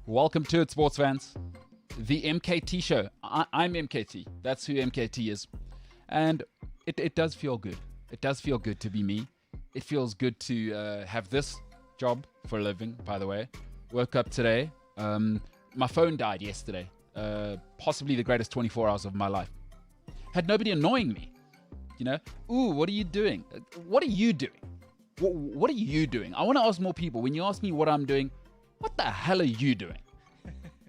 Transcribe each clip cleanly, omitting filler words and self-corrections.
Welcome to it, sports fans. The MKT Show. I'm MKT. That's who MKT is. And it does feel good. It does feel good to be me. It feels good to have this job for a living, by the way. Woke up today. My phone died yesterday. Possibly the greatest 24 hours of my life. Had nobody annoying me. You know? Ooh, what are you doing? What are you doing? What are you doing? I want to ask more people. When you ask me what I'm doing, what the hell are you doing?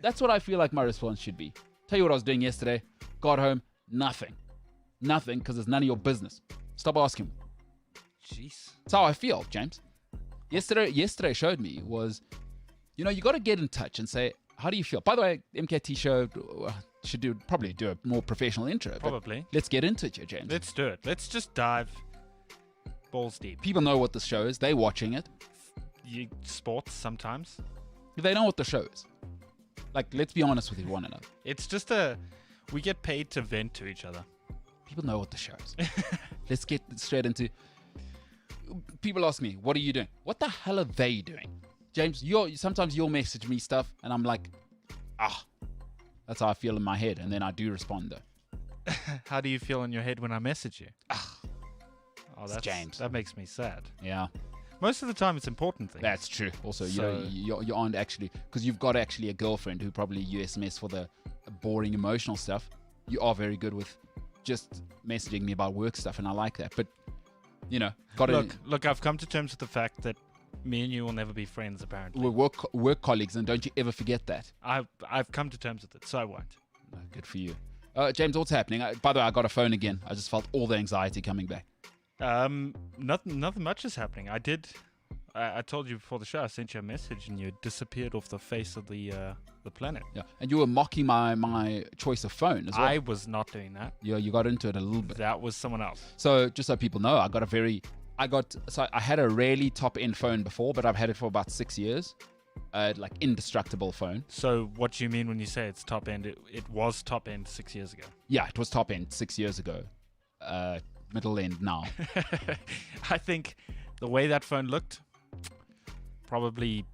That's what I feel like my response should be. Tell you what I was doing yesterday. Got home, nothing. Nothing, because it's none of your business. Stop asking. Jeez. That's how I feel, James. Yesterday showed me was, you got to get in touch and say, how do you feel? By the way, MKT Show should probably do a more professional intro. Probably. Let's get into it here, James. Let's do it. Let's just dive balls deep. People know what the show is. They're watching it. Sports sometimes. They know what the show is. Like, let's be honest with one another. It's just we get paid to vent to each other. People know what the show is. Let's get straight into. People ask me, what are you doing? What the hell are they doing? James, sometimes you'll message me stuff and I'm like, that's how I feel in my head. And then I do respond though. How do you feel in your head when I message you? That's James. That makes me sad. Yeah. Most of the time it's important things. That's true. Also, you aren't actually, because you've got actually a girlfriend who probably you SMS for the boring emotional stuff. You are very good with just messaging me about work stuff, and I like that. But, got to... Look, I've come to terms with the fact that me and you will never be friends, apparently. We're work colleagues, and don't you ever forget that. I've come to terms with it, so I won't. Good for you. James, what's happening? By the way, I got a phone again. I just felt all the anxiety coming back. Nothing much is happening. I told you before the show, I sent you a message and you disappeared off the face of the planet. Yeah, and you were mocking my choice of phone as well. I was not doing that. Yeah, you got into it a little bit. That was someone else. So just so people know, I had a really top end phone before, but I've had it for about 6 years. Like indestructible phone. So what do you mean when you say it's top end? It was top end 6 years ago. Yeah, it was top end 6 years ago. Middle end now. I think the way that phone looked, probably.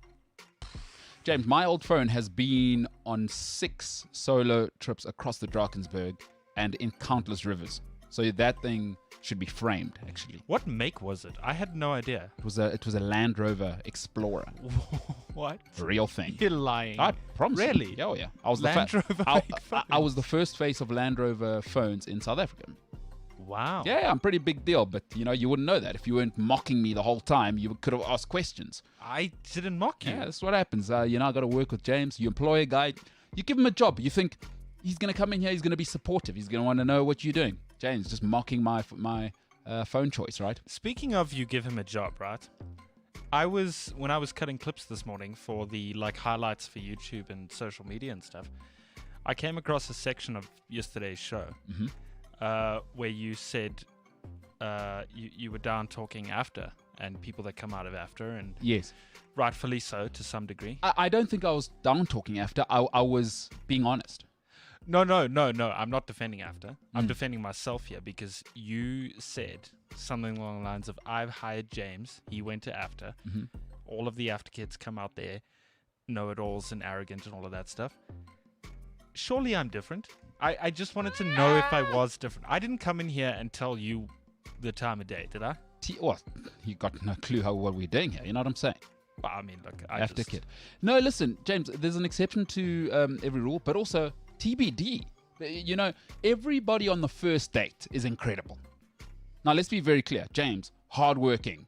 James, my old phone has been on 6 solo trips across the Drakensberg and in countless rivers. So that thing should be framed, actually. What make was it? I had no idea. It was a Land Rover Explorer. What? A real thing. You're lying. I promise. Really? You. Oh yeah. I was I was the first face of Land Rover phones in South Africa. Wow. Yeah, I'm a pretty big deal, but you wouldn't know that if you weren't mocking me the whole time. You could have asked questions. I didn't mock you. Yeah, that's what happens. I got to work with James. You employ a guy, you give him a job. You think he's going to come in here, he's going to be supportive, he's going to want to know what you're doing. James just mocking my phone choice, right? Speaking of you give him a job, right? When I was cutting clips this morning for the highlights for YouTube and social media and stuff, I came across a section of yesterday's show. Mm-hmm. Where you said you were down talking after and people that come out of after, and yes, rightfully so to some degree. I don't think I was down talking after. I was being honest. No. I'm not defending after. I'm defending myself here because you said something along the lines of, I've hired James. He went to after. Mm-hmm. All of the after kids come out there, know-it-alls and arrogant and all of that stuff. Surely I'm different. I just wanted to know if I was different. I didn't come in here and tell you the time of day, did I? What? You got no clue what we're doing here. You know what I'm saying? Well, I mean, look, After kid. No, listen, James, there's an exception to every rule, but also TBD. Everybody on the first date is incredible. Now, let's be very clear. James, hardworking,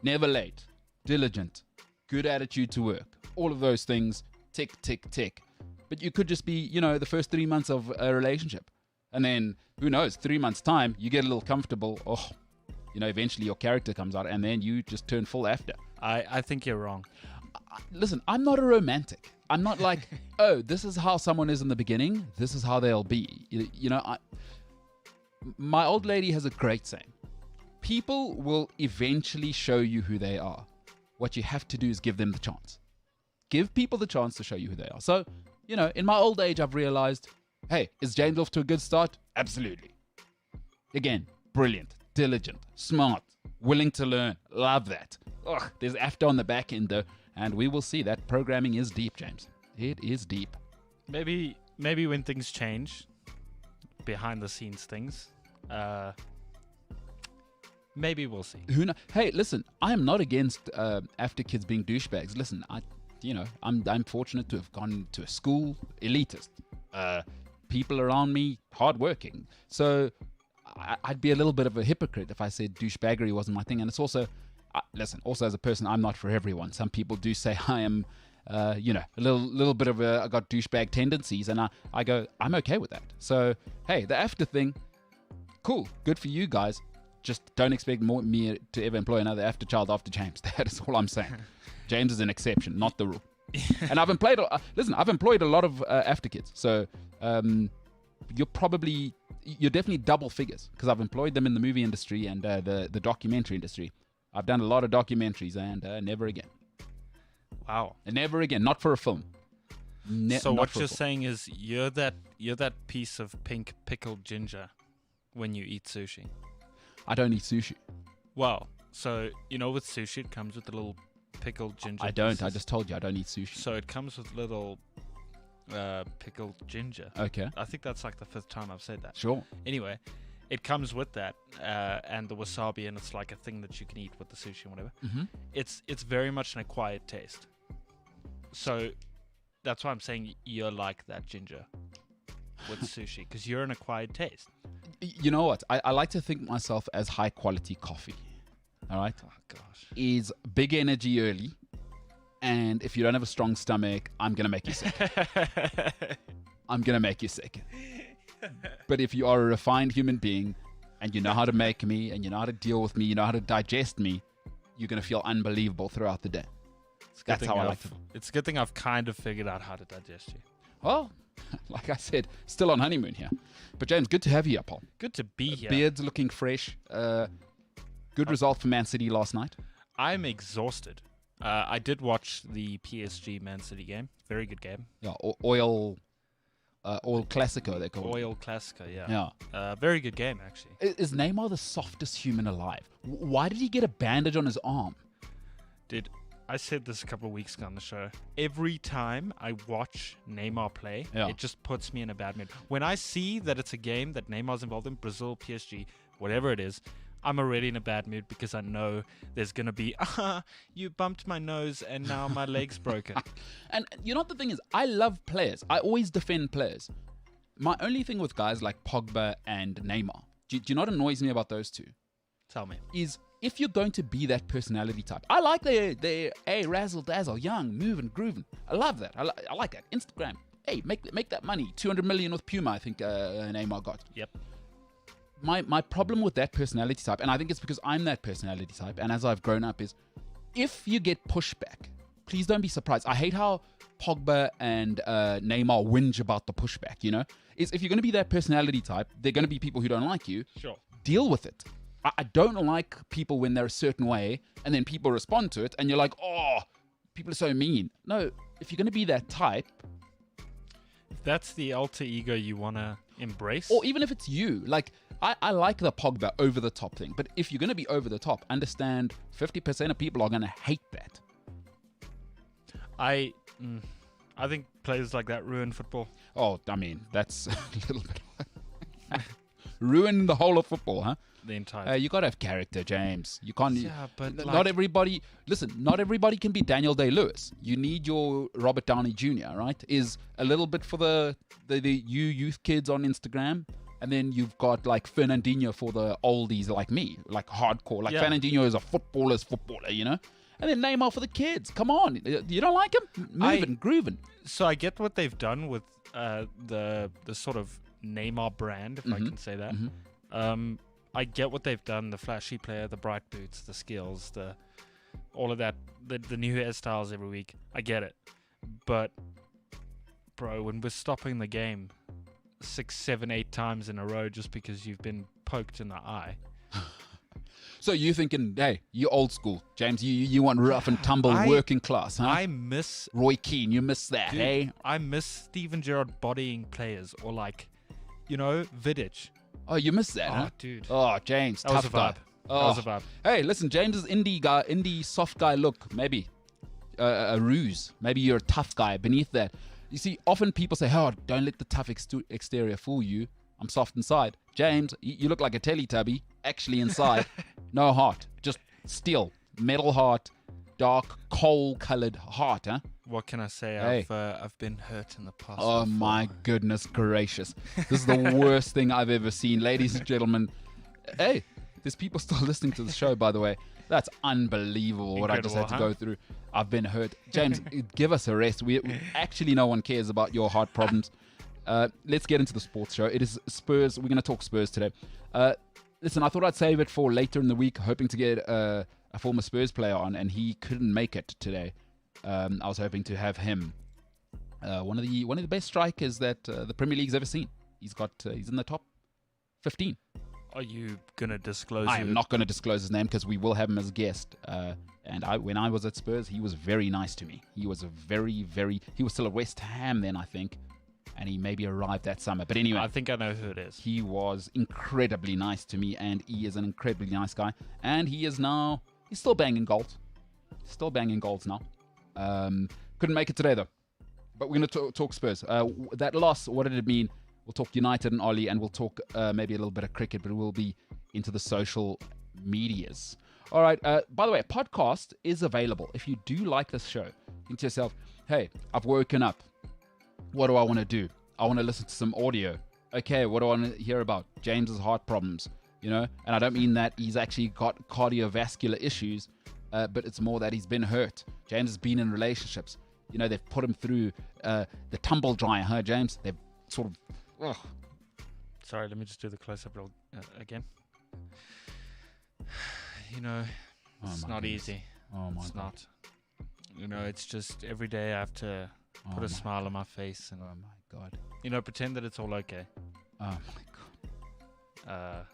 never late, diligent, good attitude to work. All of those things, tick, tick, tick. But you could just be, the first 3 months of a relationship. And then, who knows, 3 months' time, you get a little comfortable. Eventually your character comes out and then you just turn full after. I think you're wrong. Listen, I'm not a romantic. I'm not like, this is how someone is in the beginning. This is how they'll be. My old lady has a great saying. People will eventually show you who they are. What you have to do is give them the chance. Give people the chance to show you who they are. So, in my old age, I've realized, hey, is James off to a good start? Absolutely. Again, brilliant, diligent, smart, willing to learn. Love that. There's after on the back end, though, and we will see that programming is deep, James. It is deep. Maybe when things change, behind the scenes things, maybe we'll see. Who know? Hey, listen, I am not against after kids being douchebags. Listen, I'm fortunate to have gone to a school, elitist, people around me, hardworking. So I'd be a little bit of a hypocrite if I said douchebaggery wasn't my thing. And it's also, listen, also as a person, I'm not for everyone. Some people do say I am, a little bit of I got douchebag tendencies, and I go, I'm okay with that. So hey, the after thing, cool, good for you guys. Just don't expect me to ever employ another after child after James. That is all I'm saying. James is an exception, not the rule. And I've employed a lot of after kids. So you're definitely double figures, because I've employed them in the movie industry and the documentary industry. I've done a lot of documentaries, and never again. Wow. And never again, not for a film. So what you're saying is you're that piece of pink pickled ginger when you eat sushi. I don't eat sushi. Well, so with sushi it comes with a little pickled ginger. I don't. pieces. I just told you I don't eat sushi. So it comes with little pickled ginger. Okay. I think that's like the 5th time I've said that. Sure. Anyway, it comes with that and the wasabi, and it's like a thing that you can eat with the sushi and whatever. Mm-hmm. It's very much an acquired taste. So that's why I'm saying you're like that ginger with sushi, because you're an acquired taste. You know what? I like to think myself as high quality coffee. All right? Oh, gosh. Is big energy early. And if you don't have a strong stomach, I'm going to make you sick. I'm going to make you sick. But if you are a refined human being and you know how to make me and you know how to deal with me, you know how to digest me, you're going to feel unbelievable throughout the day. That's how I like to. It's a good thing I've kind of figured out how to digest you. Well, like I said, still on honeymoon here. But James, good to have you here, Paul. Good to be here. Beard's looking fresh. Good result for Man City last night. I'm exhausted. I did watch the PSG Man City game. Very good game. Yeah, Oil Classico, they call it. Oil Classico, yeah. Very good game, actually. Is Neymar the softest human alive? Why did he get a bandage on his arm? Dude, I said this a couple of weeks ago on the show. Every time I watch Neymar play, it just puts me in a bad mood. When I see that it's a game that Neymar's involved in, Brazil, PSG, whatever it is, I'm already in a bad mood because I know there's going to be, you bumped my nose and now my leg's broken. And you know what the thing is? I love players. I always defend players. My only thing with guys like Pogba and Neymar, do you know what annoys me about those two? Tell me. Is if you're going to be that personality type. I like their razzle dazzle, young, moving, grooving. I love that. I like that. Instagram. Hey, make that money. 200 million with Puma, I think Neymar got. Yep. My problem with that personality type, and I think it's because I'm that personality type, and as I've grown up, is if you get pushback, please don't be surprised. I hate how Pogba and Neymar whinge about the pushback, Is if you're going to be that personality type, there are going to be people who don't like you. Sure. Deal with it. I don't like people when they're a certain way, and then people respond to it, and you're like, oh, people are so mean. No, if you're going to be that type... If that's the alter ego you want to embrace... Or even if it's you, like... I like the Pogba over the top thing, but if you're going to be over the top, understand 50% of people are going to hate that. I think players like that ruin football. Oh, I mean, that's a little bit... ruin the whole of football, huh? The entire... you got to have character, James. You can't... Yeah, but not everybody... Listen, not everybody can be Daniel Day-Lewis. You need your Robert Downey Jr., right? Is a little bit for the youth kids on Instagram. And then you've got like Fernandinho for the oldies like me, like hardcore. Like Fernandinho is a footballer, And then Neymar for the kids. Come on. You don't like him? Moving, grooving. So I get what they've done with the sort of Neymar brand, if I can say that. Mm-hmm. I get what they've done. The flashy player, the bright boots, the skills, all of that, the new hairstyles every week. I get it. But, bro, when we're stopping the game 6, 7, 8 times in a row just because you've been poked in the eye. So you thinking, hey, you old school, James. You want rough and tumble working class, huh? I miss Roy Keane. You miss that, dude, hey? I miss Steven Gerrard bodying players, or like, Vidic. Oh, you miss that, huh? Dude. Oh, James, That tough was a guy. vibe. That was a vibe. Hey, listen, James's indie soft guy look, maybe a ruse. Maybe you're a tough guy beneath that. You see, often people say, "Oh, don't let the tough exterior fool you. I'm soft inside." James, you look like a Teletubby. Actually, inside, no heart, just steel, metal heart, dark, coal-colored heart, huh? What can I say? Hey. I've been hurt in the past. Oh, before. my goodness gracious. This is the worst thing I've ever seen. Ladies and gentlemen, hey, there's people still listening to the show, by the way. That's unbelievable what I just had to go through. I've been hurt. James, give us a rest. We actually, no one cares about your heart problems. Let's get into the sports show. It is Spurs. We're going to talk Spurs today. Listen, I thought I'd save it for later in the week, hoping to get a former Spurs player on, and he couldn't make it today. I was hoping to have him. One of the best strikers that the Premier League's ever seen. He's in the top 15. Are you gonna disclose? I am not going to disclose his name because we will have him as a guest. When I was at Spurs, he was very nice to me. He was he was still at West Ham then, I think, and he maybe arrived that summer. But anyway, I think I know who it is. He was incredibly nice to me, and he is an incredibly nice guy. And he's still banging goals. Still banging goals now. Couldn't make it today though. But we're going to talk Spurs. That loss, what did it mean? We'll talk United and Ollie, and we'll talk maybe a little bit of cricket, but we'll be into the social medias. All right. By the way, a podcast is available. If you do like this show, think to yourself, hey, I've woken up. What do I want to do? I want to listen to some audio. Okay, what do I want to hear about? James's heart problems, And I don't mean that he's actually got cardiovascular issues, but it's more that he's been hurt. James has been in relationships. They've put him through the tumble dryer, huh, James? They've sort of... Ugh. Sorry, let me just do the close-up again. It's not easy. Oh my It's God. not. It's just every day I have to put a smile on my face and Oh my God. pretend that it's all okay. Oh my God.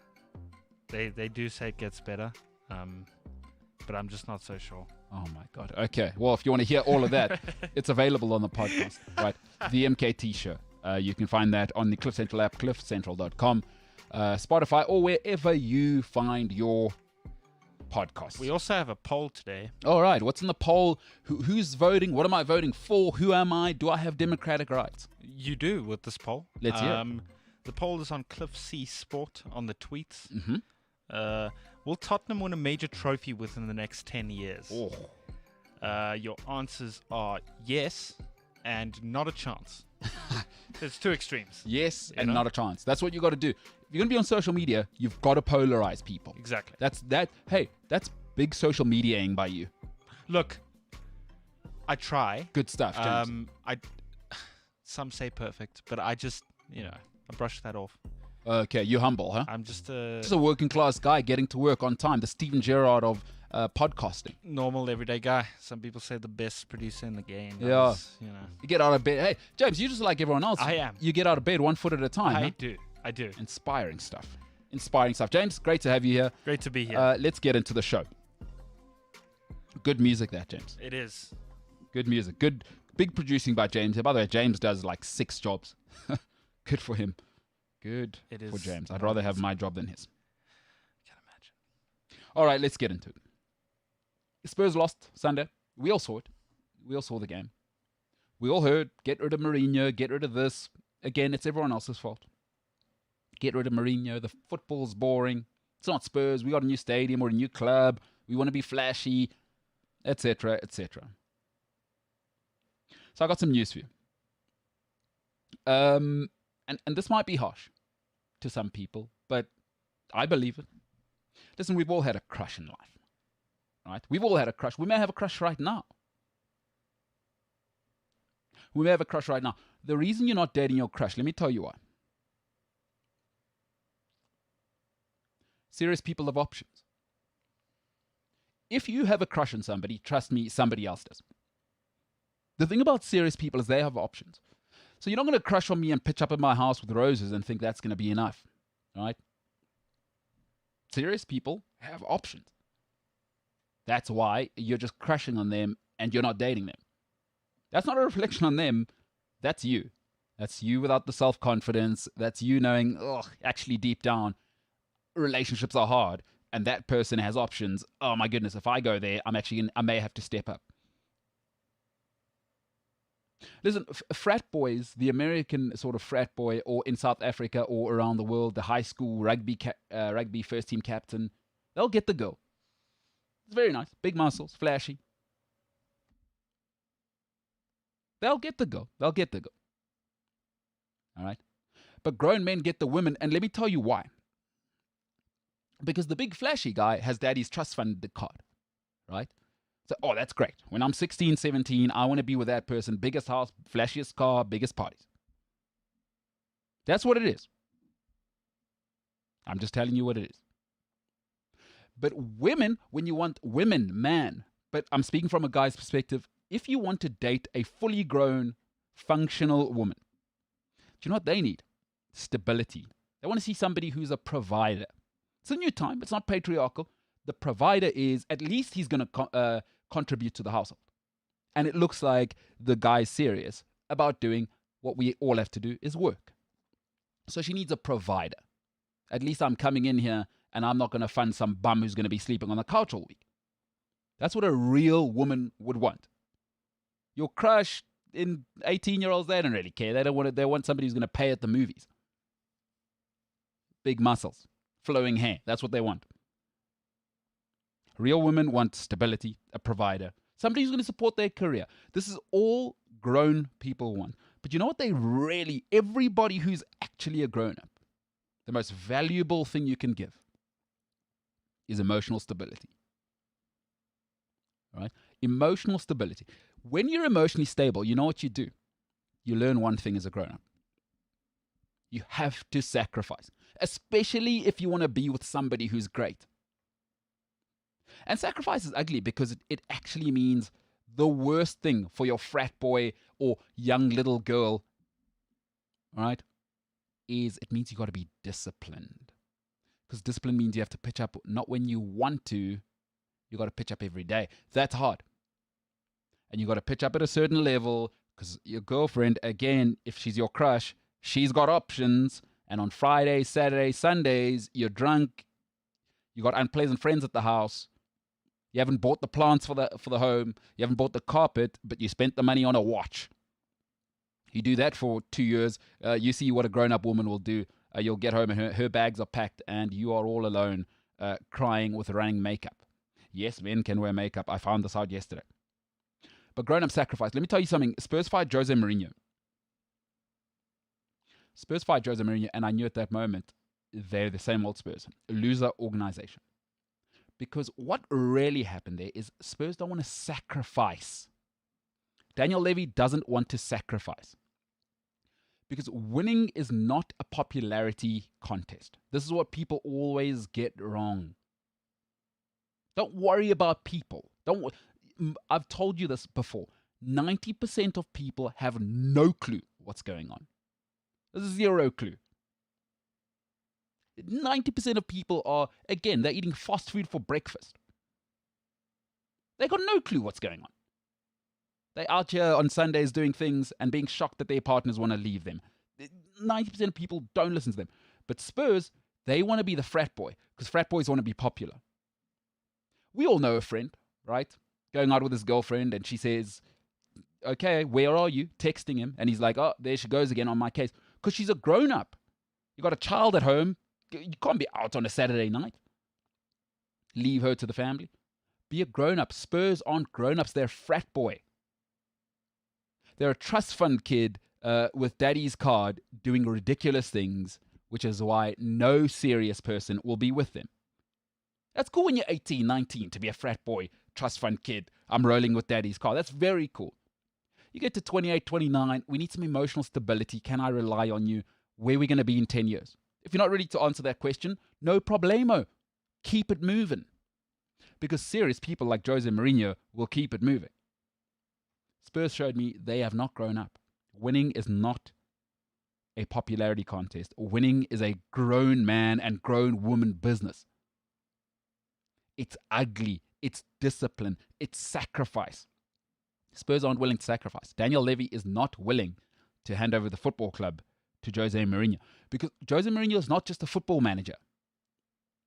They do say it gets better, but I'm just not so sure. Oh my God. Okay. Well, if you want to hear all of that, it's available on the podcast, right? The MKT Show. You can find that on the Cliff Central app, cliffcentral.com, Spotify, or wherever you find your podcasts. We also have a poll today. All right. What's in the poll? Who's voting? What am I voting for? Who am I? Do I have democratic rights? You do with this poll. Let's hear it. The poll is on Cliff C Sport on the tweets. Mm-hmm. Will Tottenham win a major trophy within the next 10 years? Oh. Your answers are yes and not a chance. There's two extremes. Yes and not a chance. That's what you got to do. If you're going to be on social media, you've got to polarize people. Exactly. That's big social mediaing by you. Look, I try. Good stuff, James. Some say perfect, but I just, I brush that off. Okay, you're humble, huh? I'm just Just a working class guy getting to work on time. The Steven Gerrard of podcasting. normal, everyday guy. Some people say the best producer in the game. Yeah. Others, You get out of bed. Hey, James, you're just like everyone else. I am. You get out of bed 1 foot at a time. Huh? I do. Inspiring stuff. James, great to have you here. Great to be here. Let's get into the show. Good music there, James. It is. Good music. Good, big producing by James. By the way, James does like 6 jobs. Good for him. Good It for is James. I'd rather have my job than his. Can't imagine. All right, let's get into it. Spurs lost Sunday. We all saw it. We all saw the game. We all heard, get rid of Mourinho, get rid of this. Again, it's everyone else's fault. Get rid of Mourinho. The football's boring. It's not Spurs. We got a new stadium or a new club. We want to be flashy, etc., etc. So I got some news for you. And this might be harsh to some people, but I believe it. Listen, we've all had a crush in life, right? We've all had a crush. We may have a crush right now. We may have a crush right now. The reason you're not dating your crush, let me tell you why. Serious people have options. If you have a crush on somebody, trust me, somebody else does. The thing about serious people is they have options. So you're not going to crush on me and pitch up at my house with roses and think that's going to be enough, right? Serious people have options. That's why you're just crushing on them and you're not dating them. That's not a reflection on them. That's you. That's you without the self-confidence. That's you knowing, actually deep down, relationships are hard and that person has options. Oh my goodness, if I go there, I may have to step up. Listen, frat boys, the American sort of frat boy, or in South Africa or around the world, the high school rugby first team captain, they'll get the girl. It's very nice. Big muscles, flashy. They'll get the girl. They'll get the girl. All right? But grown men get the women, and let me tell you why. Because the big flashy guy has daddy's trust fund card, right? So, oh, that's great. When I'm 16, 17, I want to be with that person. Biggest house, flashiest car, biggest parties. That's what it is. I'm just telling you what it is. But women, when you want women, man, but I'm speaking from a guy's perspective, if you want to date a fully grown, functional woman, do you know what they need? Stability. They want to see somebody who's a provider. It's a new time. It's not patriarchal. The provider is, at least he's going to contribute to the household. And it looks like the guy's serious about doing what we all have to do, is work. So she needs a provider. At least I'm coming in here and I'm not going to fund some bum who's going to be sleeping on the couch all week. That's what a real woman would want. Your crush in 18-year-olds, they don't really care. They don't want it. They want somebody who's going to pay at the movies. Big muscles, flowing hair. That's what they want. Real women want stability, a provider, somebody who's going to support their career. This is all grown people want. But you know what they really, everybody who's actually a grown-up, the most valuable thing you can give is emotional stability. All right? Emotional stability. When you're emotionally stable, you know what you do? You learn one thing as a grown-up. You have to sacrifice, especially if you want to be with somebody who's great. And sacrifice is ugly because it actually means the worst thing for your frat boy or young little girl, all right, is it means you got to be disciplined. Because discipline means you have to pitch up, not when you want to, you got to pitch up every day. That's hard. And you got to pitch up at a certain level because your girlfriend, again, if she's your crush, she's got options. And on Fridays, Saturdays, Sundays, you're drunk. You got unpleasant friends at the house. You haven't bought the plants for the home. You haven't bought the carpet, but you spent the money on a watch. You do that for 2 years. You see what a grown-up woman will do. You'll get home and her bags are packed and you are all alone crying with running makeup. Yes, men can wear makeup. I found this out yesterday. But grown-up sacrifice. Let me tell you something. Spurs fired Jose Mourinho. Spurs fired Jose Mourinho, and I knew at that moment they're the same old Spurs. A loser organization. Because what really happened there is Spurs don't want to sacrifice. Daniel Levy doesn't want to sacrifice. Because winning is not a popularity contest. This is what people always get wrong. Don't worry about people. I've told you this before. 90% of people have no clue what's going on. There's zero clue. 90% of people are, again, they're eating fast food for breakfast. They got no clue what's going on. They're out here on Sundays doing things and being shocked that their partners want to leave them. 90% of people don't listen to them. But Spurs, they want to be the frat boy because frat boys want to be popular. We all know a friend, right? Going out with his girlfriend and she says, okay, where are you? Texting him. And he's like, oh, there she goes again on my case. Because she's a grown-up. You got a child at home. You can't be out on a Saturday night. Leave her to the family. Be a grown-up. Spurs aren't grown-ups. They're a frat boy. They're a trust fund kid with daddy's card doing ridiculous things, which is why no serious person will be with them. That's cool when you're 18, 19 to be a frat boy, trust fund kid. I'm rolling with daddy's car. That's very cool. You get to 28, 29. We need some emotional stability. Can I rely on you? Where are we going to be in 10 years? If you're not ready to answer that question, no problemo. Keep it moving. Because serious people like Jose Mourinho will keep it moving. Spurs showed me they have not grown up. Winning is not a popularity contest. Winning is a grown man and grown woman business. It's ugly. It's discipline. It's sacrifice. Spurs aren't willing to sacrifice. Daniel Levy is not willing to hand over the football club to Jose Mourinho. Because Jose Mourinho is not just a football manager.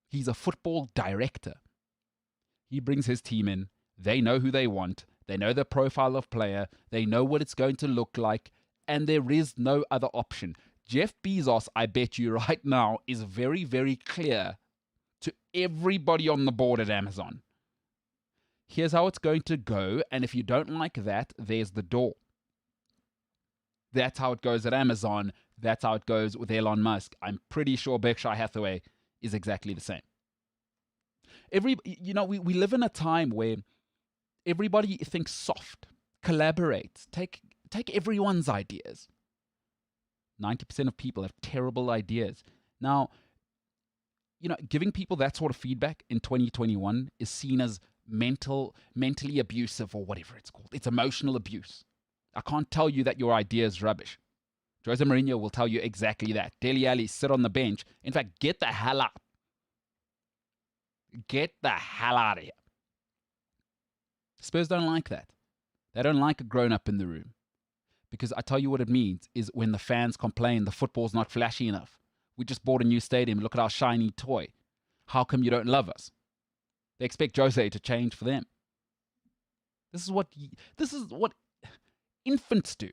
He's a football director. He brings his team in. They know who they want. They know the profile of player. They know what it's going to look like. And there is no other option. Jeff Bezos, I bet you right now, is very, very clear to everybody on the board at Amazon. Here's how it's going to go. And if you don't like that, there's the door. That's how it goes at Amazon. That's how it goes with Elon Musk. I'm pretty sure Berkshire Hathaway is exactly the same. We live in a time where everybody thinks soft, collaborate, take everyone's ideas. 90% of people have terrible ideas. Now, giving people that sort of feedback in 2021 is seen as mentally abusive or whatever it's called. It's emotional abuse. I can't tell you that your idea is rubbish. Jose Mourinho will tell you exactly that. Dele Alli, sit on the bench. In fact, get the hell out. Get the hell out of here. Spurs don't like that. They don't like a grown-up in the room. Because I tell you what it means is when the fans complain the football's not flashy enough. We just bought a new stadium. Look at our shiny toy. How come you don't love us? They expect Jose to change for them. This is what infants do.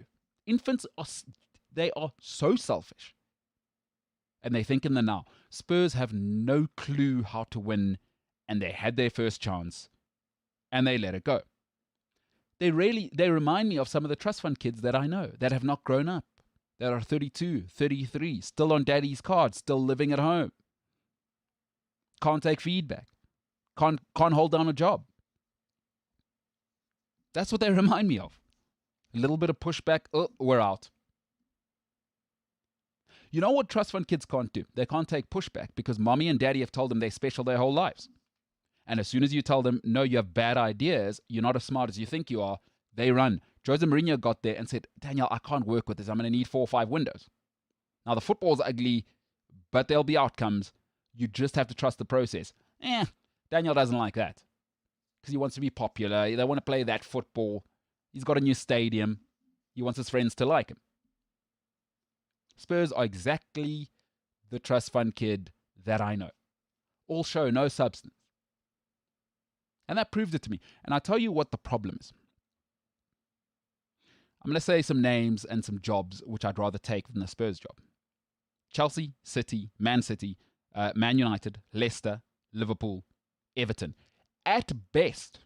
Infants are so selfish. And they think in the now. Spurs have no clue how to win, and they had their first chance, and they let it go. They remind me of some of the trust fund kids that I know that have not grown up, that are 32, 33, still on daddy's card, still living at home. Can't take feedback. Can't hold down a job. That's what they remind me of. A little bit of pushback, we're out. You know what trust fund kids can't do? They can't take pushback because mommy and daddy have told them they're special their whole lives. And as soon as you tell them, no, you have bad ideas, you're not as smart as you think you are, they run. Jose Mourinho got there and said, Daniel, I can't work with this. I'm going to need 4 or 5 windows. Now, the football's ugly, but there'll be outcomes. You just have to trust the process. Daniel doesn't like that because he wants to be popular. They want to play that football. He's got a new stadium. He wants his friends to like him. Spurs are exactly the trust fund kid that I know. All show, no substance. And that proved it to me. And I'll tell you what the problem is. I'm going to say some names and some jobs which I'd rather take than the Spurs job. Chelsea, City, Man United, Leicester, Liverpool, Everton. At best,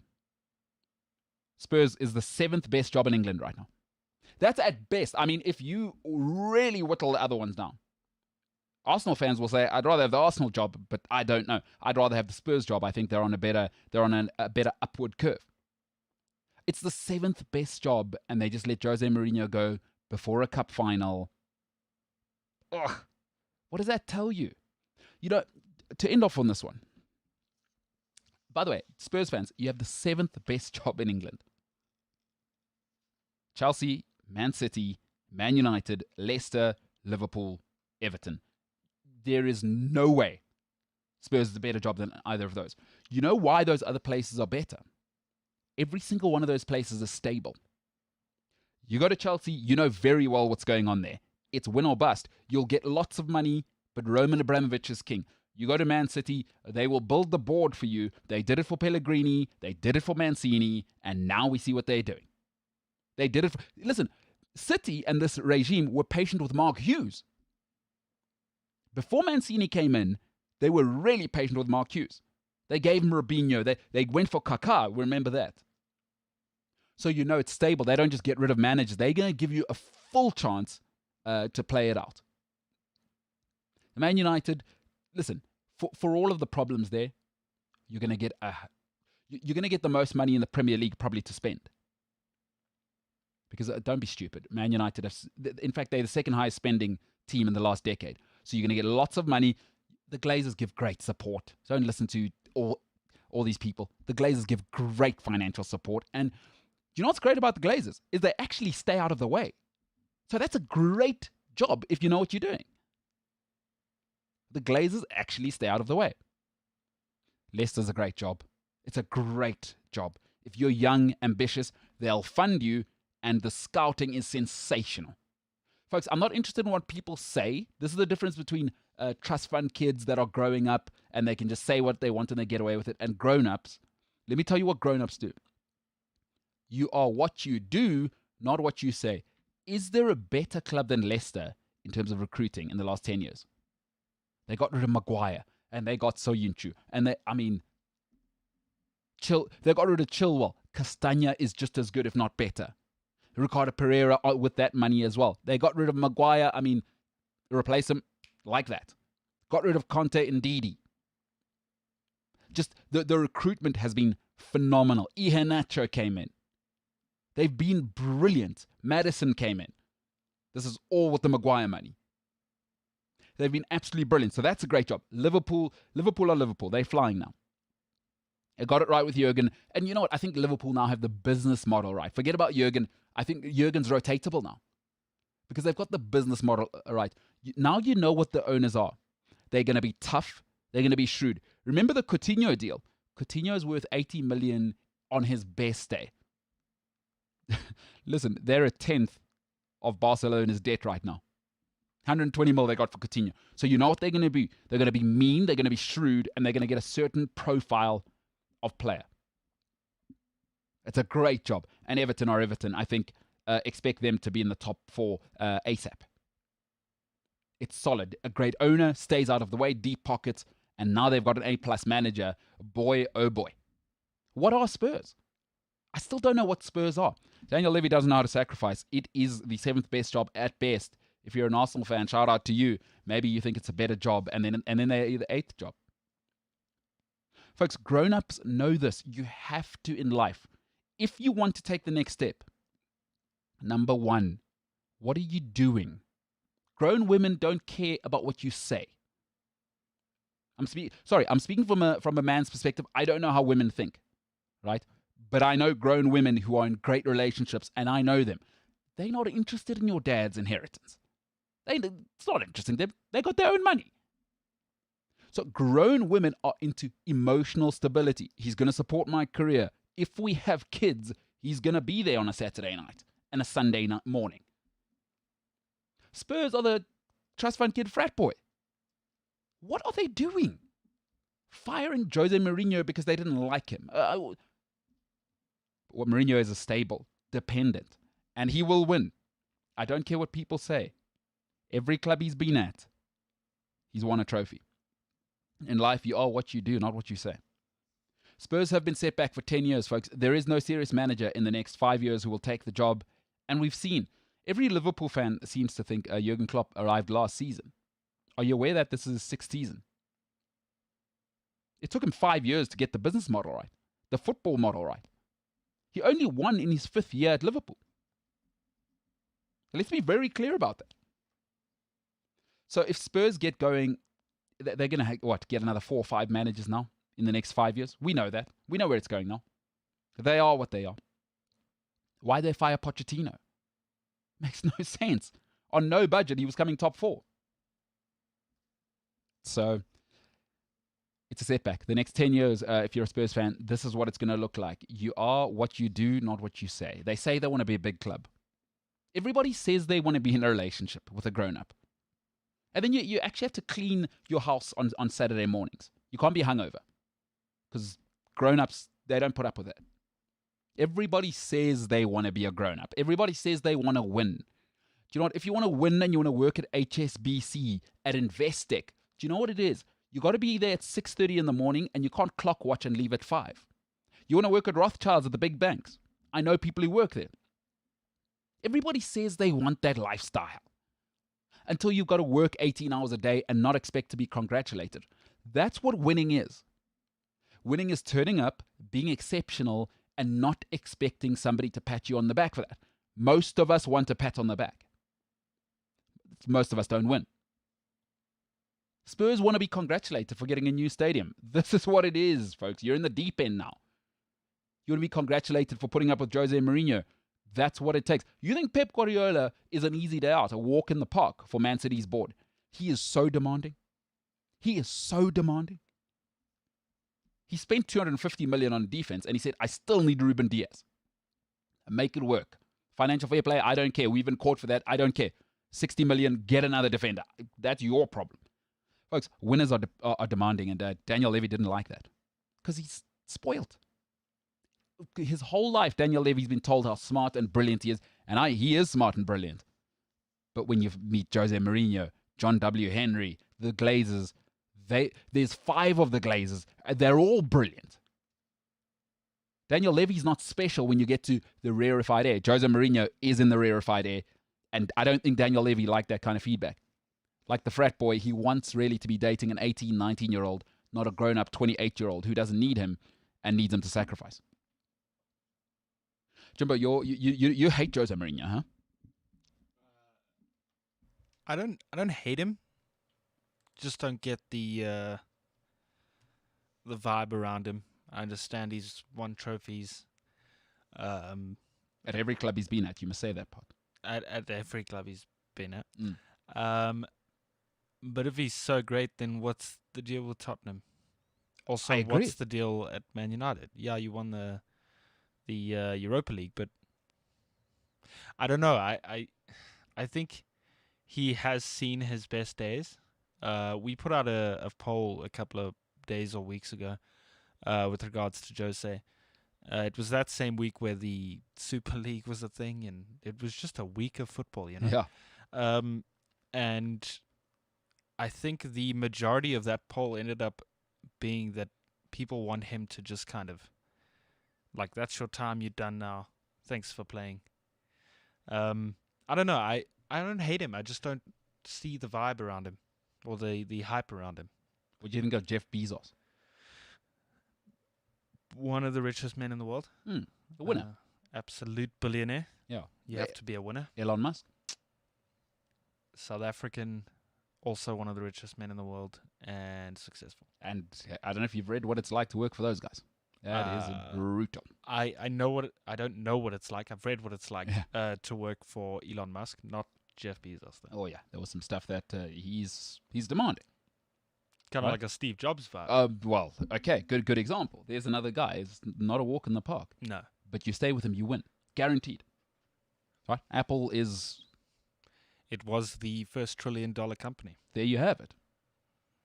Spurs is the 7th best job in England right now. That's at best. I mean, if you really whittle the other ones down. Arsenal fans will say, I'd rather have the Arsenal job, but I don't know. I'd rather have the Spurs job. I think they're on a better upward curve. It's the 7th best job, and they just let Jose Mourinho go before a cup final. Ugh. What does that tell you? To end off on this one. By the way, Spurs fans, you have the 7th best job in England. Chelsea, Man City, Man United, Leicester, Liverpool, Everton. There is no way Spurs is a better job than either of those. You know why those other places are better? Every single one of those places is stable. You go to Chelsea, you know very well what's going on there. It's win or bust. You'll get lots of money, but Roman Abramovich is king. You go to Man City, they will build the board for you. They did it for Pellegrini, they did it for Mancini, and now we see what they're doing. They did it for... Listen, City and this regime were patient with Mark Hughes. Before Mancini came in, they were really patient with Mark Hughes. They gave him Robinho. They went for Kaká. Remember that. So you know it's stable. They don't just get rid of managers. They're going to give you a full chance to play it out. Man United, listen, for all of the problems there, you're going to get the most money in the Premier League probably to spend. Because don't be stupid. Man United, in fact, they're the second highest spending team in the last decade. So you're going to get lots of money. The Glazers give great support. Don't listen to all these people. The Glazers give great financial support. And you know what's great about the Glazers? Is they actually stay out of the way. So that's a great job if you know what you're doing. The Glazers actually stay out of the way. Leicester's a great job. It's a great job. If you're young, ambitious, they'll fund you, and the scouting is sensational. Folks, I'm not interested in what people say. This is the difference between trust fund kids that are growing up and they can just say what they want and they get away with it, and grown-ups. Let me tell you what grown-ups do. You are what you do, not what you say. Is there a better club than Leicester in terms of recruiting in the last 10 years? They got rid of Maguire and they got Soyuncu. And they got rid of Chilwell. Castagna is just as good, if not better. Ricardo Pereira with that money as well. They got rid of Maguire. Replace him like that. Got rid of Conte and Didi. Just the recruitment has been phenomenal. Iheanacho came in. They've been brilliant. Madison came in. This is all with the Maguire money. They've been absolutely brilliant. So that's a great job. Liverpool are Liverpool. They're flying now. They got it right with Jurgen. And you know what? I think Liverpool now have the business model right. Forget about Jurgen. I think Jurgen's rotatable now. Because they've got the business model right. Now you know what the owners are. They're going to be tough. They're going to be shrewd. Remember the Coutinho deal? Coutinho is worth 80 million on his best day. Listen, they're a tenth of Barcelona's debt right now. 120 mil they got for Coutinho. So you know what they're going to be? They're going to be mean, they're going to be shrewd, and they're going to get a certain profile of player. It's a great job. And Everton, I think, expect them to be in the top 4 ASAP. It's solid. A great owner, stays out of the way, deep pockets, and now they've got an A-plus manager. Boy, oh boy. What are Spurs? I still don't know what Spurs are. Daniel Levy doesn't know how to sacrifice. It is the 7th best job at best. If you're an Arsenal fan, shout out to you. Maybe you think it's a better job, and then they're the 8th job. Folks, grown-ups know this. You have to in life. If you want to take the next step, number 1, what are you doing? Grown women don't care about what you say. I'm speaking from a man's perspective. I don't know how women think, right? But I know grown women who are in great relationships, and I know them. They're not interested in your dad's inheritance. It's not interesting to them. They got their own money. So grown women are into emotional stability. He's going to support my career. If we have kids, he's going to be there on a Saturday night and a Sunday morning. Spurs are the trust fund kid frat boy. What are they doing? Firing Jose Mourinho because they didn't like him. Mourinho is a stable, dependent, and he will win. I don't care what people say. Every club he's been at, he's won a trophy. In life, you are what you do, not what you say. Spurs have been set back for 10 years, folks. There is no serious manager in the next 5 years who will take the job. And we've seen, every Liverpool fan seems to think Jurgen Klopp arrived last season. Are you aware that this is his 6th season? It took him 5 years to get the business model right, the football model right. He only won in his 5th year at Liverpool. Let's be very clear about that. So if Spurs get going, they're going to get another 4 or 5 managers now in the next 5 years. We know that. We know where it's going now. They are what they are. Why they fire Pochettino? Makes no sense. On no budget, he was coming top 4. So it's a setback. The next 10 years, if you're a Spurs fan, this is what it's going to look like. You are what you do, not what you say. They say they want to be a big club. Everybody says they want to be in a relationship with a grown-up. And then you actually have to clean your house on Saturday mornings. You can't be hungover. Because grown-ups, they don't put up with that. Everybody says they want to be a grown-up. Everybody says they want to win. Do you know what? If you want to win and you want to work at HSBC, at Investec, do you know what it is? You got to be there at 6:30 in the morning and you can't clock watch and leave at 5. You want to work at Rothschilds at the big banks. I know people who work there. Everybody says they want that lifestyle. Until you've got to work 18 hours a day and not expect to be congratulated. That's what winning is. Winning is turning up, being exceptional, and not expecting somebody to pat you on the back for that. Most of us want a pat on the back. Most of us don't win. Spurs want to be congratulated for getting a new stadium. This is what it is, folks. You're in the deep end now. You want to be congratulated for putting up with Jose Mourinho. That's what it takes. You think Pep Guardiola is an easy day out, a walk in the park for Man City's board? He is so demanding. He is so demanding. He spent 250 million on defense and he said, I still need Ruben Diaz. Make it work. Financial fair play, I don't care. We've been caught for that. I don't care. 60 million, get another defender. That's your problem. Folks, winners are demanding, and Daniel Levy didn't like that because he's spoiled. his whole life, Daniel Levy's been told how smart and brilliant he is. And he is smart and brilliant. But when you meet Jose Mourinho, John W. Henry, the Glazers, there's 5 of the Glazers. They're all brilliant. Daniel Levy's not special when you get to the rarefied air. Jose Mourinho is in the rarefied air. And I don't think Daniel Levy liked that kind of feedback. Like the frat boy, he wants really to be dating an 18, 19-year-old, not a grown-up 28-year-old who doesn't need him and needs him to sacrifice. Jimbo, you hate Jose Mourinho, huh? I don't hate him. Just don't get the vibe around him. I understand he's won trophies. At every club he's been at, you must say that part. At every club he's been at. Mm. But if he's so great, then what's the deal with Tottenham? Also, I agree. what's the deal at Man United? Yeah, you won the Europa League, but I don't know. I think he has seen his best days. We put out a poll a couple of days or weeks ago with regards to Jose. It was that same week where the Super League was a thing, and it was just a week of football, you know. Yeah. And I think the majority of that poll ended up being that people want him to just kind of, like, that's your time, you're done now. Thanks for playing. I don't know. I don't hate him. I just don't see the vibe around him or the hype around him. What do you think of Jeff Bezos? One of the richest men in the world. The winner. Absolute billionaire. Yeah. You have to be a winner. Elon Musk. South African, also one of the richest men in the world and successful. And I don't know if you've read what it's like to work for those guys. That is brutal. I don't know what it's like. I've read what it's like to work for Elon Musk, not Jeff Bezos, though. Oh yeah, there was some stuff that he's demanding. Kind of Right. like a Steve Jobs vibe. Well, okay, good example. There's another guy. It's not a walk in the park. No. But you stay with him, you win. Guaranteed. Right? Apple is... It was the first $1 trillion company. There you have it.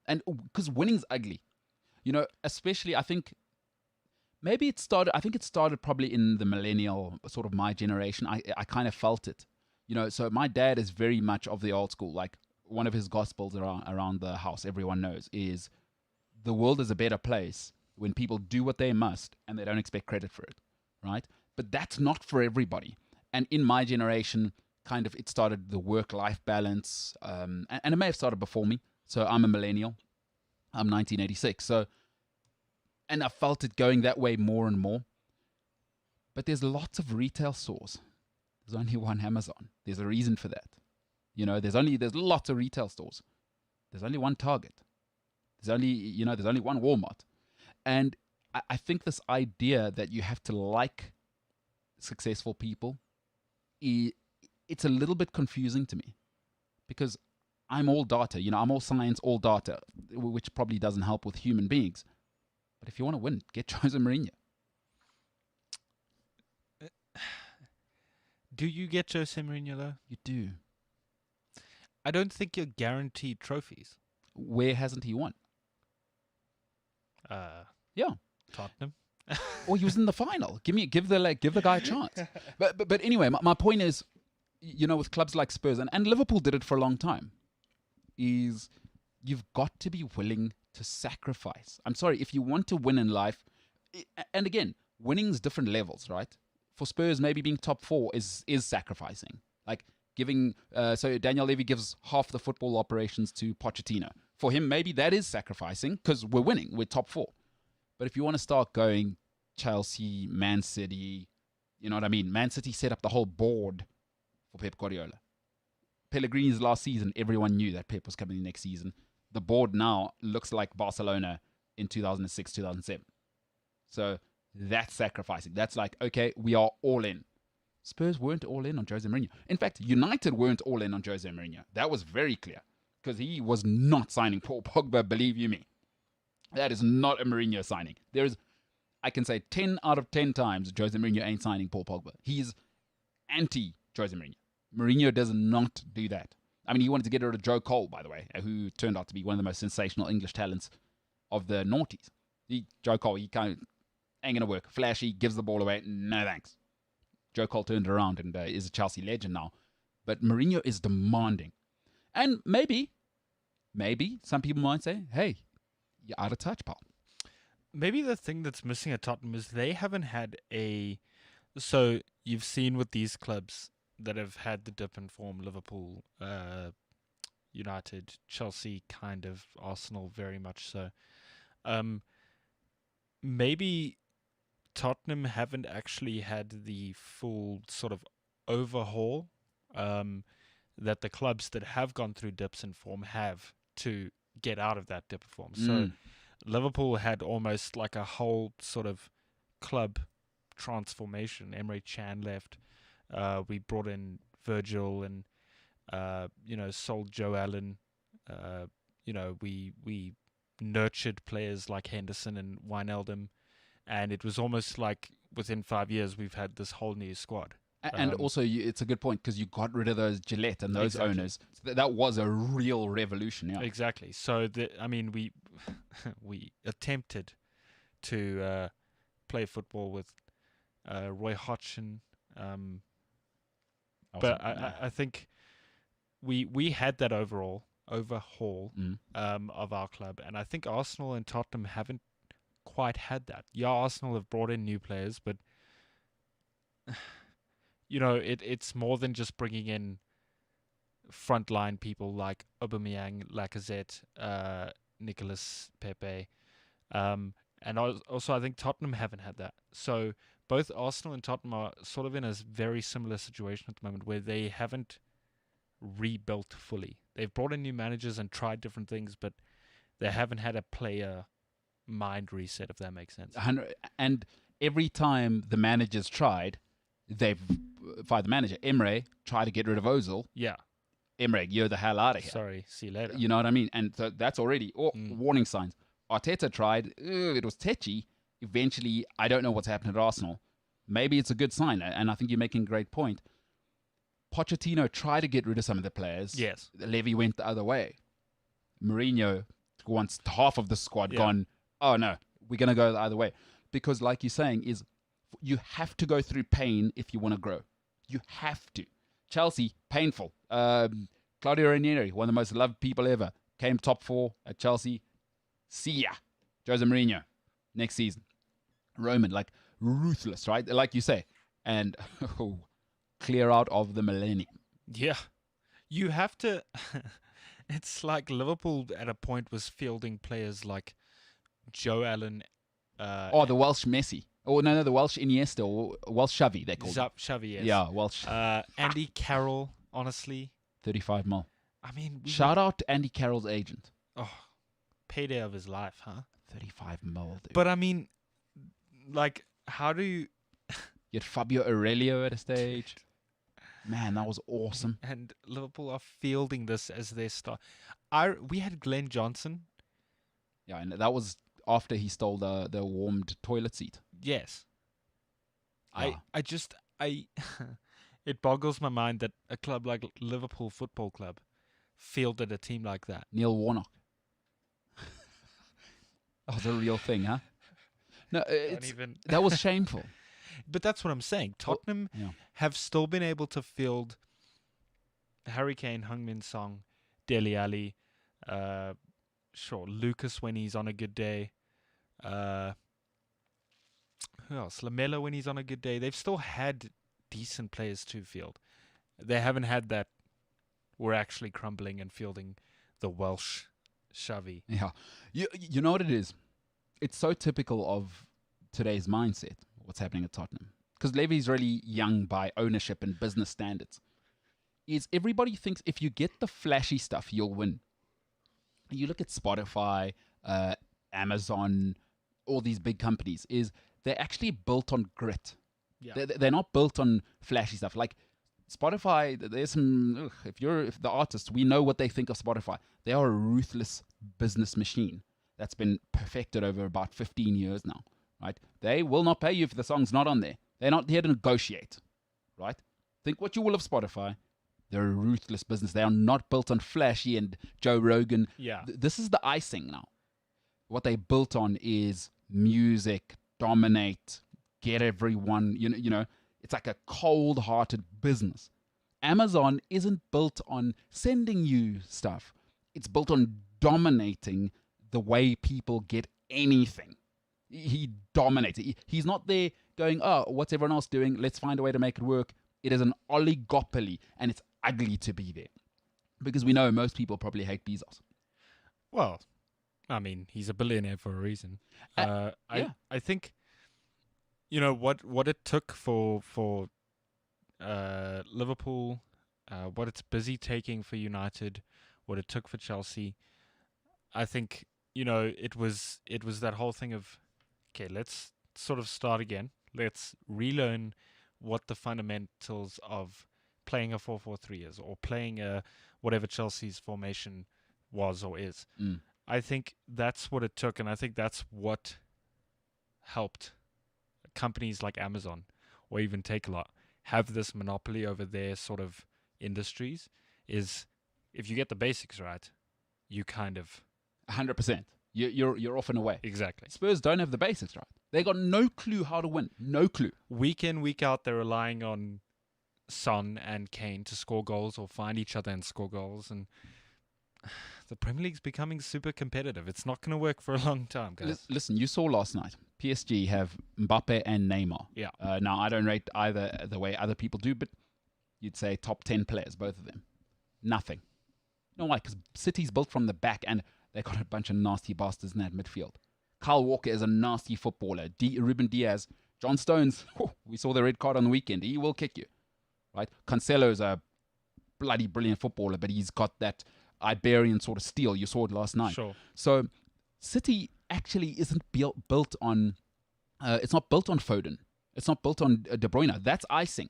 And because winning's ugly. You know, especially, I think... Maybe it started probably in the millennial, sort of my generation. I kind of felt it. You know, so my dad is very much of the old school. Like, one of his gospels around the house, everyone knows, is the world is a better place when people do what they must and they don't expect credit for it, right? But that's not for everybody. And in my generation, kind of, it started the work-life balance, and it may have started before me. So I'm a millennial. I'm 1986. So, and I felt it going that way more and more. But there's lots of retail stores. There's only one Amazon. There's a reason for that. You know, there's lots of retail stores. There's only one Target. There's only one Walmart. And I think this idea that you have to like successful people, it's a little bit confusing to me. Because I'm all data. You know, I'm all science, all data, which probably doesn't help with human beings. But if you want to win, get Jose Mourinho. Do you get Jose Mourinho, though? You do. I don't think you're guaranteed trophies. Where hasn't he won? Yeah. Tottenham. Or he was in the final. Give the guy a chance. But anyway, my point is, you know, with clubs like Spurs and Liverpool did it for a long time, is you've got to be willing to sacrifice. I'm sorry, if you want to win in life, and again, winning's different levels, right? For Spurs, maybe being top 4 is sacrificing. Like giving, so Daniel Levy gives half the football operations to Pochettino. For him, maybe that is sacrificing because we're winning, we're top 4. But if you want to start going Chelsea, Man City, you know what I mean? Man City set up the whole board for Pep Guardiola. Pellegrini's last season, everyone knew that Pep was coming next season. The board now looks like Barcelona in 2006, 2007. So that's sacrificing. That's like, okay, we are all in. Spurs weren't all in on Jose Mourinho. In fact, United weren't all in on Jose Mourinho. That was very clear because he was not signing Paul Pogba, believe you me. That is not a Mourinho signing. I can say 10 out of 10 times Jose Mourinho ain't signing Paul Pogba. He's anti-Jose Mourinho. Mourinho does not do that. I mean, he wanted to get rid of Joe Cole, by the way, who turned out to be one of the most sensational English talents of the noughties. Joe Cole, he kind of Ain't going to work. Flashy, gives the ball away. No thanks. Joe Cole turned around and is a Chelsea legend now. But Mourinho is demanding. And maybe some people might say, hey, you're out of touch, pal. Maybe the thing that's missing at Tottenham is they haven't had a... So you've seen with these clubs that have had the dip in form, Liverpool, United, Chelsea, kind of, Arsenal, very much so. Maybe Tottenham haven't actually had the full sort of overhaul that the clubs that have gone through dips in form have to get out of that dip of form. So Liverpool had almost like a whole sort of club transformation. Emre Can left. We brought in Virgil and sold Joe Allen. We nurtured players like Henderson and Wijnaldum, and it was almost like within 5 years we've had this whole new squad. And also, it's a good point because you got rid of those Gillette and those owners. So that was a real revolution. Yeah, exactly. So we we attempted to play football with Roy Hodgson, but I think we had that overhaul of our club, and I think Arsenal and Tottenham haven't quite had that. Yeah, Arsenal have brought in new players, but it's more than just bringing in frontline people like Aubameyang, Lacazette, Nicolas Pepe, and also I think Tottenham haven't had that. So both Arsenal and Tottenham are sort of in a very similar situation at the moment where they haven't rebuilt fully. They've brought in new managers and tried different things, but they haven't had a player mind reset, if that makes sense. And every time the managers tried, they've fired the manager. Emre tried to get rid of Ozil. Yeah. Emre, you're the hell out of here. Sorry, see you later. You know what I mean? And so that's already warning signs. Arteta tried. It was tetchy. Eventually, I don't know what's happened at Arsenal. Maybe it's a good sign, and I think you're making a great point. Pochettino tried to get rid of some of the players. Yes. Levy went the other way. Mourinho wants half of the squad gone, oh no, we're going to go the other way. Because like you're saying, is you have to go through pain if you want to grow. You have to. Chelsea, painful. Claudio Ranieri, one of the most loved people ever, came top 4 at Chelsea. See ya. Jose Mourinho, next season. Roman, like ruthless, right? Like you say. And clear out of the millennium. Yeah. You have to... It's like Liverpool at a point was fielding players like Joe Allen. The Welsh Messi. Oh, no, the Welsh Iniesta or Welsh Xavi, they called him. Xavi, yes. Yeah, Welsh. Andy Carroll, honestly. 35 mil. I mean... Shout out to Andy Carroll's agent. Oh, payday of his life, huh? 35 mil, dude. But I mean, like, how do you... You had Fabio Aurelio at a stage. Man, that was awesome. And Liverpool are fielding this as their star. We had Glenn Johnson. Yeah, and that was after he stole the warmed toilet seat. Yes. Yeah. It boggles my mind that a club like Liverpool Football Club fielded a team like that. Neil Warnock. That was a real thing, huh? No, that was shameful. But that's what I'm saying. Tottenham have still been able to field Harry Kane, Heung-min Son, Dele Alli, Lucas when he's on a good day. Who else? Lamela when he's on a good day. They've still had decent players to field. They haven't had that we're actually crumbling and fielding the Welsh Xavi. Yeah. You know what it is? It's so typical of today's mindset, what's happening at Tottenham. Because Levy's really young by ownership and business standards. Is everybody thinks if you get the flashy stuff, you'll win. You look at Spotify, Amazon, all these big companies, is they're actually built on grit. Yeah. They're not built on flashy stuff. Like Spotify, there's some, if the artists, we know what they think of Spotify. They are a ruthless business machine that's been perfected over about 15 years now, right? They will not pay you if the song's not on there. They're not here to negotiate, right? Think what you will of Spotify. They're a ruthless business. They are not built on flashy and Joe Rogan. Yeah. This is the icing now. What they built on is music, dominate, get everyone, it's like a cold-hearted business. Amazon isn't built on sending you stuff. It's built on dominating the way people get anything. He dominates. He's not there going, oh, what's everyone else doing? Let's find a way to make it work. It is an oligopoly, and it's ugly to be there. Because we know most people probably hate Bezos. Well, I mean, he's a billionaire for a reason. Yeah. I think, what it took for Liverpool, what it's busy taking for United, what it took for Chelsea. I think, it was that whole thing of, okay, let's sort of start again. Let's relearn what the fundamentals of playing a 4-4-3 is, or playing a whatever Chelsea's formation was or is. I think that's what it took, and I think that's what helped companies like Amazon or even Takealot have this monopoly over their sort of industries. Is if you get the basics right, you kind of 100%. You're off and away. Exactly. Spurs don't have the basics right. They got no clue how to win. No clue. Week in, week out, they're relying on Son and Kane to score goals or find each other and score goals, and the Premier League's becoming super competitive. It's not going to work for a long time, guys. Listen, you saw last night, PSG have Mbappe and Neymar. Yeah. Now, I don't rate either the way other people do, but you'd say top 10 players, both of them. Nothing. You know why? Because City's built from the back, and they got a bunch of nasty bastards in that midfield. Kyle Walker is a nasty footballer. Ruben Diaz, John Stones, we saw the red card on the weekend. He will kick you. Right? Cancelo's a bloody brilliant footballer, but he's got that Iberian sort of steel. You saw it last night. Sure. So City actually isn't built on. It's not built on Foden. It's not built on De Bruyne. That's icing.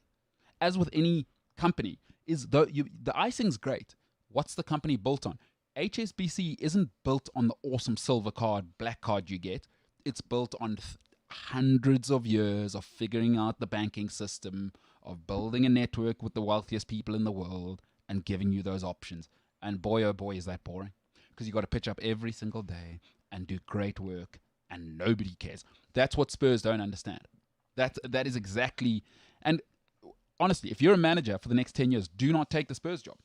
As with any company, the icing's great. What's the company built on? HSBC isn't built on the awesome silver card, black card you get. It's built on hundreds of years of figuring out the banking system, of building a network with the wealthiest people in the world and giving you those options. And boy, oh boy, is that boring. Because you got to pitch up every single day and do great work, and nobody cares. That's what Spurs don't understand. That is exactly... And honestly, if you're a manager for the next 10 years, do not take the Spurs job.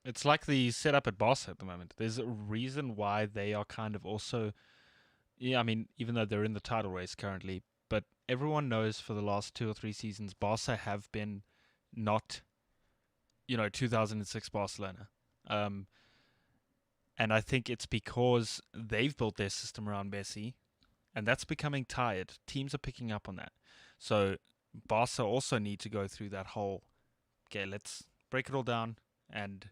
It's like the setup at Barca at the moment. There's a reason why they are kind of also... Yeah, I mean, even though they're in the title race currently, but everyone knows for the last 2 or 3 seasons, Barca have been not, 2006 Barcelona. And I think it's because they've built their system around Messi, and that's becoming tired. Teams are picking up on that. So Barca also need to go through that whole, okay, let's break it all down and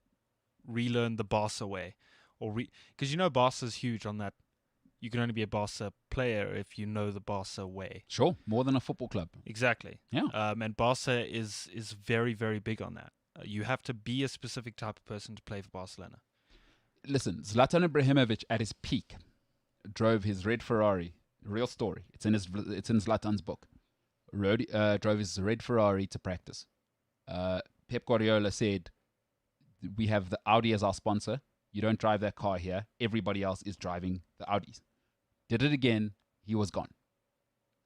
relearn the Barca way. Because Barca's huge on that. You can only be a Barca player if you know the Barca way. Sure, more than a football club. Exactly. Yeah. And Barca is very, very big on that. You have to be a specific type of person to play for Barcelona. Listen, Zlatan Ibrahimovic at his peak drove his red Ferrari. Real story. It's in Zlatan's book. Drove his red Ferrari to practice. Pep Guardiola said, "We have the Audi as our sponsor. You don't drive that car here. Everybody else is driving the Audis." Did it again. He was gone.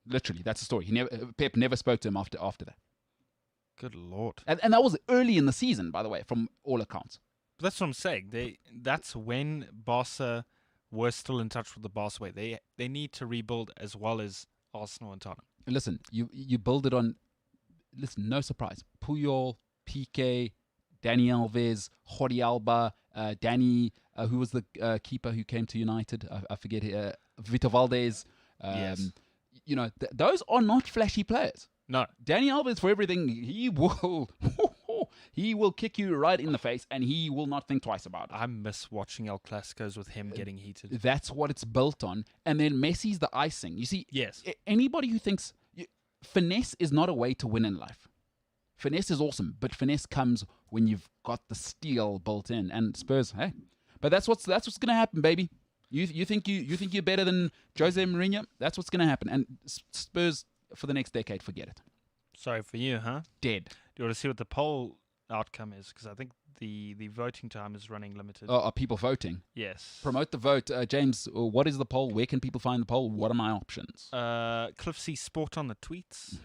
Literally, that's the story. Pep never spoke to him after that. Good Lord. And that was early in the season, by the way, from all accounts. But that's what I'm saying. That's when Barca were still in touch with the Barca way. They need to rebuild as well as Arsenal and Tottenham. Listen, you build it on... Listen, no surprise. Puyol, Piqué, Dani Alves, Jordi Alba, Danny, who was the keeper who came to United? I forget. Vitor Valdez. Yes. Those are not flashy players. No. Dani Alves, for everything, he will kick you right in the face, and he will not think twice about it. I miss watching El Clasicos with him getting heated. That's what it's built on. And then Messi's the icing. You see, yes. Anybody who thinks... Finesse is not a way to win in life. Finesse is awesome, but finesse comes when you've got the steel built in. And Spurs, hey, but that's what's going to happen, baby. You think you're better than Jose Mourinho? That's what's going to happen. And Spurs for the next decade, forget it. Sorry for you, huh? Dead. Do you want to see what the poll outcome is, because I think the voting time is running limited. Are people voting? Yes. Promote the vote. James, what is the poll? Where can people find the poll? What are my options? Cliff C. Sport on the tweets.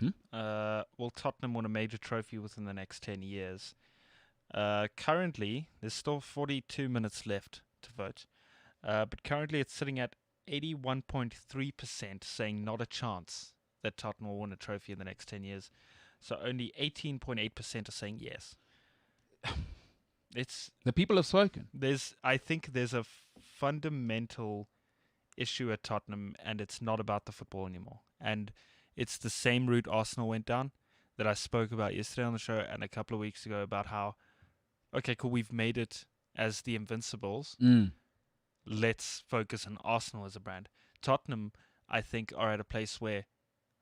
Will Tottenham win a major trophy within the next 10 years? Currently, there's still 42 minutes left to vote. But currently it's sitting at 81.3% saying not a chance that Tottenham will win a trophy in the next 10 years. So only 18.8% are saying yes. It's The people have spoken. I think there's a fundamental issue at Tottenham, and it's not about the football anymore. And it's the same route Arsenal went down that I spoke about yesterday on the show and a couple of weeks ago about how, okay, cool, we've made it as the Invincibles. Let's focus on Arsenal as a brand. Tottenham, I think, are at a place where,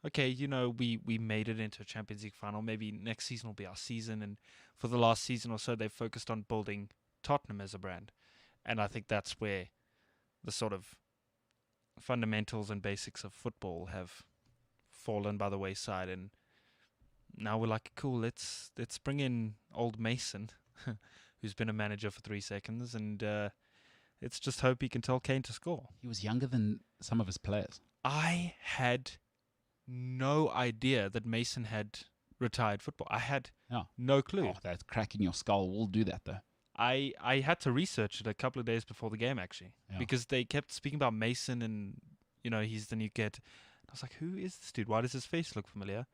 okay, we made it into a Champions League final. Maybe next season will be our season. And for the last season or so, they've focused on building Tottenham as a brand. And I think that's where the sort of fundamentals and basics of football have fallen by the wayside. And now we're like, cool, let's bring in old Mason, who's been a manager for 3 seconds, and let's just hope he can tell Kane to score. He was younger than some of his players. I had no idea that Mason had retired football. I had no clue. Oh, that's cracking your skull. We'll do that, though. I had to research it a couple of days before the game, actually, because they kept speaking about Mason and, he's the new kid. I was like, who is this dude? Why does his face look familiar?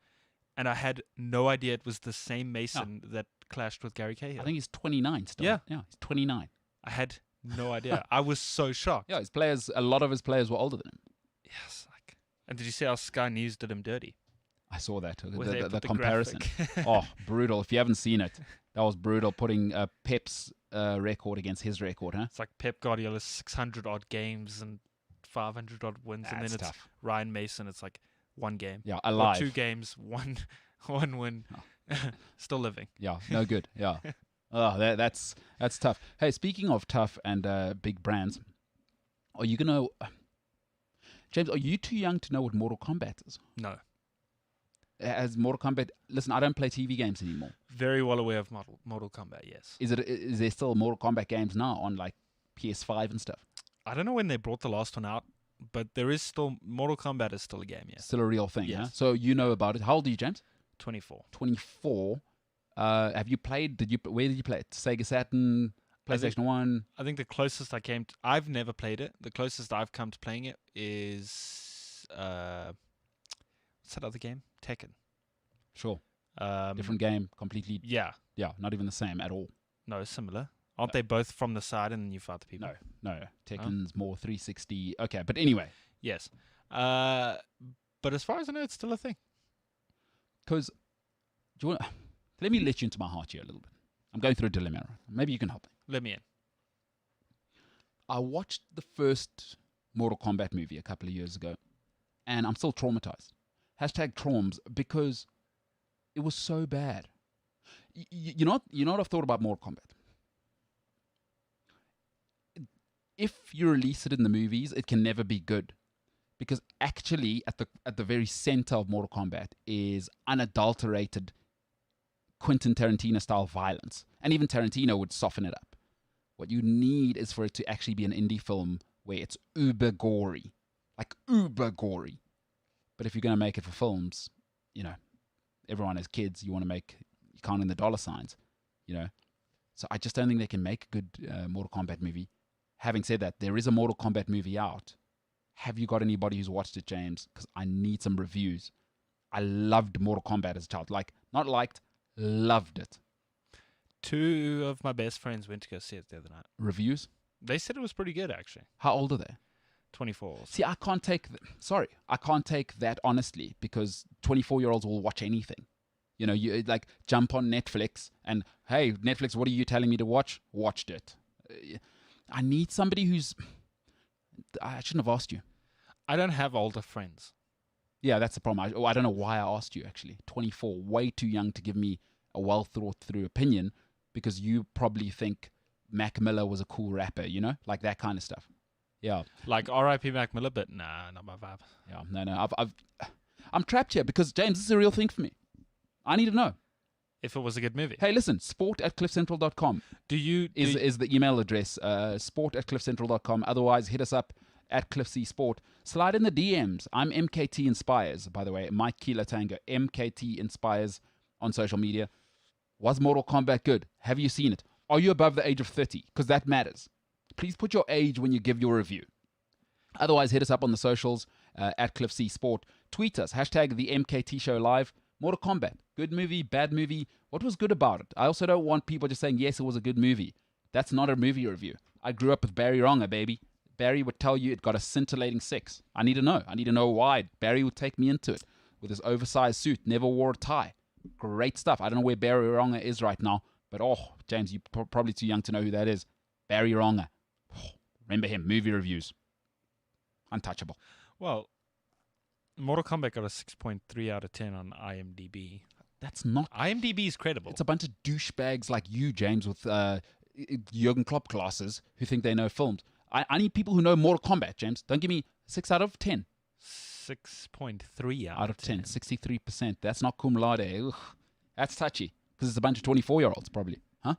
And I had no idea it was the same Mason that clashed with Gary Cahill. I think he's 29 still. Yeah, he's 29. I had no idea. I was so shocked. Yeah, a lot of his players were older than him. Yes. And did you see how Sky News did him dirty? I saw that. The comparison. Oh, brutal. If you haven't seen it, that was brutal, putting Pep's record against his record, huh? It's like Pep Guardiola's 600-odd games and 500-odd wins, and then it's Ryan Mason. It's like one game. Yeah, alive. Or 2 games, one win. Oh. Still living. Yeah, no good. Yeah. Oh, that's tough. Hey, speaking of tough and big brands, are you going to... James, are you too young to know what Mortal Kombat is? No. As Mortal Kombat... Listen, I don't play TV games anymore. Very well aware of Mortal Kombat, yes. Is there still Mortal Kombat games now on like PS5 and stuff? I don't know when they brought the last one out, but there is still... Mortal Kombat is still a game, yes. Still a real thing, yes. Huh? So you know about it. How old are you, James? 24. 24. Have you played... Where did you play it? Sega Saturn... PlayStation 1. I think the closest I came to... I've never played it. The closest I've come to playing it is... what's that other game? Tekken. Sure. Different game, completely... Yeah. Yeah, not even the same at all. No, similar. Aren't they both from the side and then you fight the people? No. Tekken's more 360. Okay, but anyway. Yes. But as far as I know, it's still a thing. Because... Let me let you into my heart here a little bit. I'm going through a dilemma. Maybe you can help me. Let me in. I watched the first Mortal Kombat movie a couple of years ago, and I'm still traumatized. #traums, because it was so bad. You know what I've thought about Mortal Kombat? If you release it in the movies, it can never be good. Because actually, at the very center of Mortal Kombat is unadulterated Quentin Tarantino-style violence. And even Tarantino would soften it up. What you need is for it to actually be an indie film where it's uber gory. Like uber gory. But if you're going to make it for films, everyone has kids. You count in the dollar signs, So I just don't think they can make a good Mortal Kombat movie. Having said that, there is a Mortal Kombat movie out. Have you got anybody who's watched it, James? Because I need some reviews. I loved Mortal Kombat as a child. Loved it. 2 of my best friends went to go see it the other night. Reviews? They said it was pretty good, actually. How old are they? 24. See, I can't take that honestly, because 24-year-olds will watch anything. You like jump on Netflix and, hey, Netflix, what are you telling me to watch? Watched it. I need somebody who's... I shouldn't have asked you. I don't have older friends. Yeah, that's the problem. I don't know why I asked you, actually. 24, way too young to give me a well-thought-through opinion, because you probably think Mac Miller was a cool rapper, like that kind of stuff. Yeah. Like R.I.P. Mac Miller, but nah, not my vibe. Yeah, no. I'm trapped here because, James, this is a real thing for me. I need to know. if it was a good movie. Hey, listen, sport@cliffcentral.com is the email address. Sport@cliffcentral.com. Otherwise, hit us up at CliffC Sport. Slide in the DMs. I'm MKT Inspires, by the way. Mike Kilo Tango, MKT Inspires on social media. Was Mortal Kombat good? Have you seen it? Are you above the age of 30? Because that matters. Please put your age when you give your review. Otherwise, hit us up on the socials at CliffC Sport. Tweet us, hashtag the MKT Show Live. Mortal Kombat, good movie, bad movie. What was good about it? I also don't want people just saying, yes, it was a good movie. That's not a movie review. I grew up with Barry Wronger, baby. Barry would tell you it got a scintillating 6. I need to know. I need to know why. Barry would take me into it with his oversized suit, never wore a tie. Great stuff. I don't know where Barry Wronger is right now, but James, you're probably too young to know who that is. Barry Wronger. Remember him, movie reviews. Untouchable. Well, Mortal Kombat got a 6.3 out of 10 on IMDb. That's not... IMDb is credible. It's a bunch of douchebags like you, James, with Jurgen Klopp classes who think they know films. I need people who know Mortal Kombat, James. Don't give me 6 out of 10. 6.3 out of 10. 63%. That's not cum laude. Ugh. That's touchy. Because it's a bunch of 24-year-olds, probably. Huh?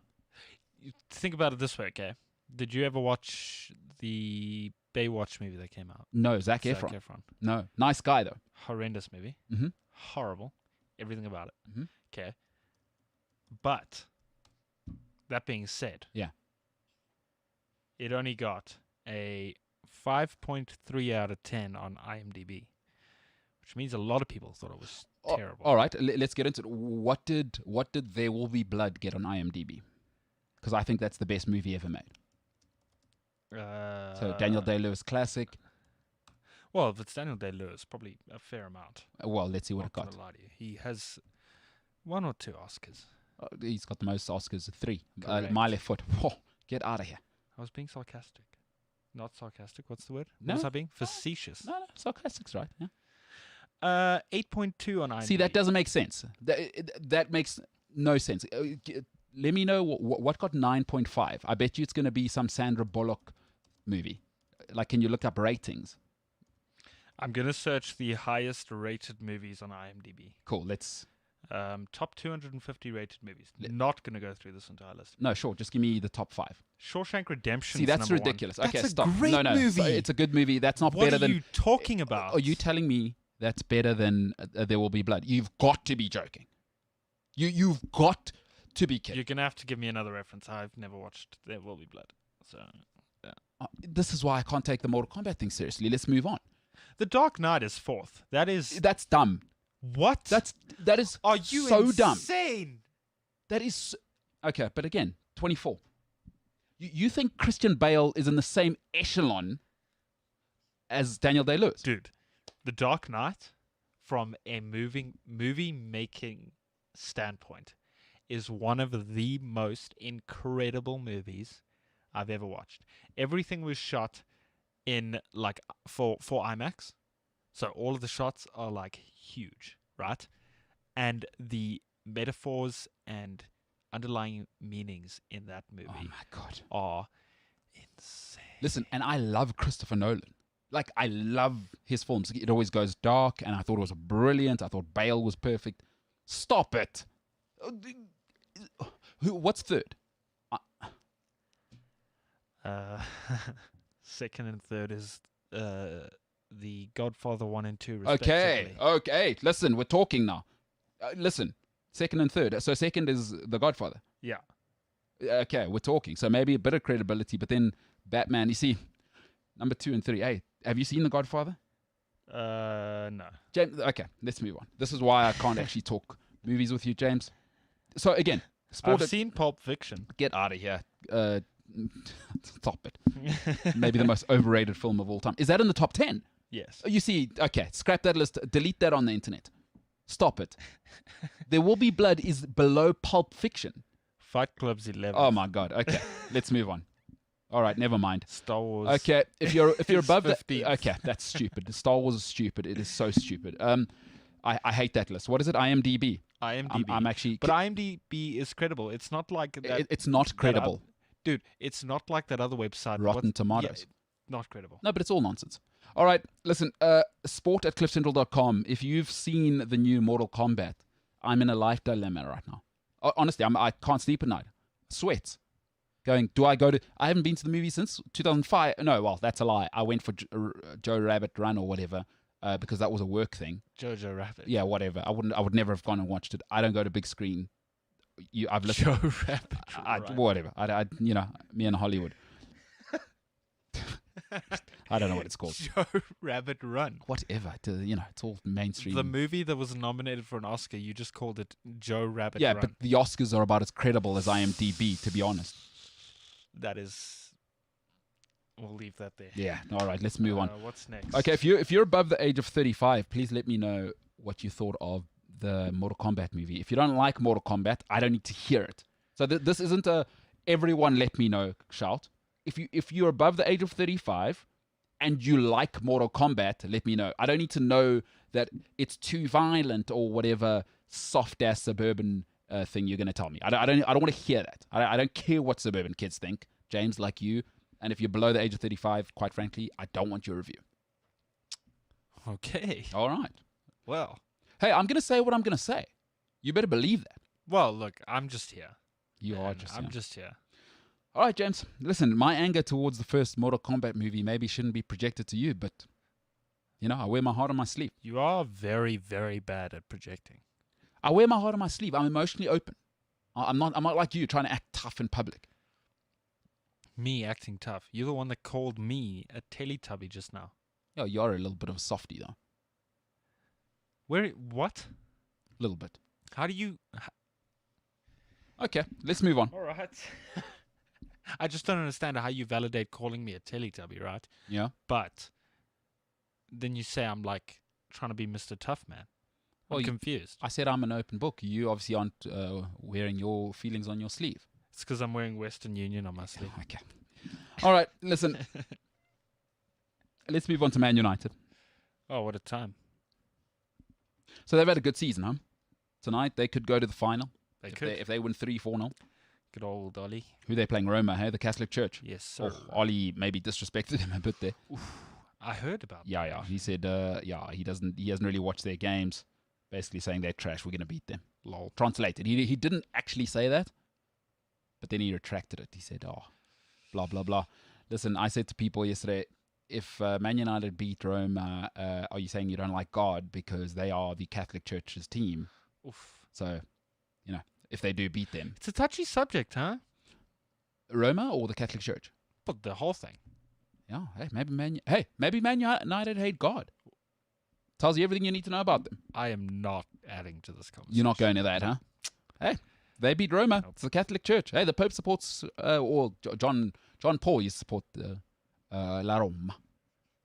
Think about it this way, okay? Did you ever watch the Baywatch movie that came out? No, Zac Efron. No. Nice guy, though. Horrendous movie. Mm-hmm. Horrible. Everything about it. Mm-hmm. Okay. But, that being said, yeah, it only got a 5.3 out of 10 on IMDb, which means a lot of people thought it was terrible. All right, let's get into it. What did There Will Be Blood get on IMDb? Because I think that's the best movie ever made. So Daniel Day-Lewis classic. Well, if it's Daniel Day-Lewis, probably a fair amount. Well, let's see what it got. Not gonna lie to you. He has 1 or 2 Oscars. He's got the most Oscars, 3. Correct. My Left Foot. Get out of here. I was being sarcastic. Not sarcastic. What's the word? No. What was I being? Facetious. No, sarcastic's right. Yeah. 8.2 on IMDb. See, that doesn't make sense. That makes no sense. Let me know what got 9.5. I bet you it's going to be some Sandra Bullock movie. Like, can you look up ratings? I'm going to search the highest rated movies on IMDb. Cool, let's... top 250 rated movies. Not going to go through this entire list. No, sure. Just give me the top 5. Shawshank Redemption. See, that's ridiculous. One. Okay, that's stop. A great movie. So it's a good movie. That's not better than... What are you talking about? Are you telling me that's better than There Will Be Blood? You've got to be joking. You've got to be kidding. You're going to have to give me another reference. I've never watched There Will Be Blood. So, yeah. This is why I can't take the Mortal Kombat thing seriously. Let's move on. The Dark Knight is 4th. That's dumb. What? That is Are you so dumb. Insane. That is okay, but again, 24. You think Christian Bale is in the same echelon as Daniel Day-Lewis? Dude, The Dark Knight, from a movie making standpoint, is one of the most incredible movies I've ever watched. Everything was shot in like for IMAX. So all of the shots are like huge, right? And the metaphors and underlying meanings in that movie are insane. Listen, and I love Christopher Nolan. Like, I love his films. It always goes dark, and I thought it was brilliant. I thought Bale was perfect. Stop it. What's third? Second and third is the Godfather 1 and 2, respectively. Okay. Listen, we're talking now. Listen, second and third. So second is The Godfather. Yeah. Okay, we're talking. So maybe a bit of credibility, but then Batman, you see, number 2 and 3. Hey, have you seen The Godfather? No. James, okay, let's move on. This is why I can't actually talk movies with you, James. So again, I've seen Pulp Fiction. Get out of here. Stop it. Maybe the most overrated film of all time. Is that in the top 10? Yes. You see, okay, scrap that list. Delete that on the internet. Stop it. There Will Be Blood is below Pulp Fiction. Fight Club's 11. Oh my God. Okay, let's move on. All right, never mind. Star Wars. Okay, if you're above that, 15th. okay, that's stupid. Star Wars is stupid. It is so stupid. I hate that list. What is it? IMDb. I'm actually. But IMDb is credible. It's not like that. It's not credible. Dude, it's not like that other website. Rotten Tomatoes. Yeah, not credible. No, but it's all nonsense. All right, listen, sport@cliffcentral.com. If you've seen the new Mortal Kombat, I'm in a life dilemma right now. Honestly, I can't sleep at night. Sweat. Going, do I go to... I haven't been to the movie since 2005. No, well, that's a lie. I went for Joe Rabbit Run or whatever because that was a work thing. Jojo Rabbit. Yeah, whatever. I would never have gone and watched it. I don't go to big screen. I've listened... Joe Rabbit. Whatever. Me and Hollywood. I don't know what it's called. Joe Rabbit Run. Whatever. It's all mainstream. The movie that was nominated for an Oscar, you just called it Joe Rabbit Yeah, Run. but the Oscars are about as credible as IMDb, to be honest. That is... We'll leave that there. Yeah. All right, let's move on. What's next? Okay, if you're above the age of 35, please let me know what you thought of the Mortal Kombat movie. If you don't like Mortal Kombat, I don't need to hear it. So this isn't a everyone let me know shout. If you're above the age of 35 and you like Mortal Kombat, let me know. I don't need to know that it's too violent or whatever soft ass suburban thing you're going to tell me. I don't want to hear that. I don't care what suburban kids think. James, like you. And if you're below the age of 35, quite frankly, I don't want your review. Okay. All right. Well. Hey, I'm going to say what I'm going to say. You better believe that. Well, look, I'm just here. I'm just here. All right, James. Listen, my anger towards the first Mortal Kombat movie maybe shouldn't be projected to you, but, I wear my heart on my sleeve. You are very, very bad at projecting. I wear my heart on my sleeve. I'm emotionally open. I'm not like you trying to act tough in public. Me acting tough. You're the one that called me a Teletubby just now. Yeah, you're a little bit of a softie, though. What? A little bit. How do you... Okay, let's move on. All right. I just don't understand how you validate calling me a Teletubby, right? Yeah. But then you say I'm like trying to be Mr. Tough Man. I'm confused. I said I'm an open book. You obviously aren't wearing your feelings on your sleeve. It's because I'm wearing Western Union on my sleeve. Okay. All right, listen. Let's move on to Man United. Oh, what a time. So they've had a good season, huh? Tonight they could go to the final. If they win 3-4-0. Good old Ollie. Who they playing? Roma, hey? The Catholic Church. Yes, sir. Ollie maybe disrespected him a bit there. Oof, I heard about that. Yeah. He said, he hasn't really watched their games. Basically saying they're trash. We're going to beat them. Lol. Translated. He didn't actually say that, but then he retracted it. He said, blah, blah, blah. Listen, I said to people yesterday, if Man United beat Roma, are you saying you don't like God because they are the Catholic Church's team? Oof. So, if they do beat them. It's a touchy subject, huh? Roma or the Catholic Church? But the whole thing. Yeah, maybe Man United hate God. Tells you everything you need to know about them. I am not adding to this conversation. You're not going to that, huh? Hey, they beat Roma. Nope. It's the Catholic Church. Hey, the Pope supports, or John Paul used to support La Roma.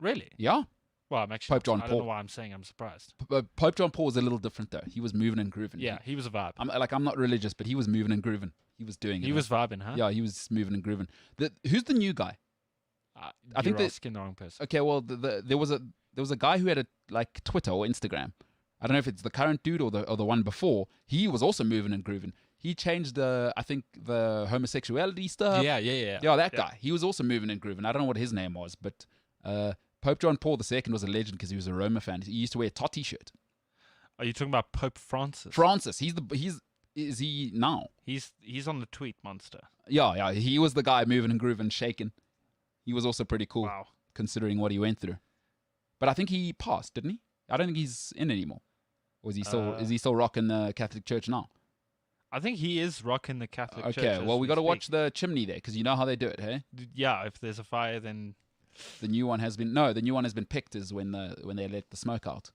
Really? Yeah. Well, I'm actually. Pope John I Paul. don't know why I'm saying I'm surprised. Pope John Paul was a little different though. He was moving and grooving. Yeah, he was a vibe. I'm not religious, but he was moving and grooving. He was doing it. He was vibing, huh? Yeah, he was moving and grooving. Who's the new guy? I think you're asking the wrong person. Okay, well, there was a guy who had Twitter or Instagram. I don't know if it's the current dude or the one before. He was also moving and grooving. He changed the homosexuality stuff. Yeah. Yeah, that guy. He was also moving and grooving. I don't know what his name was, but Pope John Paul II was a legend because he was a Roma fan. He used to wear a Totti shirt. Are you talking about Pope Francis? Francis. Is he now? He's on the tweet monster. Yeah. He was the guy moving and grooving, shaking. He was also pretty cool. Wow. Considering what he went through. But I think he passed, didn't he? I don't think he's in anymore. Or is he still rocking the Catholic Church now? I think he is rocking the Catholic Church. Okay, well, we got to watch the chimney there because you know how they do it, hey? Yeah, if there's a fire, then the new one has been picked is when they let the smoke out.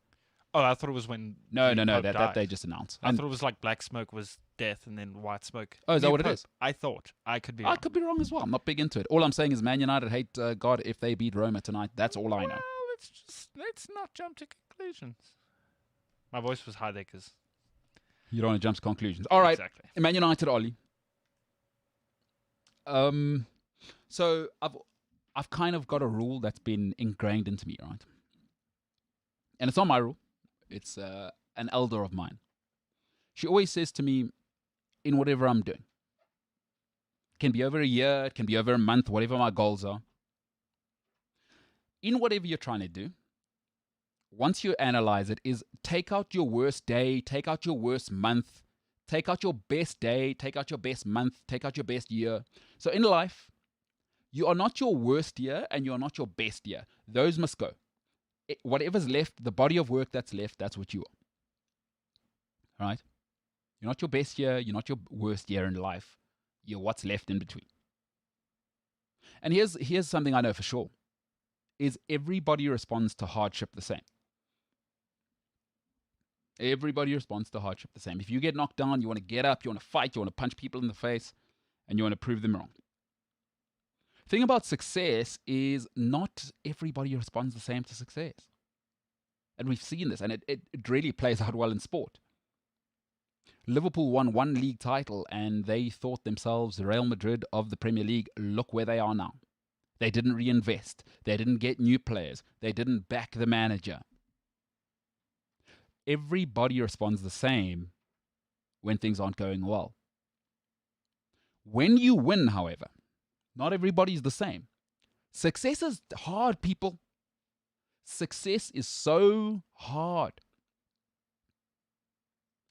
Oh, I thought it was when No, that they just announced. I thought it was like black smoke was death and then white smoke. Oh, is that what it is? I thought. I could be wrong. I could be wrong as well. I'm not big into it. All I'm saying is Man United hate God if they beat Roma tonight. That's all I know. Well, let's not jump to conclusions. My voice was high there because you don't want to jump to conclusions. All right, exactly. Man United, Ollie. So I've kind of got a rule that's been ingrained into me, right? And it's not my rule. It's an elder of mine. She always says to me, in whatever I'm doing, it can be over a year, it can be over a month, whatever my goals are. In whatever you're trying to do, once you analyze it, is take out your worst day, take out your worst month, Take out your best day, take out your best month, take out your best year. So in life, you are not your worst year and you are not your best year. Those must go. Whatever's left, the body of work that's left, that's what you are. All right? You're not your best year, you're not your worst year in life. You're what's left in between. And here's something I know for sure, is everybody responds to hardship the same. Everybody responds to hardship the same. If you get knocked down, you want to get up, you want to fight, you want to punch people in the face, and you want to prove them wrong. The thing about success is not everybody responds the same to success. And we've seen this, and it really plays out well in sport. Liverpool won one league title, and they thought themselves Real Madrid of the Premier League. Look where they are now. They didn't reinvest. They didn't get new players. They didn't back the manager. Everybody responds the same when things aren't going well. When you win, however, not everybody's the same. Success is hard, people. Success is so hard.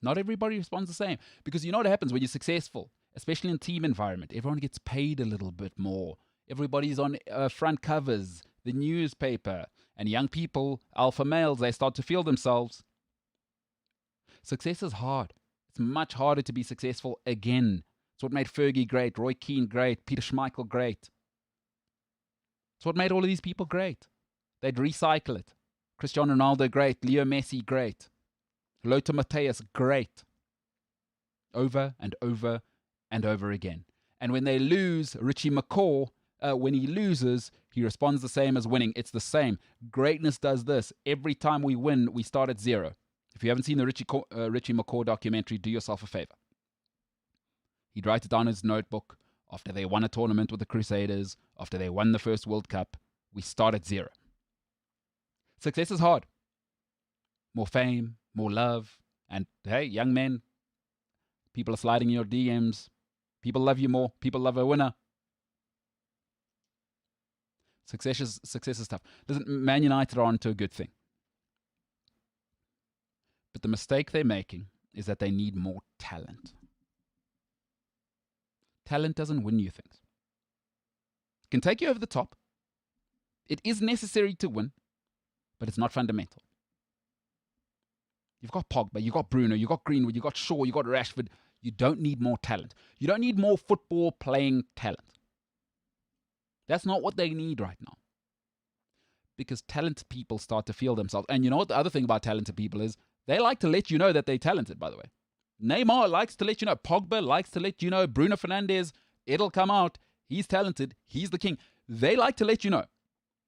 Not everybody responds the same. Because you know what happens when you're successful, especially in team environment? Everyone gets paid a little bit more. Everybody's on front covers, the newspaper, and young people, alpha males, they start to feel themselves. Success is hard. It's much harder to be successful again. It's what made Fergie great, Roy Keane great, Peter Schmeichel great. It's what made all of these people great. They'd recycle it. Cristiano Ronaldo great, Leo Messi great, Lothar Matthäus great. Over and over and over again. And when they lose, Richie McCaw, when he loses, he responds the same as winning. It's the same. Greatness does this. Every time we win, we start at zero. If you haven't seen the Richie McCaw documentary, do yourself a favor. He'd write it down in his notebook. After they won a tournament with the Crusaders, after they won the first World Cup, we start at zero. Success is hard. More fame, more love, and hey, young men, people are sliding in your DMs. People love you more. People love a winner. Success is tough. Listen, Man United are onto a good thing. But the mistake they're making is that they need more talent. Talent doesn't win you things. It can take you over the top. It is necessary to win, but it's not fundamental. You've got Pogba, you've got Bruno, you've got Greenwood, you've got Shaw, you've got Rashford. You don't need more talent. You don't need more football playing talent. That's not what they need right now. Because talented people start to feel themselves. And you know what the other thing about talented people is? They like to let you know that they're talented, by the way. Neymar likes to let you know. Pogba likes to let you know. Bruno Fernandes, it'll come out. He's talented. He's the king. They like to let you know.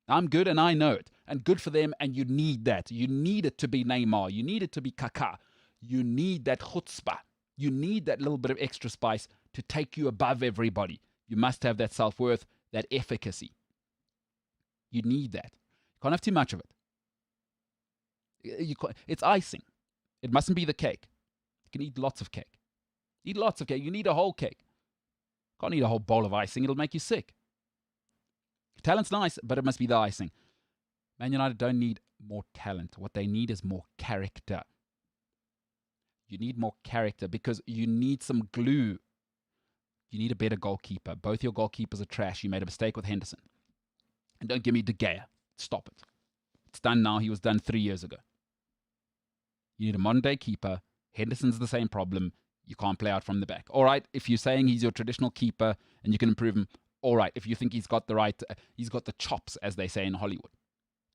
I'm good and I know it. And good for them, and you need that. You need it to be Neymar. You need it to be Kaká. You need that chutzpah. You need that little bit of extra spice to take you above everybody. You must have that self-worth, that efficacy. You need that. You can't have too much of it. It's icing. It mustn't be the cake. You can eat lots of cake. Eat lots of cake. You need a whole cake. You can't eat a whole bowl of icing. It'll make you sick. Talent's nice, but it must be the icing. Man United don't need more talent. What they need is more character. You need more character because you need some glue. You need a better goalkeeper. Both your goalkeepers are trash. You made a mistake with Henderson. And don't give me De Gea. Stop it. It's done now. He was done 3 years ago. You need a modern-day keeper. Henderson's the same problem. You can't play out from the back. All right, if you're saying he's your traditional keeper and you can improve him, all right. If you think he's got the chops, as they say in Hollywood.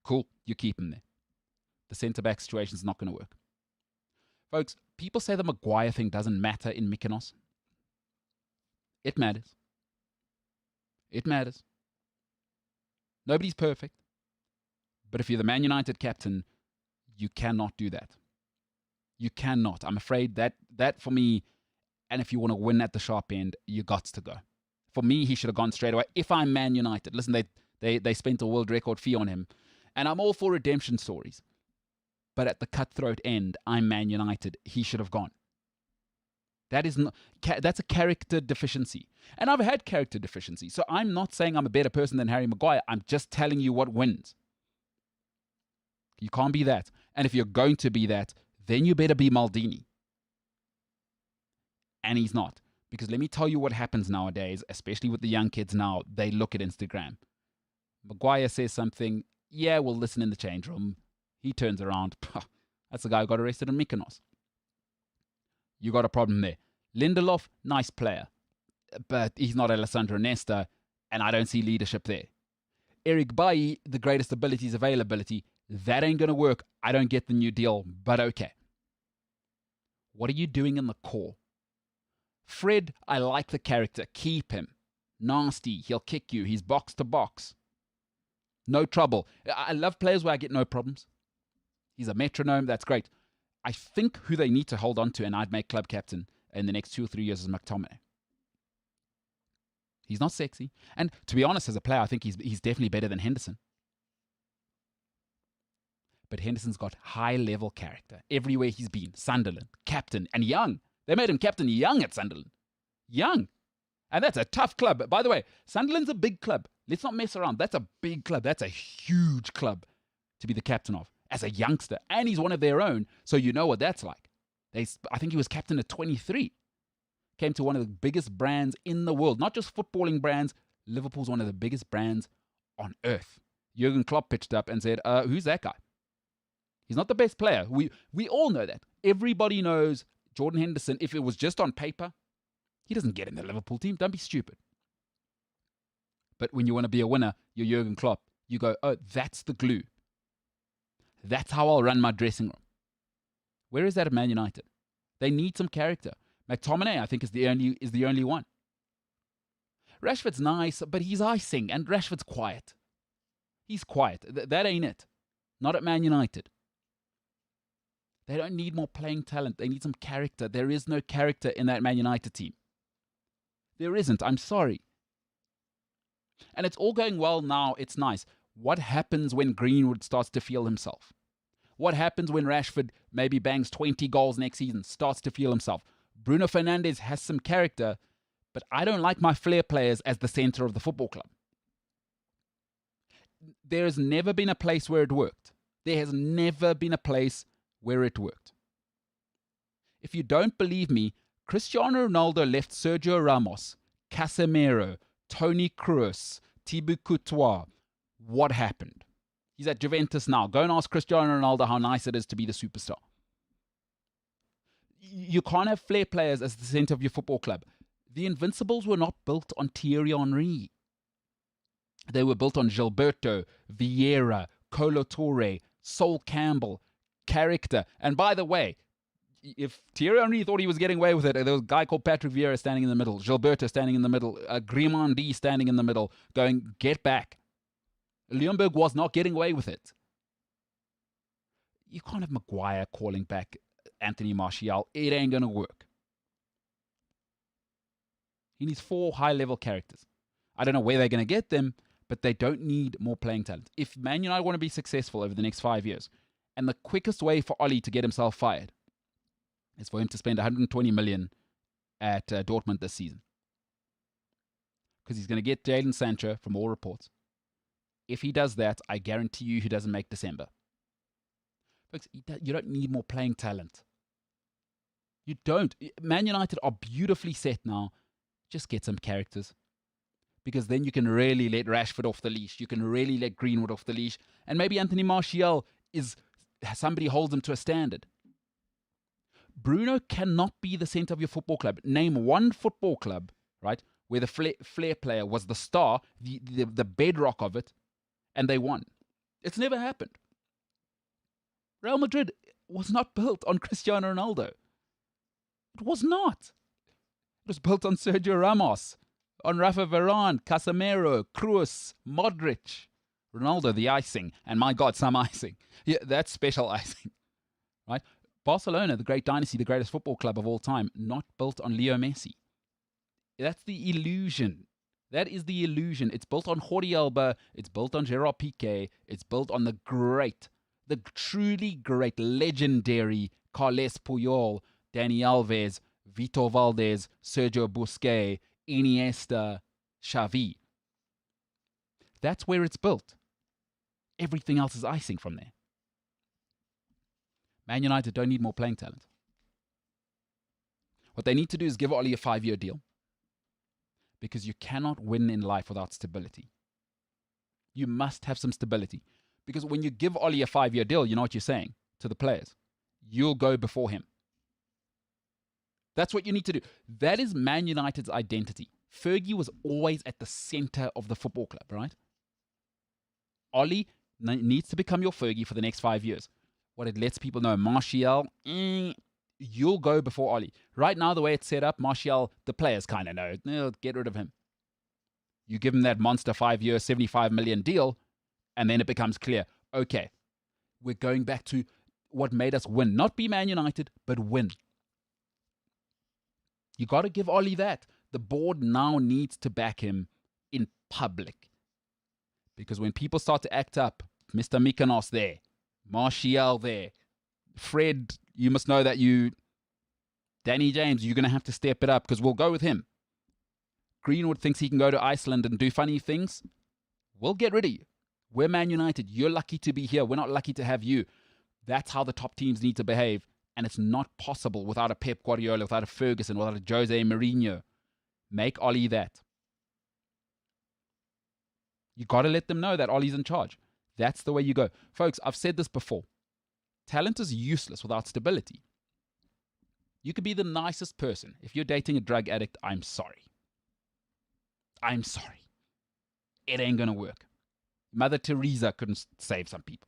Cool, you keep him there. The centre-back situation's not going to work. Folks, people say the Maguire thing doesn't matter in Mykonos. It matters. It matters. Nobody's perfect. But if you're the Man United captain, you cannot do that. You cannot. I'm afraid that for me, and if you want to win at the sharp end, you got to go. For me, he should have gone straight away. If I'm Man United, listen, they spent a world record fee on him. And I'm all for redemption stories. But at the cutthroat end, I'm Man United. He should have gone. That's a character deficiency. And I've had character deficiency. So I'm not saying I'm a better person than Harry Maguire. I'm just telling you what wins. You can't be that. And if you're going to be that, then you better be Maldini. And he's not. Because let me tell you what happens nowadays, especially with the young kids now. They look at Instagram. Maguire says something. Yeah, we'll listen in the change room. He turns around. That's the guy who got arrested in Mykonos. You got a problem there. Lindelof, nice player. But he's not Alessandro Nesta, and I don't see leadership there. Eric Bailly, the greatest ability is availability. That ain't going to work. I don't get the new deal, but okay. What are you doing in the core? Fred, I like the character. Keep him. Nasty. He'll kick you. He's box to box. No trouble. I love players where I get no problems. He's a metronome. That's great. I think who they need to hold on to, and I'd make club captain in the next 2 or 3 years, is McTominay. He's not sexy. And to be honest, as a player, I think he's definitely better than Henderson. But Henderson's got high-level character everywhere he's been. Sunderland, captain, and young. They made him captain young at Sunderland. Young. And that's a tough club. By the way, Sunderland's a big club. Let's not mess around. That's a big club. That's a huge club to be the captain of as a youngster. And he's one of their own, so you know what that's like. I think he was captain at 23. Came to one of the biggest brands in the world. Not just footballing brands. Liverpool's one of the biggest brands on earth. Jurgen Klopp pitched up and said, who's that guy? He's not the best player. We all know that. Everybody knows Jordan Henderson. If it was just on paper, he doesn't get in the Liverpool team. Don't be stupid. But when you want to be a winner, you're Jurgen Klopp. You go, oh, that's the glue. That's how I'll run my dressing room. Where is that at Man United? They need some character. McTominay, I think, is the only one. Rashford's nice, but he's icing, and Rashford's quiet. He's quiet. That ain't it. Not at Man United. They don't need more playing talent. They need some character. There is no character in that Man United team. There isn't. I'm sorry. And it's all going well now. It's nice. What happens when Greenwood starts to feel himself? What happens when Rashford maybe bangs 20 goals next season, starts to feel himself? Bruno Fernandes has some character, but I don't like my flair players as the center of the football club. There's never been a place where it worked. There has never been a place where it worked. If you don't believe me, Cristiano Ronaldo left Sergio Ramos, Casemiro, Toni Kroos, Thibaut Courtois. What happened? He's at Juventus now. Go and ask Cristiano Ronaldo how nice it is to be the superstar. You can't have flair players as the center of your football club. The Invincibles were not built on Thierry Henry. They were built on Gilberto, Vieira, Kolo Touré, Sol Campbell, character. And by the way, if Thierry Henry thought he was getting away with it, there was a guy called Patrick Vieira standing in the middle, Gilberto standing in the middle, Grimandi standing in the middle, going, get back. Leonberg was not getting away with it. You can't have Maguire calling back Anthony Martial. It ain't going to work. He needs 4 high-level characters. I don't know where they're going to get them, but they don't need more playing talent. If Man United want to be successful over the next 5 years, and the quickest way for Oli to get himself fired is for him to spend 120 million at Dortmund this season. Because he's going to get Jadon Sancho from all reports. If he does that, I guarantee you he doesn't make December. Folks, you don't need more playing talent. You don't. Man United are beautifully set now. Just get some characters. Because then you can really let Rashford off the leash. You can really let Greenwood off the leash. And maybe Anthony Martial somebody holds him to a standard. Bruno cannot be the center of your football club. Name one football club, right, where the flair player was the star, the bedrock of it, and they won. It's never happened. Real Madrid was not built on Cristiano Ronaldo. It was not. It was built on Sergio Ramos, on Rafa Varane, Casemiro, Kroos, Modric, Ronaldo, the icing, and my God, some icing. Yeah, that's special icing, right? Barcelona, the great dynasty, the greatest football club of all time, not built on Leo Messi. That's the illusion. That is the illusion. It's built on Jordi Alba. It's built on Gerard Piqué. It's built on the truly great, legendary Carles Puyol, Dani Alves, Vitor Valdez, Sergio Busquets, Iniesta, Xavi. That's where it's built. Everything else is icing from there. Man United don't need more playing talent. What they need to do is give Ollie a 5-year deal, because you cannot win in life without stability. You must have some stability, because when you give Ollie a 5-year deal, you know what you're saying to the players. You'll go before him. That's what you need to do. That is Man United's identity. Fergie was always at the center of the football club, right? Ollie needs to become your Fergie for the next 5 years. What it lets people know, Martial, you'll go before Ollie. Right now, the way it's set up, Martial, the players kind of know. Get rid of him. You give him that monster 5-year, 75 million deal, and then it becomes clear, okay, we're going back to what made us win. Not be Man United, but win. You got to give Ollie that. The board now needs to back him in public. Because when people start to act up, Mr. Mykonos there, Martial there, Fred, you must know that Danny James, you're going to have to step it up because we'll go with him. Greenwood thinks he can go to Iceland and do funny things. We'll get rid of you. We're Man United. You're lucky to be here. We're not lucky to have you. That's how the top teams need to behave. And it's not possible without a Pep Guardiola, without a Ferguson, without a Jose Mourinho. Make Ollie that. You got to let them know that Ollie's in charge. That's the way you go. Folks, I've said this before. Talent is useless without stability. You could be the nicest person. If you're dating a drug addict, I'm sorry. I'm sorry. It ain't going to work. Mother Teresa couldn't save some people.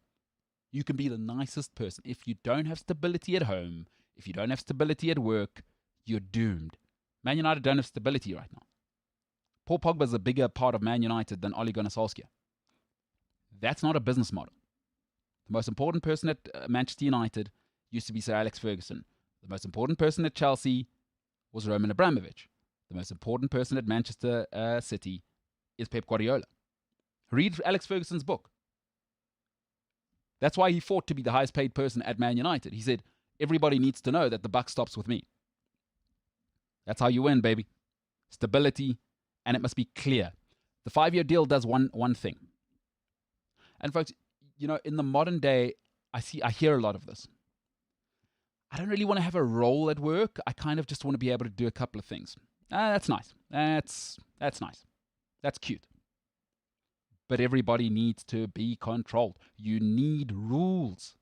You can be the nicest person. If you don't have stability at home, if you don't have stability at work, you're doomed. Man United don't have stability right now. Paul Pogba is a bigger part of Man United than Ole Gunnar Solskjaer. That's not a business model. The most important person at Manchester United used to be Sir Alex Ferguson. The most important person at Chelsea was Roman Abramovich. The most important person at Manchester City is Pep Guardiola. Read Alex Ferguson's book. That's why he fought to be the highest paid person at Man United. He said, everybody needs to know that the buck stops with me. That's how you win, baby. Stability, and it must be clear. The 5-year deal does one thing. And folks, in the modern day, I hear a lot of this. I don't really want to have a role at work. I kind of just want to be able to do a couple of things. That's nice. That's nice. That's cute. But everybody needs to be controlled. You need rules.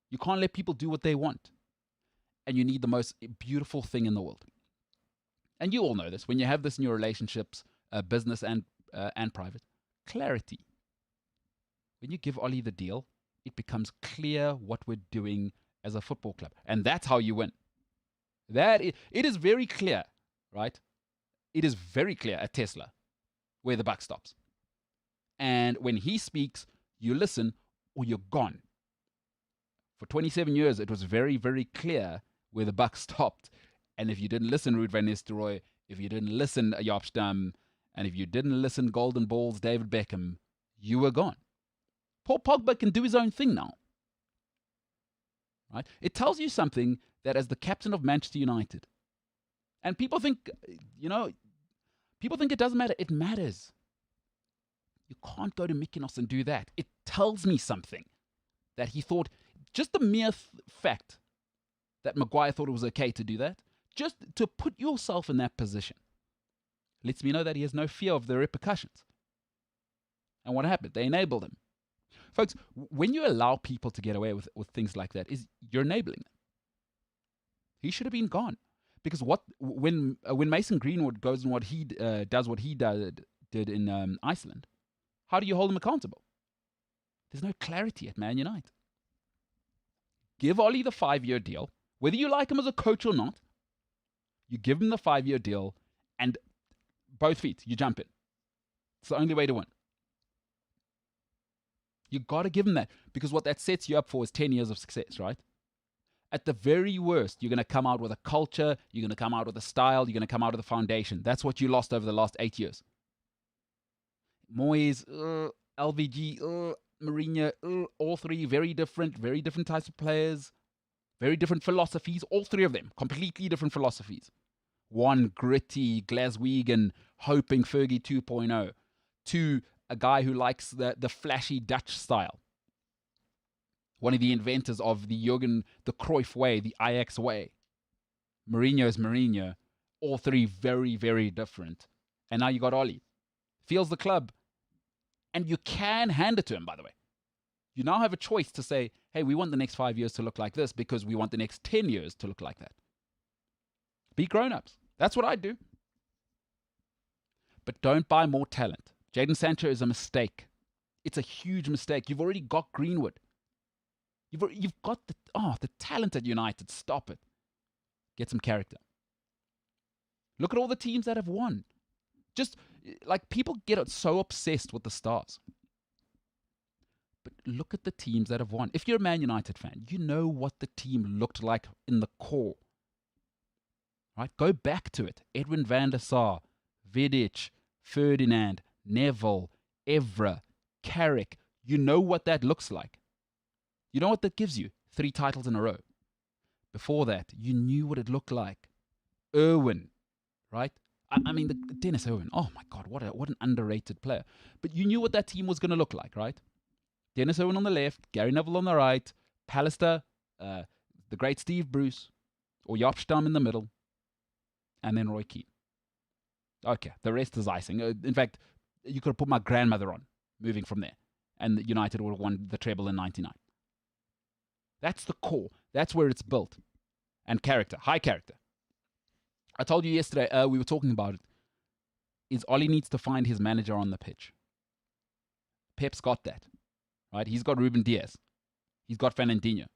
You can't let people do what they want. And you need the most beautiful thing in the world. And you all know this. When you have this in your relationships, business and private, clarity. When you give Ollie the deal, it becomes clear what we're doing as a football club. And that's how you win. It is very clear, right? It is very clear at Tesla where the buck stops. And when he speaks, you listen or you're gone. For 27 years, it was very, very clear where the buck stopped. And if you didn't listen, Ruud van Nistelrooy, if you didn't listen, Jaap Stam, and if you didn't listen, Golden Balls, David Beckham, you were gone. Paul Pogba can do his own thing now. Right? It tells you something that as the captain of Manchester United, and people think, people think it doesn't matter. It matters. You can't go to Mykonos and do that. It tells me something that he thought, just the mere fact that Maguire thought it was okay to do that, just to put yourself in that position, lets me know that he has no fear of the repercussions. And what happened? They enabled him. Folks, when you allow people to get away with things like that, you're enabling them. He should have been gone. Because when Mason Greenwood goes and does what he did in Iceland, how do you hold him accountable? There's no clarity at Man United. Give Ollie the 5-year deal. Whether you like him as a coach or not, you give him the 5-year deal and both feet, you jump in. It's the only way to win. You got to give him that, because what that sets you up for is 10 years of success, right? At the very worst, you're going to come out with a culture, you're going to come out with a style, you're going to come out with a foundation. That's what you lost over the last 8 years. Moyes, LVG, Mourinho, all three very different types of players, very different philosophies, all three of them, completely different philosophies. One, gritty, Glaswegian, hoping Fergie 2.0. Two, a guy who likes the flashy Dutch style. One of the inventors of the Cruyff way, the Ajax way. Mourinho is Mourinho. All three very, very different. And now you got Ollie. Feels the club. And you can hand it to him, by the way. You now have a choice to say, hey, we want the next 5 years to look like this because we want the next 10 years to look like that. Be grown-ups. That's what I do. But don't buy more talent. Jadon Sancho is a mistake. It's a huge mistake. You've already got Greenwood. You've got the talent at United. Stop it. Get some character. Look at all the teams that have won. Just like people get so obsessed with the stars. But look at the teams that have won. If you're a Man United fan, you know what the team looked like in the core. Right? Go back to it. Edwin van der Sar, Vidic, Ferdinand, Neville, Evra, Carrick. You know what that looks like. You know what that gives you? 3 titles in a row. Before that, you knew what it looked like. Irwin, right? I mean, Dennis Irwin. Oh my God, what an underrated player. But you knew what that team was going to look like, right? Dennis Irwin on the left, Gary Neville on the right, Pallister, the great Steve Bruce, or Jaap Stam in the middle, and then Roy Keane. Okay, the rest is icing. In fact, you could have put my grandmother on, moving from there, and United would have won the treble in '99. That's the core. That's where it's built. And character, high character. I told you yesterday, we were talking about it, is Ollie needs to find his manager on the pitch. Pep's got that, right? He's got Ruben Diaz. He's got Fernandinho.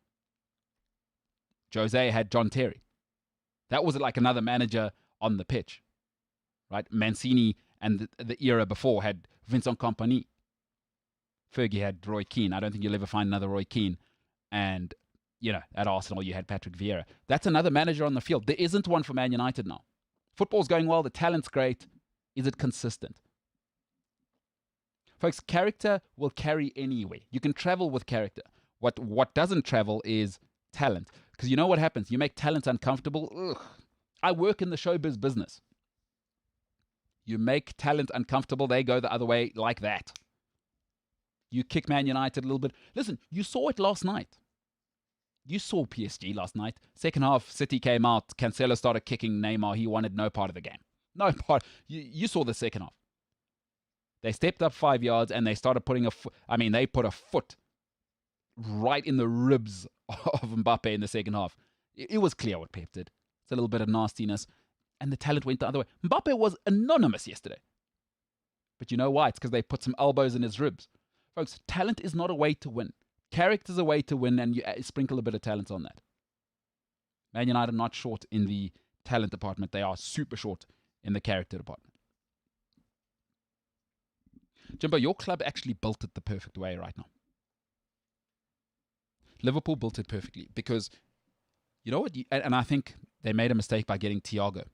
Jose had John Terry. That was like another manager on the pitch, right? Mancini and the era before had Vincent Kompany. Fergie had Roy Keane. I don't think you'll ever find another Roy Keane. And, at Arsenal, you had Patrick Vieira. That's another manager on the field. There isn't one for Man United now. Football's going well. The talent's great. Is it consistent? Folks, character will carry anywhere. You can travel with character. What doesn't travel is talent. Because you know what happens? You make talent uncomfortable. Ugh. I work in the showbiz business. You make talent uncomfortable, they go the other way like that. You kick Man United a little bit. Listen, you saw it last night. You saw PSG last night. Second half, City came out. Cancelo started kicking Neymar. He wanted no part of the game. No part. You saw the second half. They stepped up 5 yards and they started putting they put a foot right in the ribs of Mbappe in the second half. It was clear what Pep did. It's a little bit of nastiness. And the talent went the other way. Mbappe was anonymous yesterday. But you know why? It's because they put some elbows in his ribs. Folks, talent is not a way to win. Character's a way to win, and you sprinkle a bit of talent on that. Man United are not short in the talent department. They are super short in the character department. Jimbo, your club actually built it the perfect way right now. Liverpool built it perfectly because, you know what? And I think they made a mistake by getting Thiago.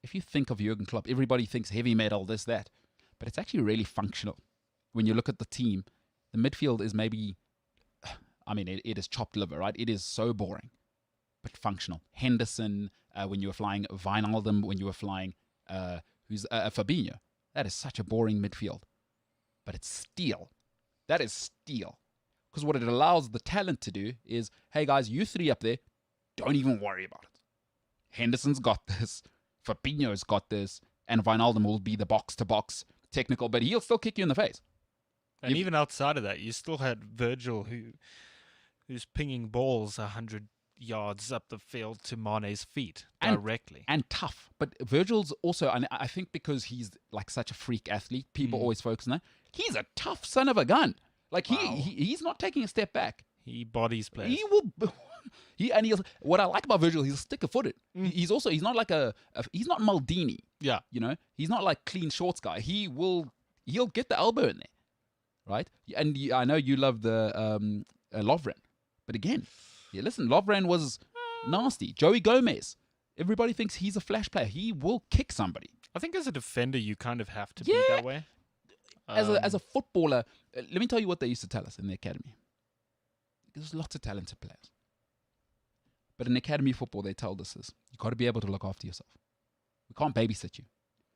If you think of Jurgen Klopp, everybody thinks heavy metal, this, that. But it's actually really functional. When you look at the team, the midfield is maybe, it is chopped liver, right? It is so boring, but functional. Henderson, when you were flying Wijnaldum, when you were flying Fabinho. That is such a boring midfield. But it's steel. That is steel. Because what it allows the talent to do is, hey guys, you three up there, don't even worry about it. Henderson's got this. Fabinho's got this. And Wijnaldum will be the box-to-box technical, but he'll still kick you in the face. And even outside of that, you still had Virgil who's pinging balls 100 yards up the field to Mane's feet directly. And tough. But Virgil's also, and I think because he's like such a freak athlete, people always focus on that. He's a tough son of a gun. Like he's not taking a step back. He bodies players. He will. What I like about Virgil, he's sticker-footed. He's not like he's not Maldini. Yeah. He's not like clean shorts guy. He'll get the elbow in there. Right? And I know you love the Lovren. But again, listen, Lovren was nasty. Joey Gomez. Everybody thinks he's a flash player. He will kick somebody. I think as a defender, you kind of have to be that way. As a footballer, let me tell you what they used to tell us in the academy. There's lots of talented players. But in academy football, they told us this. You got to be able to look after yourself. We can't babysit you.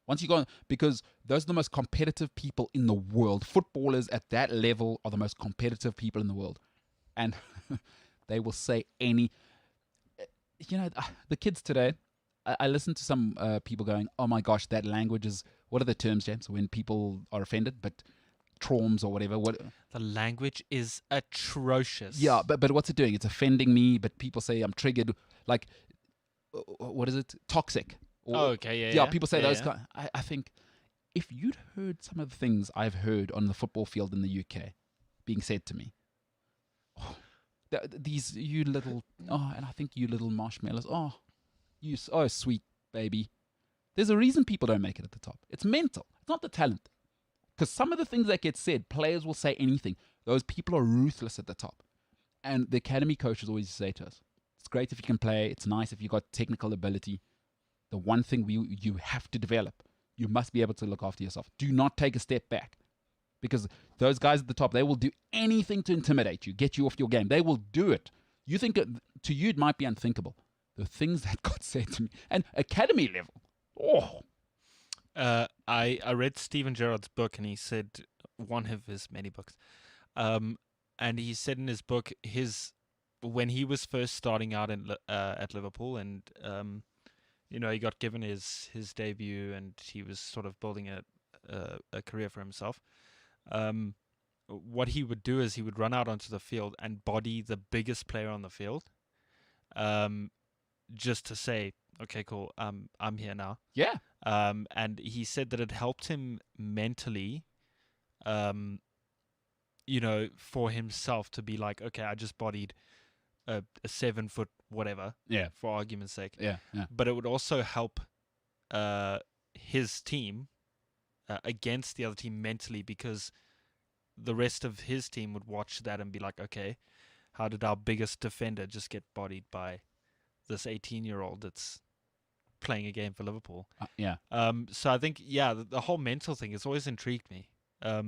Once you go, because those are the most competitive people in the world. Footballers at that level are the most competitive people in the world. And they will say the kids today, I listen to some people going, oh my gosh, that language is, what are the terms, James, when people are offended, but traums or whatever. The language is atrocious. Yeah, but what's it doing? It's offending me, but people say I'm triggered. Like, what is it? Toxic. Oh, okay, Yeah, people say Yeah, those yeah. kind. I think if you'd heard some of the things I've heard on the football field in the UK being said to me, these you little, and I think you little marshmallows, sweet baby. There's a reason people don't make it at the top. It's mental. It's not the talent. Because some of the things that get said, players will say anything. Those people are ruthless at the top. And the academy coaches always say to us, it's great if you can play. It's nice if you've got technical ability. The one thing you have to develop, you must be able to look after yourself. Do not take a step back. Because those guys at the top, they will do anything to intimidate you, get you off your game. They will do it. You think to you it might be unthinkable. The things that got said to me. And academy level. I read Steven Gerrard's book, and he said, one of his many books, and he said in his book, when he was first starting out at Liverpool, and he got given his debut, and he was sort of building a career for himself. What he would do is he would run out onto the field and body the biggest player on the field, just to say, okay, cool, I'm here now. Yeah. And he said that it helped him mentally, for himself to be like, okay, I just bodied a 7 foot whatever, Yeah. for argument's sake. Yeah. But it would also help his team against the other team mentally, because the rest of his team would watch that and be like, okay, how did our biggest defender just get bodied by this 18-year-old that's playing a game for Liverpool? Yeah. So I think, the whole mental thing has always intrigued me. I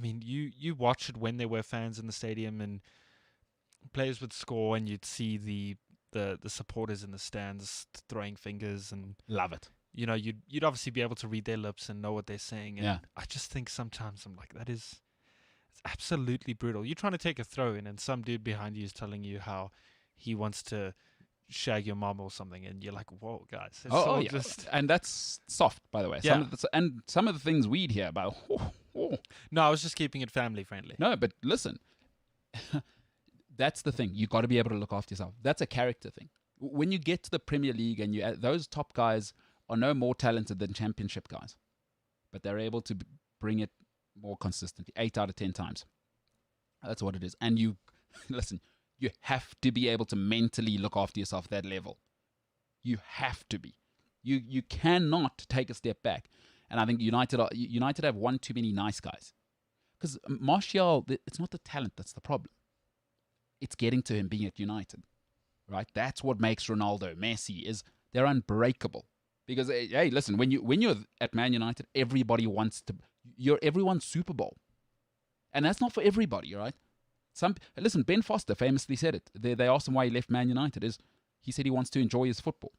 mean, you watch it when there were fans in the stadium and players would score, and you'd see the supporters in the stands throwing fingers, and Love it. you'd obviously be able to read their lips and know what they're saying. And Yeah. I just think sometimes I'm like, it's absolutely brutal. You're trying to take a throw in, and some dude behind you is telling you how he wants to shag your mom or something, and you're like, whoa, guys. It's all Yeah. just... And that's soft, by the way. Yeah. Some of the things we'd hear about. No, I was just keeping it family friendly. No, but listen, that's the thing. You got to be able to look after yourself. That's a character thing. When you get to the Premier League, and those top guys are no more talented than Championship guys, but they're able to bring it more consistently, 8 out of 10 times. That's what it is. And you listen. You have to be able to mentally look after yourself at that level. You have to be. You cannot take a step back. And I think United have one too many nice guys. Because Martial, it's not the talent that's the problem. It's getting to him being at United, right? That's what makes Ronaldo, Messi, is they're unbreakable. Because hey, listen, when you're at Man United, everybody wants to. You're everyone's Super Bowl, and that's not for everybody, right? Listen, Ben Foster famously said it. They asked him why he left Man United. He said he wants to enjoy his football.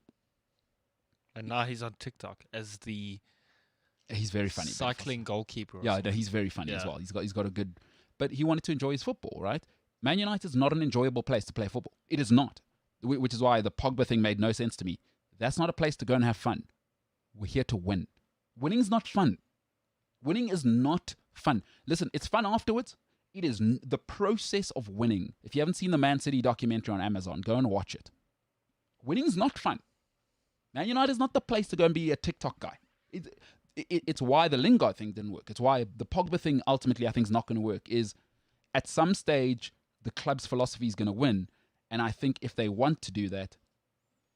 And now he's on TikTok as the He's very funny. cycling goalkeeper. Yeah, no, he's very funny as well. He's got a good, but he wanted to enjoy his football, right? Man United's not an enjoyable place to play football. It is not, which is why the Pogba thing made no sense to me. That's not a place to go and have fun. We're here to win. Winning's not fun. Winning is not fun. Listen, it's fun afterwards. It is the process of winning. If you haven't seen the Man City documentary on Amazon, go and watch it. Winning's not fun. Man United's not the place to go and be a TikTok guy. It's why the Lingard thing didn't work. It's why the Pogba thing ultimately I think is not going to work. Is at some stage the club's philosophy is going to win, and I think if they want to do that,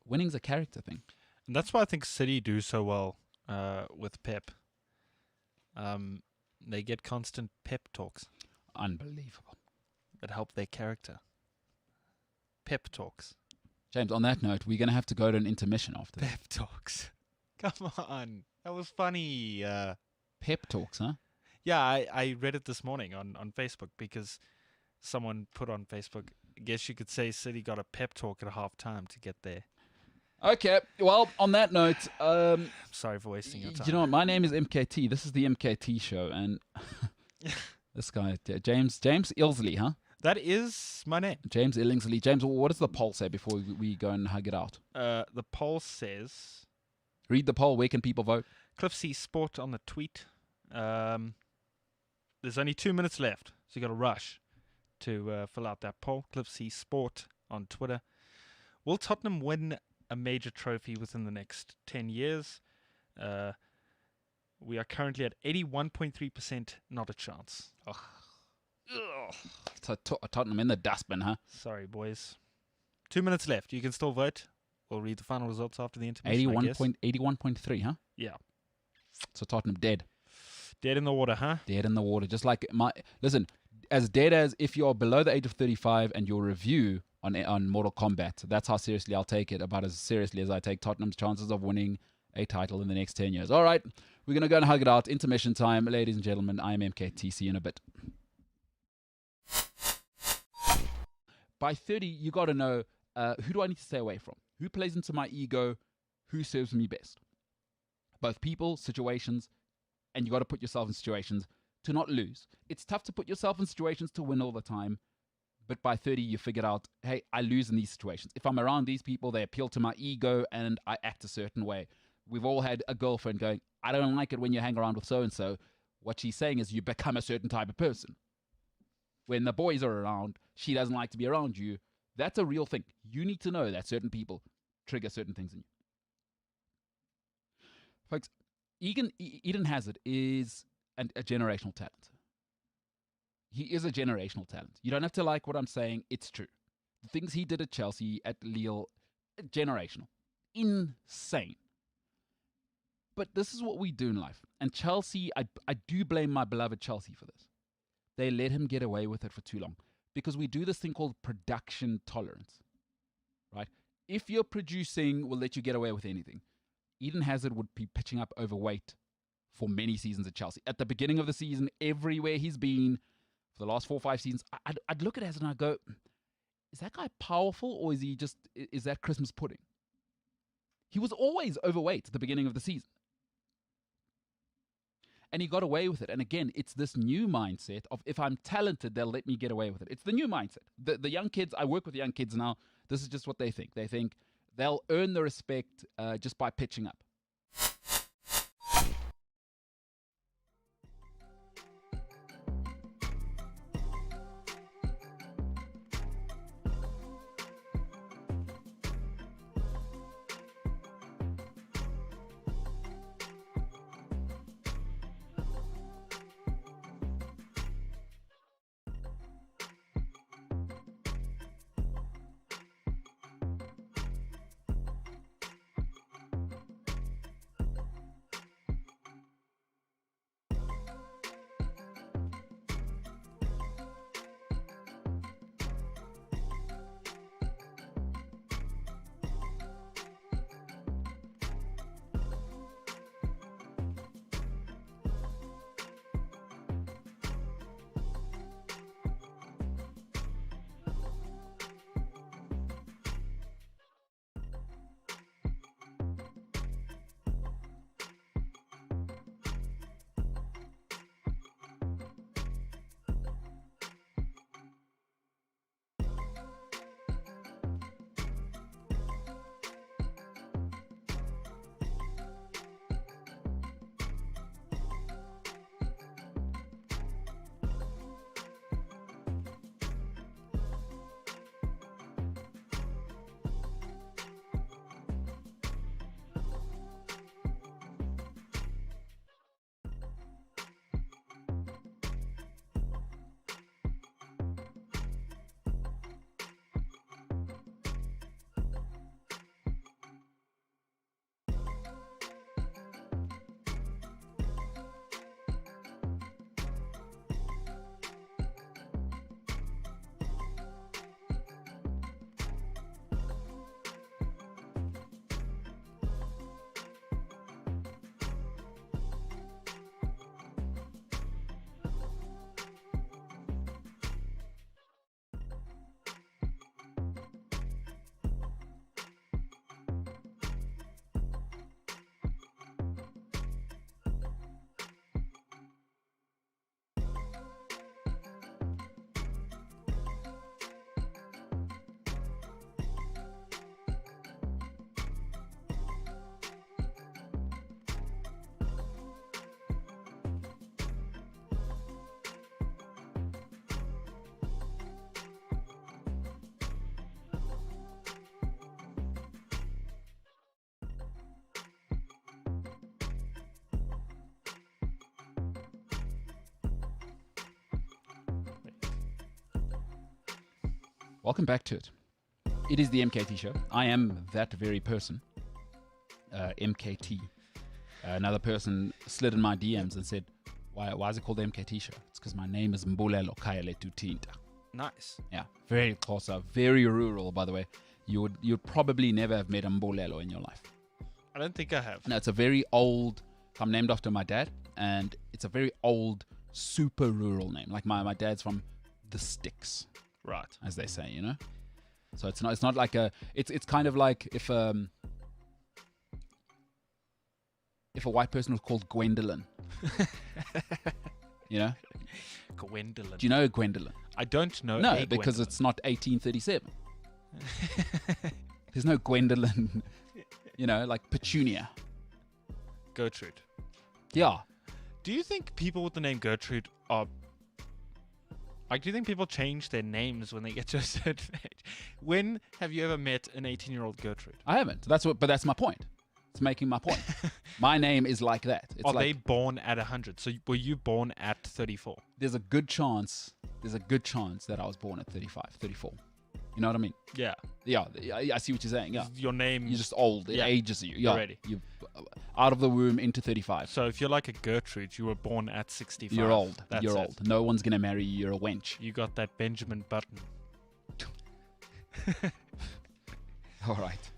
winning's a character thing. And that's why I think City do so well with Pep. They get constant pep talks Unbelievable. that help their character. Pep talks. James, on that note, we're going to have to go to an intermission after that. Pep talks. Come on. That was funny. Pep talks, huh? Yeah, I read it this morning on Facebook because someone put on Facebook, I guess you could say City got a pep talk at halftime to get there. Okay, well, on that note, Sorry for wasting your time. you know what? My name is MKT. This is the MKT Show, and this guy, James Ilsley, huh? That is my name. James Illingsley. James, what does the poll say before we go and hug it out? The poll says... Read the poll. Where can people vote? Cliff C Sport on the tweet. There's only 2 minutes left, so you got to rush to fill out that poll. Cliff C Sport on Twitter. Will Tottenham win a major trophy within the next 10 years? We are currently at 81.3%, not a chance. Ugh. Tottenham in the dustbin, huh? Sorry, boys. 2 minutes left. You can still vote. We'll read the final results after the intermission, 81.3, huh? Yeah. So Tottenham dead. Dead in the water, huh? Dead in the water. Just like listen, as dead as if you're below the age of 35 and your review on Mortal Kombat. That's how seriously I'll take it. About as seriously as I take Tottenham's chances of winning a title in the next 10 years. All right. We're going to go and hug it out. Intermission time. Ladies and gentlemen, I am MKT. See you in a bit. By 30, you got to know who do I need to stay away from? Who plays into my ego? Who serves me best? Both people, situations, and you got to put yourself in situations to not lose. It's tough to put yourself in situations to win all the time, but by 30, you figured out, hey, I lose in these situations. If I'm around these people, they appeal to my ego and I act a certain way. We've all had a girlfriend going, I don't like it when you hang around with so-and-so. What she's saying is you become a certain type of person. When the boys are around, she doesn't like to be around you. That's a real thing. You need to know that certain people trigger certain things in you. Folks, Eden Hazard is a generational talent. He is a generational talent. You don't have to like what I'm saying. It's true. The things he did at Chelsea, at Lille, generational. Insane. But this is what we do in life. And Chelsea, I do blame my beloved Chelsea for this. They let him get away with it for too long. Because we do this thing called production tolerance. Right? If you're producing, we'll let you get away with anything. Eden Hazard would be pitching up overweight for many seasons at Chelsea. At the beginning of the season, everywhere he's been, for the last 4 or 5 seasons, I'd look at Hazard and I'd go, is that guy powerful or is that Christmas pudding? He was always overweight at the beginning of the season. And he got away with it. And again, it's this new mindset of if I'm talented, they'll let me get away with it. It's the new mindset. The young kids, I work with young kids now, this is just what they think. They think they'll earn the respect just by pitching up. Welcome back to it. It is the MKT Show. I am that very person. MKT. Another person slid in my DMs and said, why is it called the MKT Show? It's because my name is Mbulelo Kayaletu Tinta. Nice. Yeah, very close up, very rural, by the way. You'd probably never have met a Mbulelo in your life. I don't think I have. No, it's a very old, I'm named after my dad, and it's a very old, super rural name. Like my dad's from the sticks. Right. As they say, you know. So it's not like it's kind of like if a white person was called Gwendolyn. You know? Gwendolyn. Do you know Gwendolyn? I don't know. No, because it's not 1837. There's no Gwendolyn, you know, like Petunia. Gertrude. Yeah. Do you think people with the name Gertrude are... Like, do you think people change their names when they get to a certain age? When have you ever met an 18-year-old Gertrude? I haven't. But that's my point. It's making my point. My name is like that. It's Are like, they born at 100? So were you born at 34? There's a good chance that I was born at 35, 34. You know what I mean? Yeah. Yeah, I see what you're saying. Yeah. Your name... You're just old. It ages you. Yeah. Already. You're out of the womb into 35. So if you're like a Gertrude, you were born at 65. You're old. That's you're it. old. No one's going to marry you. You're a wench. You got that Benjamin Button. All right.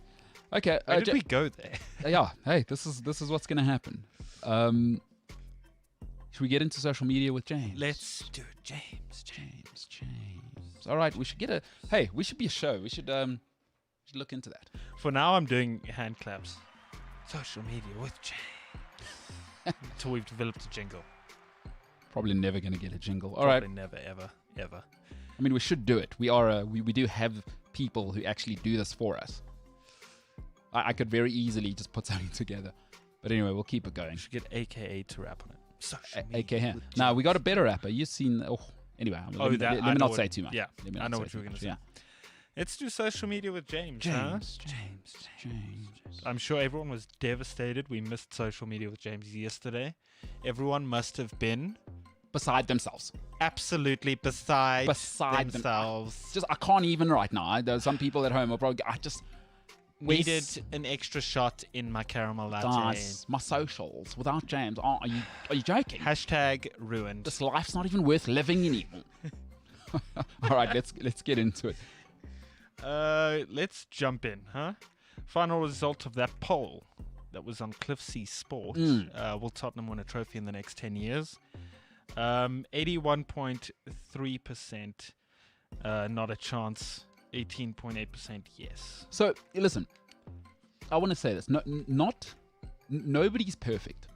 Okay. Where did we go there? Yeah. Hey, this is what's going to happen. Should we get into social media with James? Let's do it. James. All right. We should get we should be a show. We should look into that. For now, I'm doing hand claps. Social media with James. Until we've developed a jingle. Probably never going to get a jingle. All Probably right. never, ever. I mean, we should do it. We do have people who actually do this for us. I could very easily just put something together. But anyway, we'll keep it going. We should get AKA to rap on it. Social media AKA. with Now, James. we got a better rapper. You've seen... anyway, let me not say too much. Yeah, Let me I not know say what you were too going to much. say. Let's do social media with James, huh? James. I'm sure everyone was devastated. We missed social media with James yesterday. Everyone must have been Beside themselves. absolutely beside themselves. Just I can't even right now. There's some people at home are probably... I just... Needed an extra shot in my caramel latte. Guys, my socials without James. Are you joking? Hashtag ruined. This life's not even worth living anymore. All right, let's get into it. Let's jump in, huh? Final result of that poll that was on Cliff C Sport. Will Tottenham win a trophy in the next 10 years? 81.3% not a chance. 18.8% yes. So listen, I want to say this. Nobody's perfect,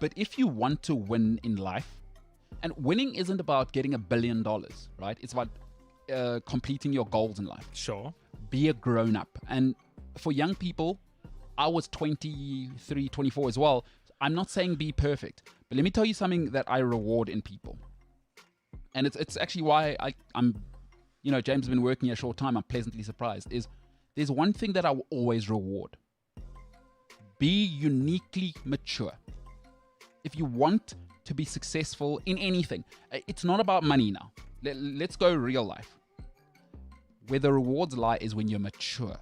but if you want to win in life, and winning isn't about getting $1 billion, right? It's about completing your goals in life. Sure. Be a grown up. And for young people, I was 23, 24 as well. I'm not saying be perfect, but let me tell you something that I reward in people. And it's actually why I'm, you know, James has been working here a short time. I'm pleasantly surprised. Is there's one thing that I will always reward. Be uniquely mature. If you want to be successful in anything, it's not about money now. Let's go real life. Where the rewards lie is when you're mature,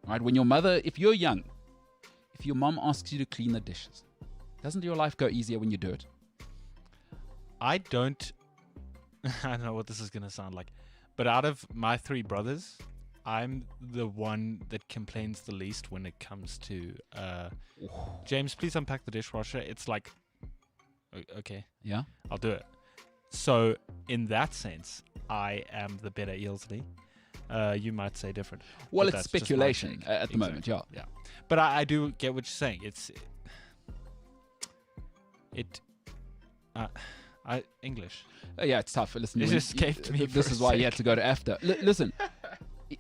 right? When your mother, if you're young, if your mom asks you to clean the dishes, doesn't your life go easier when you do it? I don't know what this is going to sound like, but out of my three brothers, I'm the one that complains the least when it comes to, James, please unpack the dishwasher. It's like, okay, Yeah. I'll do it. So in that sense, I am the better Eilsley. You might say different. Well, but it's that's just my speculation take. at the moment. Yeah. Yeah. But I do get what you're saying. English. Yeah, it's tough. Listen, It escaped me This for is a why you sec. had to go to after. Listen,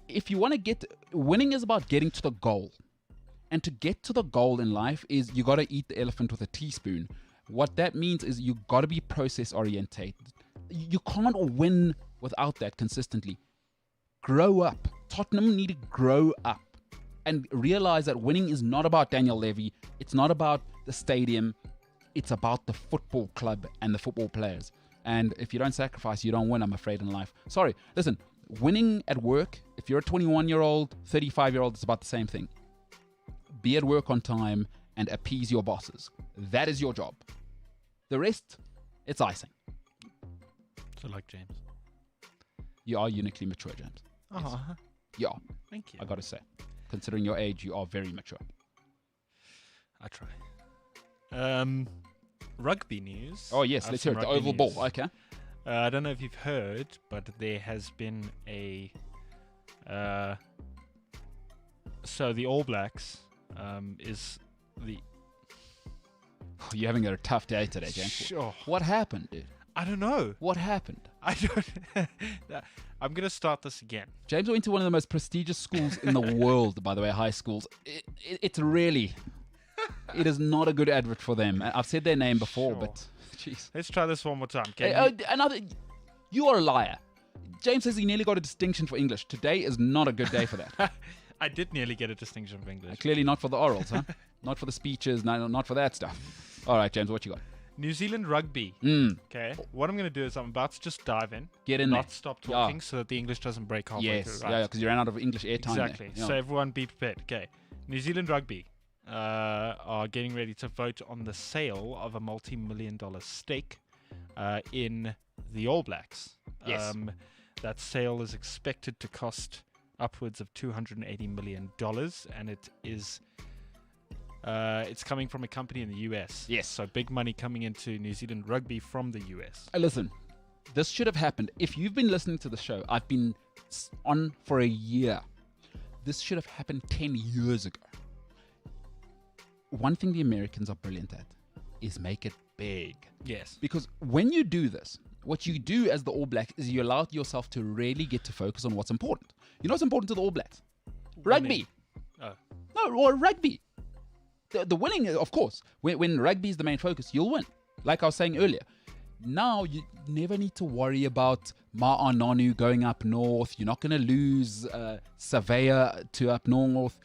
if you want to winning is about getting to the goal. And to get to the goal in life is you got to eat the elephant with a teaspoon. What that means is you got to be process orientated. You can't win without that consistently. Grow up. Tottenham need to grow up and realize that winning is not about Daniel Levy. It's not about the stadium. It's about the football club and the football players. And if you don't sacrifice, you don't win, I'm afraid, in life. Sorry, listen, winning at work, if you're a 21-year-old, 35-year-old, it's about the same thing. Be at work on time and appease your bosses. That is your job. The rest, it's icing. So like James. You are uniquely mature, James. Yes. Yeah, Thank you. I got to say. Considering your age, you are very mature. I try. Rugby news. Oh, yes, I have let's some hear it. The rugby oval ball. news. Okay. I don't know if you've heard, but there has been a... so the All Blacks is the... You're having a tough day today, James. Sure. What happened, dude? I don't know. What happened? I don't... I'm going to start this again. James went to one of the most prestigious schools in the world, by the way, high schools. It's really... It is not a good advert for them. I've said their name before, Sure. but... Jeez. Let's try this one more time. Okay? You are a liar. James says he nearly got a distinction for English. Today is not a good day for that. I did nearly get a distinction for English. Clearly not for the orals, huh? Not for the speeches, no, not for that stuff. All right, James, what you got? New Zealand rugby. Okay. What I'm going to do is I'm about to just dive in. Get in Not there. stop talking so that the English doesn't break halfway Yes, through. Right? because you ran out of English airtime there. Exactly. Yeah. So everyone be prepared. Okay. New Zealand rugby are getting ready to vote on the sale of a multi-million-dollar stake in the All Blacks. Yes. That sale is expected to cost upwards of $280 million, and it is it's coming from a company in the US. Yes. So big money coming into New Zealand rugby from the US. Listen, this should have happened. If you've been listening to the show, I've been on for a year. This should have happened 10 years ago. One thing the Americans are brilliant at is make it big. Yes. Because when you do this, what you do as the All Blacks is you allow yourself to really get to focus on what's important. You know what's important to the All Blacks? Rugby. Oh. No, or rugby. The winning, of course. When rugby is the main focus, you'll win. Like I was saying earlier. Now, you never need to worry about Ma'anonu going up north. You're not going to lose Surveyor to up north.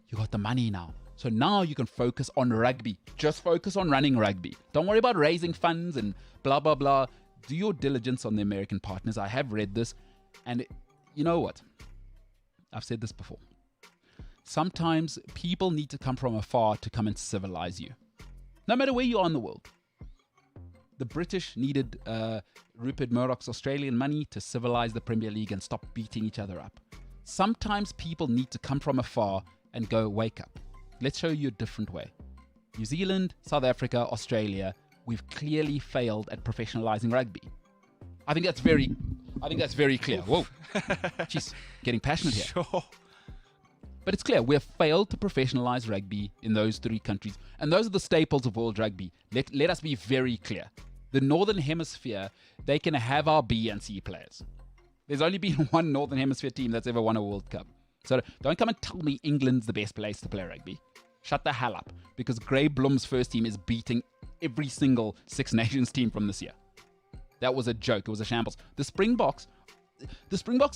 You got the money now. So now you can focus on rugby. Just focus on running rugby. Don't worry about raising funds and blah, blah, blah. Do your diligence on the American partners. I have read this. And you know what? I've said this before. Sometimes people need to come from afar to come and civilize you. No matter where you are in the world. The British needed Rupert Murdoch's Australian money to civilize the Premier League and stop beating each other up. Sometimes people need to come from afar and go, wake up. Let's show you a different way. New Zealand, South Africa, Australia, we've clearly failed at professionalizing rugby. I think that's very clear. Whoa. Jeez, getting passionate here. Sure. But it's clear, we have failed to professionalize rugby in those three countries. And those are the staples of world rugby. Let us be very clear. The Northern Hemisphere, they can have our B and C players. There's only been one Northern Hemisphere team that's ever won a World Cup. So don't come and tell me England's the best place to play rugby. Shut the hell up. Because Grey Blum's first team is beating every single Six Nations team from this year. That was a joke. It was a shambles. The Springboks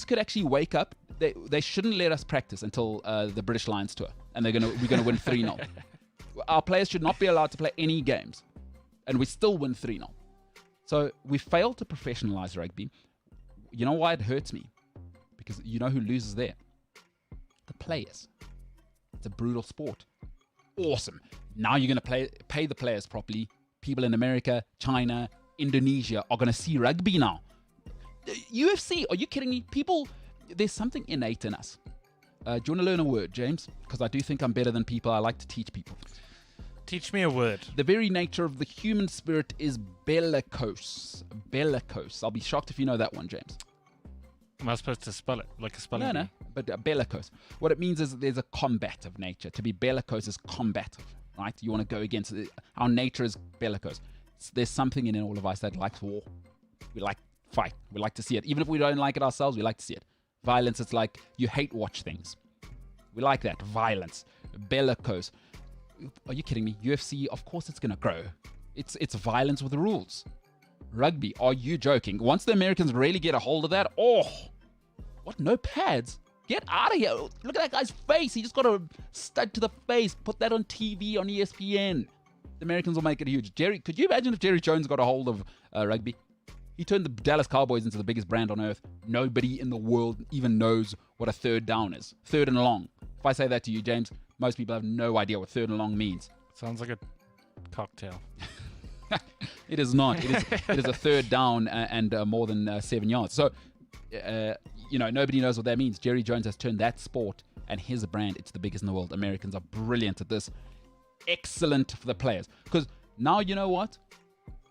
could actually wake up. They shouldn't let us practice until the British Lions tour. And we're gonna win 3-0. Our players should not be allowed to play any games. And we still win 3-0. So we failed to professionalize rugby. You know why it hurts me? Because you know who loses there? The players. It's a brutal sport. Awesome. Now you're going to pay the players properly. People in America, China, Indonesia are going to see rugby now. UFC, are you kidding me? People, there's something innate in us. Do you want to learn a word, James? Because I do think I'm better than people. I like to teach people. Teach me a word. The very nature of the human spirit is bellicose. Bellicose. I'll be shocked if you know that one, James. Am I supposed to spell it like a spelling bee? No, but bellicose. What it means is there's a combative nature. To be bellicose is combative, right? You want to go against it. Our nature is bellicose. There's something in all of us that likes war. We like fight. We like to see it. Even if we don't like it ourselves, we like to see it. Violence, it's like you hate watch things. We like that. Violence. Bellicose. Are you kidding me? UFC, of course it's going to grow. It's violence with rules. Rugby, are you joking? Once the Americans really get a hold of that, what, no pads? Get out of here. Look at that guy's face. He just got a stud to the face. Put that on TV, on ESPN. The Americans will make it huge. Could you imagine if Jerry Jones got a hold of rugby? He turned the Dallas Cowboys into the biggest brand on earth. Nobody in the world even knows what a third down is. Third and long. If I say that to you, James, most people have no idea what third and long means. Sounds like a cocktail. It is not. It is a third down and more than 7 yards. So, nobody knows what that means. Jerry Jones has turned that sport and his brand into the biggest in the world. Americans are brilliant at this. Excellent for the players. Because now, you know what?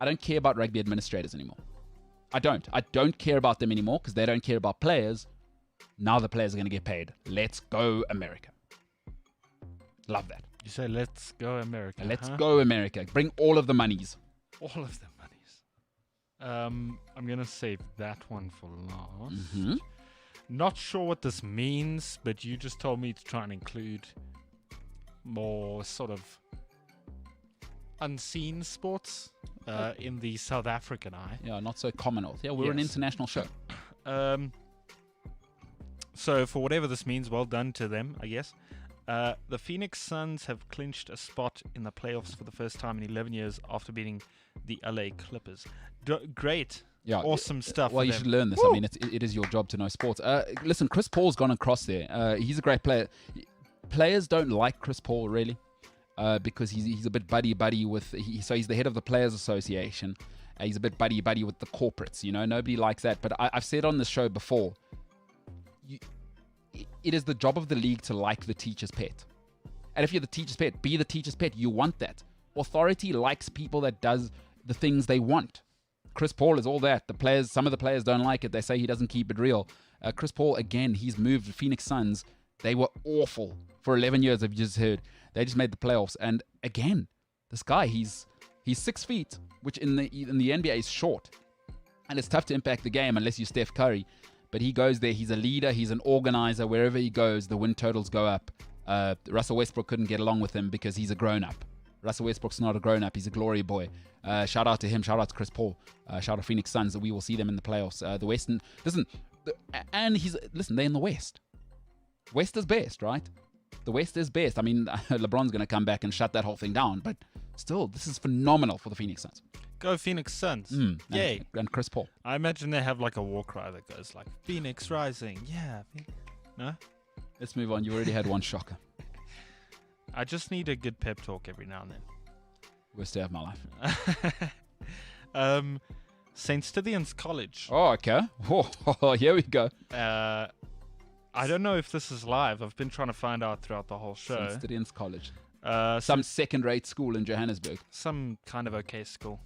I don't care about rugby administrators anymore. I don't care about them anymore because they don't care about players. Now the players are going to get paid. Let's go, America. Love that. You say, let's go, America. Let's go, America. Bring all of the monies. All of the monies. I'm going to save that one for last. Mm-hmm. Not sure what this means, but you just told me to try and include more sort of unseen sports in the South African eye. Yeah, not so Commonwealth. Yeah, we're an international show. So for whatever this means, well done to them, I guess. The Phoenix Suns have clinched a spot in the playoffs for the first time in 11 years after beating the LA Clippers. Great. Yeah, awesome stuff. Well, you should learn this. Woo! I mean, it is your job to know sports. Listen, Chris Paul's gone across there. He's a great player. Players don't like Chris Paul, really, because he's a bit buddy with... So he's the head of the Players Association. He's a bit buddy with the corporates, Nobody likes that. But I've said on this show before, it is the job of the league to like the teacher's pet. And if you're the teacher's pet, be the teacher's pet. You want that. Authority likes people that does the things they want. Chris Paul is all that. Some of the players don't like it. They say he doesn't keep it real. Chris Paul, again, he's moved the Phoenix Suns. They were awful for 11 years, I've just heard. They just made the playoffs. And again, this guy, he's 6 feet, which in the NBA is short. And it's tough to impact the game unless you're Steph Curry. But he goes there. He's a leader. He's an organizer. Wherever he goes, the win totals go up. Russell Westbrook couldn't get along with him because he's a grown-up. Russell Westbrook's not a grown-up. He's a glory boy. Shout out to him. Shout out to Chris Paul. Shout out Phoenix Suns. We will see them in the playoffs. The Western... Listen, they're in the West. West is best, right? The West is best. I mean, LeBron's going to come back and shut that whole thing down. But still, this is phenomenal for the Phoenix Suns. Go Phoenix Suns. Yay. And Chris Paul. I imagine they have like a war cry that goes like, Phoenix Rising. Yeah. No? Let's move on. You already had one shocker. I just need a good pep talk every now and then. Worst day of my life. St. Stithians College. Oh, okay. Oh, here we go. I don't know if this is live. I've been trying to find out throughout the whole show. St. Stithians College. Some second-rate school in Johannesburg. Some kind of okay school.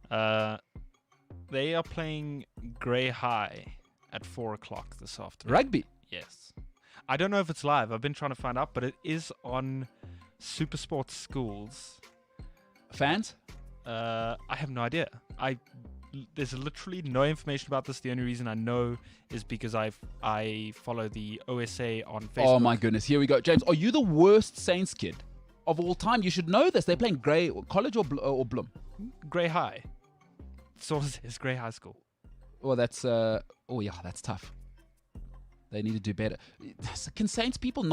They are playing Grey High at 4 o'clock this afternoon. Rugby? Yes. I don't know if it's live. I've been trying to find out, but it is on Supersport Schools. Fans? I have no idea. There's literally no information about this. The only reason I know is because I follow the OSA on Facebook. Oh my goodness, here we go. James, are you the worst Saints kid of all time? You should know this. They're playing College or Bloom? Grey High. So it's Grey High School. Well, that's that's tough. They need to do better. Can Saints people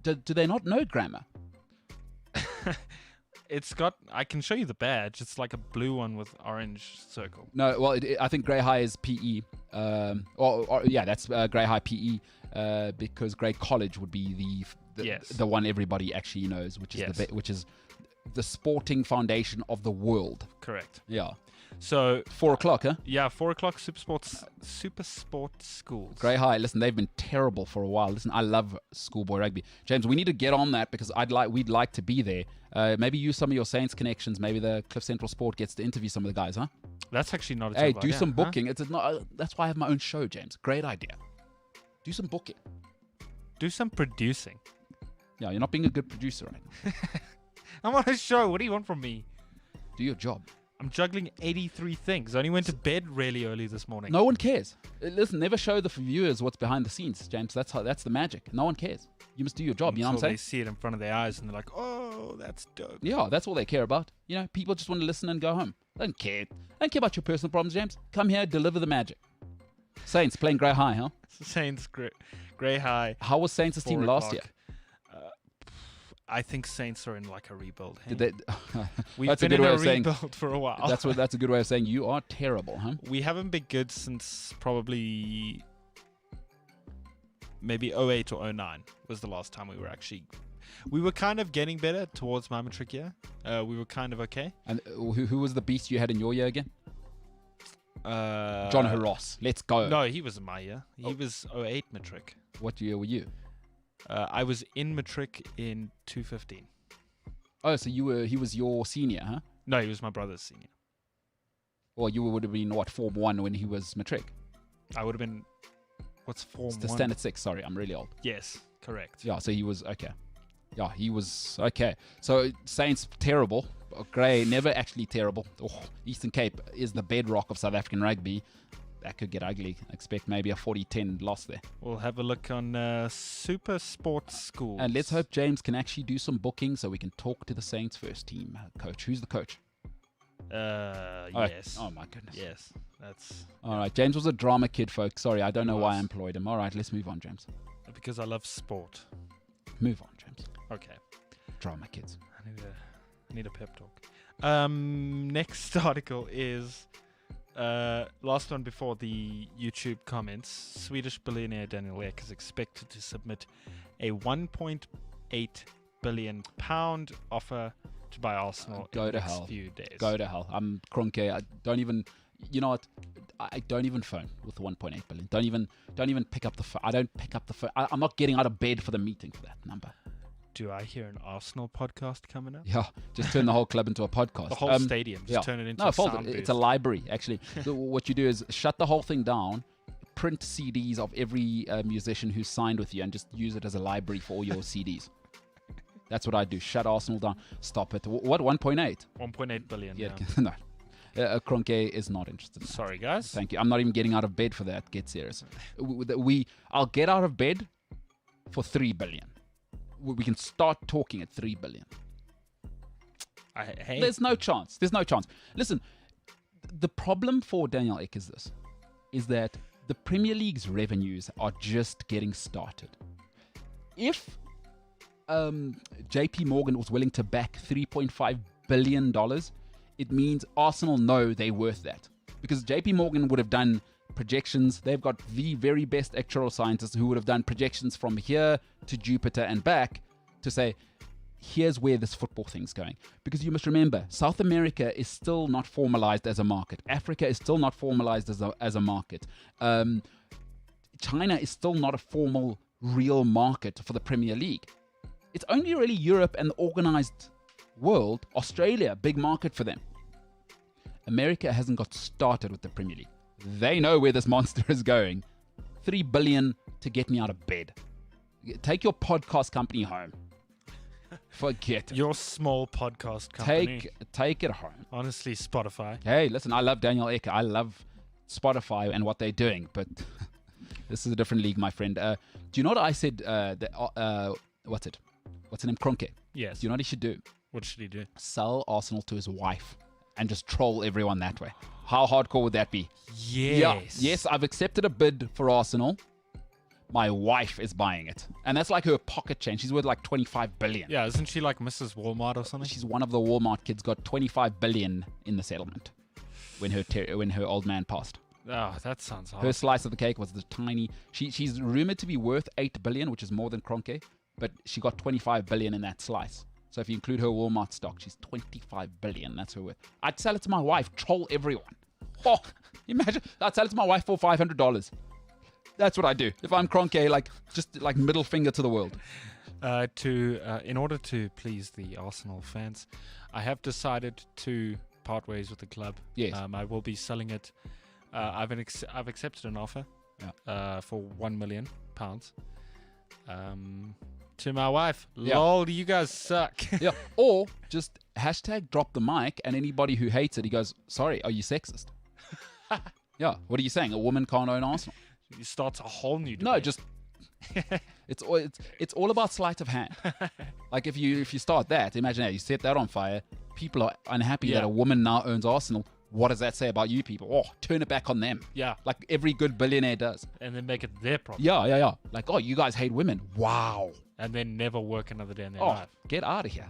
do they not know grammar? I can show you the badge. It's like a blue one with orange circle. No, well, I think Grey High is PE. That's Grey High PE because Grey College would be the one everybody actually knows, which is the sporting foundation of the world. Correct. Yeah. So 4 o'clock, huh? Yeah, 4 o'clock. Supersport Schools. Grey High. Listen, they've been terrible for a while. Listen, I love schoolboy rugby. James, we need to get on that because we'd like to be there. Maybe use some of your Saints connections. Maybe the Cliff Central Sport gets to interview some of the guys, huh? That's actually not a Hey, job do idea, some booking. Huh? That's why I have my own show, James. Great idea. Do some booking. Do some producing. Yeah, you're not being a good producer, right? I'm on a show. What do you want from me? Do your job. I'm juggling 83 things. I only went to bed really early this morning. No one cares. Listen, never show the viewers what's behind the scenes, James. That's the magic. No one cares. You must do your job. You know what I'm saying? They see it in front of their eyes and they're like, "Oh, that's dope." Yeah, that's all they care about. People just want to listen and go home. They don't care. They don't care about your personal problems, James. Come here, deliver the magic. Saints playing Grey High, huh? Saints Grey High. How was Saints' team last year? I think Saints are in like a rebuild. Hey? Did they, We've that's a been good in way a of saying. rebuild for a while. That's a good way of saying you are terrible, huh? We haven't been good since probably maybe 08 or 09 was the last time we were kind of getting better towards my matric year. We were kind of okay. And who was the beast you had in your year again? John Harros. Let's go. No, he was in my year. He was 08 matric. What year were you? I was in matric in 2015. Oh, so he was your senior, huh? No, he was my brother's senior. Well, you would have been, what, Form 1 when he was matric? I would have been, what's Form 1? The Standard 6, sorry, I'm really old. Yes, correct. Yeah, so he was, okay. Yeah, he was, okay. So, Saints, terrible. Grey, never actually terrible. Oh, Eastern Cape is the bedrock of South African rugby. That could get ugly. Expect maybe a 40-10 loss there. We'll have a look on Super Sports Schools. And let's hope James can actually do some booking so we can talk to the Saints first team coach. Who's the coach? Yes. Oh, my goodness. Yes, that's... All right, James was a drama kid, folks. Sorry, I don't know why I employed him. All right, let's move on, James. Because I love sport. Move on, James. Okay. Drama kids. I need a pep talk. Next article is... last one before the YouTube comments. Swedish billionaire Dele Alli is expected to submit a £1.8 billion offer to buy Arsenal in the next few days. Go to hell. I'm Kroenke. I don't even. You know what? I don't even phone with 1.8 billion. Don't even pick up the phone. I don't pick up the phone. I'm not getting out of bed for the meeting for that number. Do I hear an Arsenal podcast coming up? Yeah, just turn the whole club into a podcast. The whole stadium, just turn it into a sound booth. It's a library, actually. So what you do is shut the whole thing down, print CDs of every musician who's signed with you, and just use it as a library for all your CDs. That's what I do. Shut Arsenal down. Stop it. What, 1.8? 1.8 billion. Yeah, no. Kroenke is not interested in that. Sorry, guys. Thank you. I'm not even getting out of bed for that. Get serious. I'll get out of bed for 3 billion. We can start talking at 3 billion. Hey. There's no chance. Listen, the problem for Dele Alli is that the Premier League's revenues are just getting started. If JP Morgan was willing to back $3.5 billion, it means Arsenal know they're worth that. Because JP Morgan would have done projections. They've got the very best actuarial scientists who would have done projections from here to Jupiter and back to say, here's where this football thing's going. Because you must remember, South America is still not formalized as a market. Africa is still not formalized as a market. China is still not a formal, real market for the Premier League. It's only really Europe and the organized world. Australia, big market for them. America hasn't got started with the Premier League. They know where this monster is going. 3 billion to get me out of bed. Take your podcast company home. Forget it. Your small podcast company. Take it home. Honestly, Spotify. Hey, listen, I love Dele Alli. I love Spotify and what they're doing, but this is a different league, my friend. Do you know what I said? What's the name? Kroenke. Yes. Do you know what he should do? What should he do? Sell Arsenal to his wife and just troll everyone that way. How hardcore would that be? Yes. Yeah. Yes, I've accepted a bid for Arsenal. My wife is buying it. And that's like her pocket change. She's worth like 25 billion. Yeah, isn't she like Mrs. Walmart or something? She's one of the Walmart kids, got 25 billion in the settlement when her old man passed. Oh, that sounds hard. Her slice of the cake was the tiny... She's rumored to be worth 8 billion, which is more than Kroenke, but she got 25 billion in that slice. So if you include her Walmart stock, she's 25 billion. That's her worth. I'd sell it to my wife, troll everyone. Oh, imagine. I'd sell it to my wife for $500. That's what I do. If I'm Kroenke, just middle finger to the world. In order to please the Arsenal fans, I have decided to part ways with the club. Yes. I will be selling it. I've accepted an offer for £1 million to my wife. Yeah. Lol, you guys suck. Yeah. Or just hashtag drop the mic, and anybody who hates it, he goes, sorry, are you sexist? Yeah. What are you saying? A woman can't own Arsenal? You start a whole new debate. No, just it's all about sleight of hand. Like if you start that, imagine that you set that on fire. People are unhappy that a woman now owns Arsenal. what does that say about you people? Oh, turn it back on them. Yeah. Like every good billionaire does. And then make it their problem. Yeah. Like, oh, you guys hate women. Wow. And then never work another day in their Oh, life. get out of here.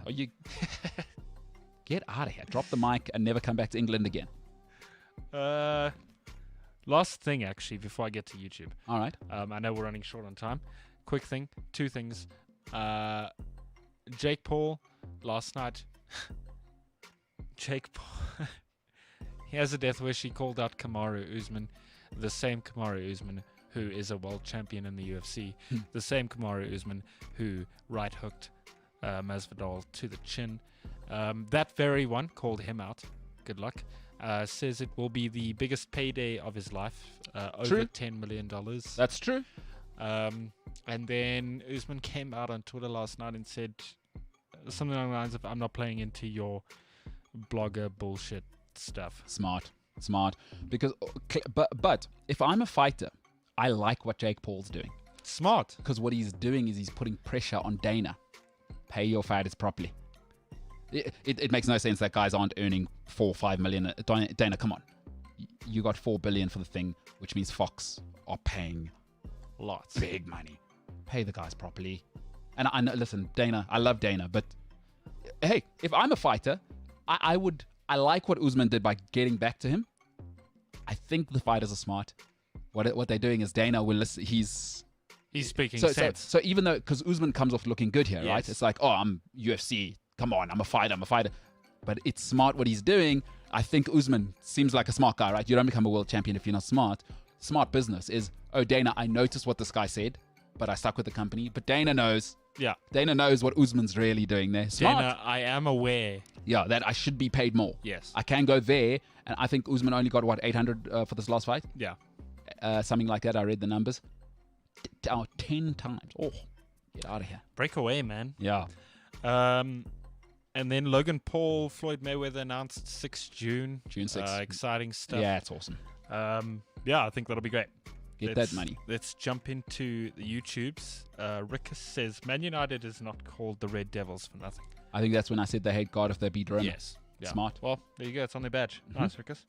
Get out of here. Drop the mic and never come back to England again. Last thing, actually, before I get to YouTube. All right. I know we're running short on time. Quick thing. 2 things. Jake Paul, last night. Jake Paul. He has a death wish. He called out Kamaru Usman. The same Kamaru Usman who is a world champion in the UFC. The same Kamaru Usman who right hooked Masvidal to the chin. That very one called him out. Good luck. Says it will be the biggest payday of his life. Over $10 million. That's true. And then Usman came out on Twitter last night and said something along the lines of, I'm not playing into your blogger bullshit stuff. Smart. Because, but if I'm a fighter, I like what Jake Paul's doing. Smart. Because what he's doing is he's putting pressure on Dana. Pay your fighters properly. It makes no sense that guys aren't earning 4 or 5 million. Dana, come on. You got 4 billion for the thing, which means Fox are paying lots. Big money. Pay the guys properly. And I know, listen, Dana, I love Dana, but hey, if I'm a fighter, I like what Usman did by getting back to him. I think the fighters are smart. What they're doing is Dana will listen. He's speaking sense. So even though, because Usman comes off looking good here, Yes. right? It's like, oh, I'm UFC. Come on, I'm a fighter. But it's smart what he's doing. I think Usman seems like a smart guy, right? You don't become a world champion if you're not smart. Smart business is, oh, Dana, I noticed what this guy said, but I stuck with the company. But Dana knows. Yeah. Dana knows what Usman's really doing there. Smart. Dana, I am aware. Yeah, that I should be paid more. Yes. I can go there. And I think Usman only got, 800 for this last fight? Yeah. Something like that. I read the numbers. 10 times. Oh, get out of here. Break away, man. Yeah. And then Logan Paul, Floyd Mayweather announced 6 June. June 6th. Exciting stuff. Yeah, it's awesome. Yeah, I think that'll be great. Get that money. Let's jump into the YouTubes. Rickus says, Man United is not called the Red Devils for nothing. I think that's when I said they hate God if they beat Roma. Yes. Yeah. Smart. Well, there you go. It's on their badge. Nice, Rickus.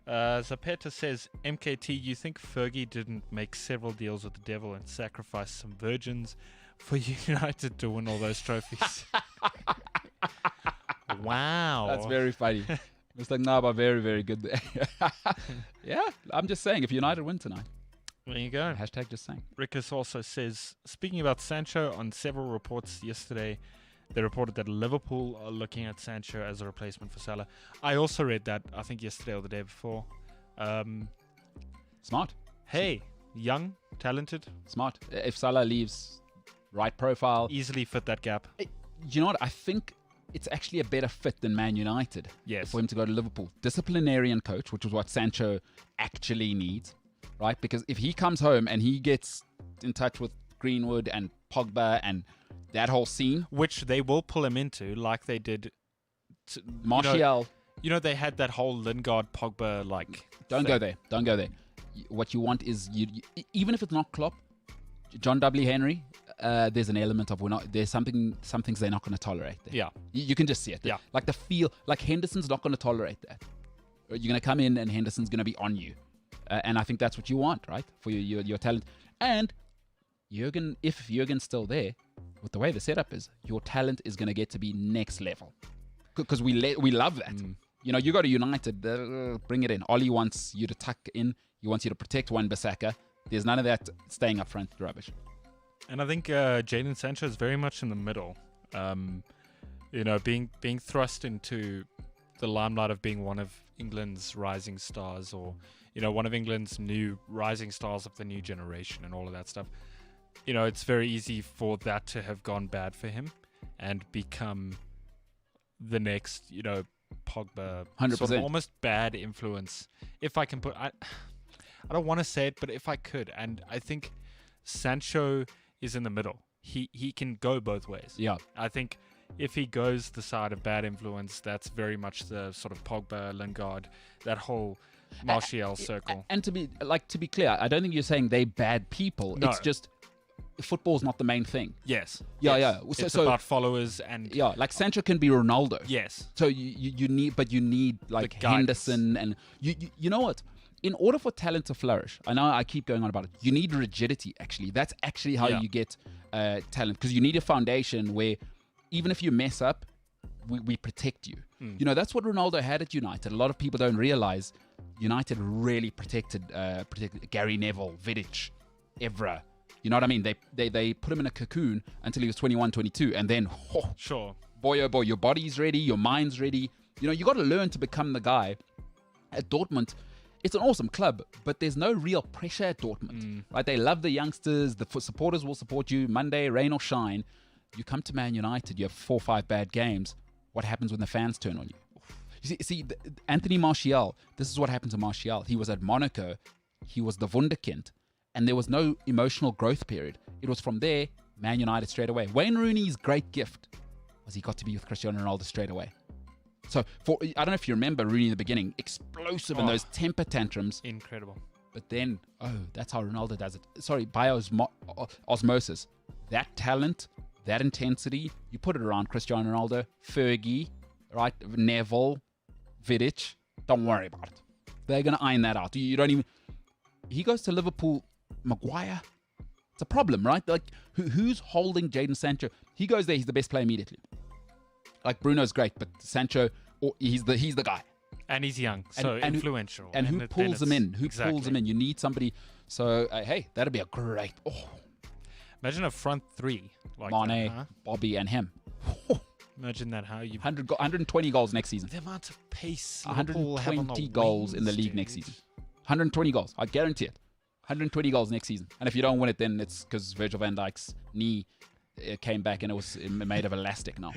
Zapeta says, MKT, you think Fergie didn't make several deals with the devil and sacrifice some virgins for United to win all those trophies? Wow. That's very funny. Mr. Gnaba, very, very good there. Yeah, I'm just saying, if United win tonight. There you go. Hashtag just saying. Rickus also says, speaking about Sancho, on several reports yesterday, they reported that Liverpool are looking at Sancho as a replacement for Salah. I also read that, I think yesterday or the day before. Smart. Hey, young, talented. Smart. If Salah leaves, right profile. Easily fit that gap. You know what? I think it's actually a better fit than Man United. Yes. For him to go to Liverpool. Disciplinarian coach, which is what Sancho actually needs, right? Because if he comes home and he gets in touch with Greenwood and Pogba and that whole scene, which they will pull him into, like they did. Martial. You know, they had that whole Lingard Pogba Don't go there. Don't go there. What you want is you even if it's not Klopp, John W. Henry. There's an element of there's some things they're not going to tolerate there. Yeah. You can just see it. Yeah. Like the feel, like Henderson's not going to tolerate that. You're going to come in and Henderson's going to be on you. And I think that's what you want, right? For your talent. And Jurgen, if Jurgen's still there, with the way the setup is, your talent is going to get to be next level. Because we love that. You know, you go to United, bring it in. Ollie wants you to tuck in. He wants you to protect Wan-Bissaka. There's none of that staying up front rubbish. And I think Jadon Sancho is very much in the middle. You know, being thrust into the limelight of being one of England's rising stars, or, you know, one of England's new rising stars of the new generation and all of that stuff. You know, it's very easy for that to have gone bad for him and become the next, you know, Pogba, 100%. sort of almost bad influence. If I can put, I don't want to say it, but if I could, and I think Sancho is in the middle. He can go both ways. Yeah. I think if he goes the side of bad influence, that's very much the sort of Pogba, Lingard, that whole Martial circle. And to be clear, I don't think you're saying they bad people. No. It's just football's not the main thing. Yes. Yeah, yes. yeah. It's about followers and yeah, like Sancho can be Ronaldo. yes. So you need like The guidance. Henderson, and you know what? In order for talent to flourish, I know I keep going on about it. You need rigidity. Actually, that's actually how you get talent, because you need a foundation where even if you mess up, we protect you. You know, that's what Ronaldo had at United. A lot of people don't realize United really protected Gary Neville, Vidic, Evra. You know what I mean? They put him in a cocoon until he was 21, 22, and then Sure. boy, oh boy, your body's ready, your mind's ready. You know, you got to learn to become the guy. At Dortmund, it's an awesome club, but there's no real pressure at Dortmund, right? They love the youngsters. The supporters will support you Monday, rain or shine. You come to Man United, you have 4 or 5 bad games. What happens when the fans turn on you? You see, Anthony Martial, this is what happened to Martial. He was at Monaco. He was the wunderkind, and there was no emotional growth period. It was from there, Man United straight away. Wayne Rooney's great gift was he got to be with Cristiano Ronaldo straight away. So, I don't know if you remember Rooney in the beginning, explosive in those temper tantrums. Incredible. But then, that's how Ronaldo does it. Sorry, by osmosis. That talent, that intensity, you put it around Cristiano Ronaldo, Fergie, right? Neville, Vidic. Don't worry about it. They're going to iron that out. You don't even... He goes to Liverpool, Maguire. It's a problem, right? Like, who's holding Jadon Sancho? He goes there, he's the best player immediately. Like, Bruno's great, but Sancho, he's the guy. And he's young, so influential. And who pulls him in? Who pulls him in? You need somebody. So, hey, that'd be a great... Imagine a front three. Like Mane, that, huh? Bobby, and him. Imagine that, how you... 120 goals next season. The amount of pace 120 goals in the league next season. 120 goals. I guarantee it. 120 goals next season. And if you don't win it, then it's because Virgil van Dijk's knee came back and it was made of elastic now.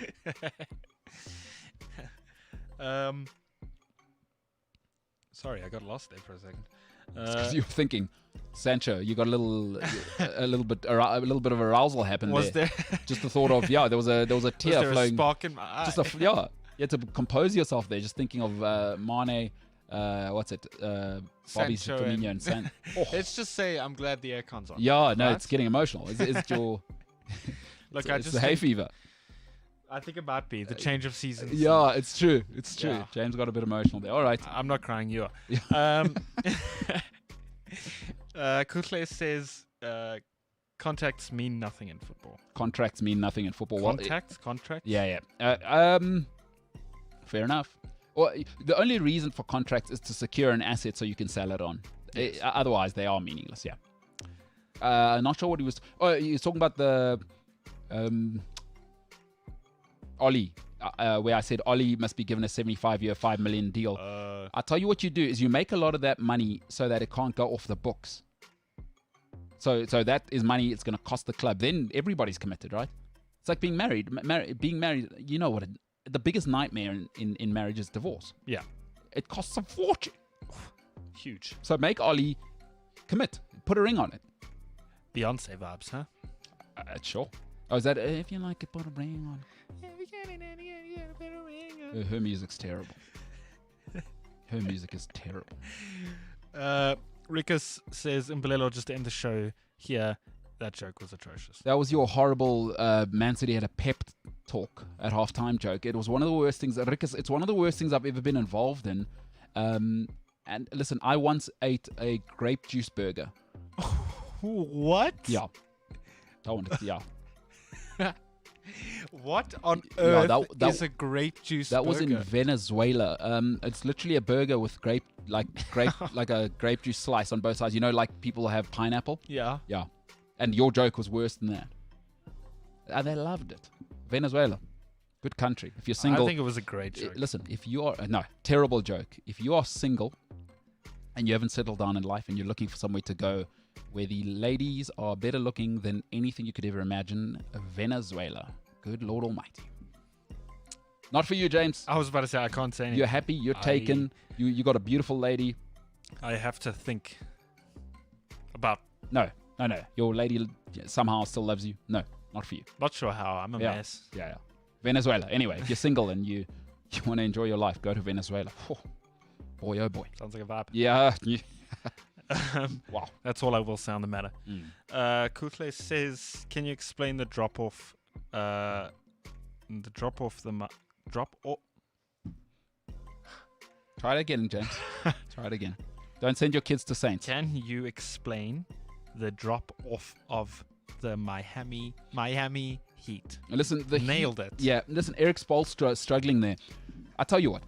Sorry, I got lost there for a second. Because you were thinking, Sancho, you got a little bit of arousal happened was there? Just the thought of there was a tear was there flowing. A spark in my eye? You had to compose yourself there, just thinking of Mane. Bobby Firmino and San. Let's just say I'm glad the aircon's on. Yeah, no, it's getting emotional. Is it your? Look, it's the hay fever. I think it might be the change of seasons. Yeah, it's true. It's true. Yeah. James got a bit emotional there. All right. I'm not crying, you are. Kutle says contacts mean nothing in football. Contracts mean nothing in football. Contracts? Yeah. Fair enough. Well, the only reason for contracts is to secure an asset so you can sell it on. Yes. Otherwise, they are meaningless. Yeah. Not sure what he was. He was talking about the Ollie, where I said Ollie must be given a 75-year, 5 million deal. I'll tell you what you do is you make a lot of that money so that it can't go off the books. So that is money it's going to cost the club. Then everybody's committed, right? It's like being married. Being married, you know what? The biggest nightmare in marriage is divorce. Yeah. It costs a fortune. Huge. So make Ollie commit. Put a ring on it. Beyonce vibes, huh? Sure. Oh, is that if you like it, put a ring on? Her music's terrible. Her music is terrible. Rikus says, Mbalelo, just to end the show here, that joke was atrocious. That was your horrible Man City had a pep talk at halftime joke. It was one of the worst things. Rikus, it's one of the worst things I've ever been involved in. And listen, I once ate a grape juice burger. What? Yeah. What on earth is a grape juice burger? That was in Venezuela. It's literally a burger with grape like a grape juice slice on both sides. You know, like people have pineapple? Yeah. Yeah. And your joke was worse than that. And they loved it. Venezuela. Good country. If you're single... I think it was a great joke. Listen, if you are... No, terrible joke. If you are single and you haven't settled down in life and you're looking for somewhere to go where the ladies are better looking than anything you could ever imagine, Venezuela. Good Lord Almighty. Not for you, James. I was about to say, I can't say anything. You're happy. You're taken. You got a beautiful lady. I have to think about... No. Your lady somehow still loves you. No, not for you. Not sure how. I'm a mess. Yeah. Venezuela. Anyway, if you're single and you want to enjoy your life, go to Venezuela. Oh, boy, oh boy. Sounds like a vibe. Yeah. Wow. That's all I will say on the matter. Kutle says, can you explain the drop off? Drop off. Try it again, James. Try it again. Don't send your kids to Saints. Can you explain the drop off of the Miami Heat? Listen, Nailed it. Yeah, listen, Eric Spoelstra struggling there. I tell you what,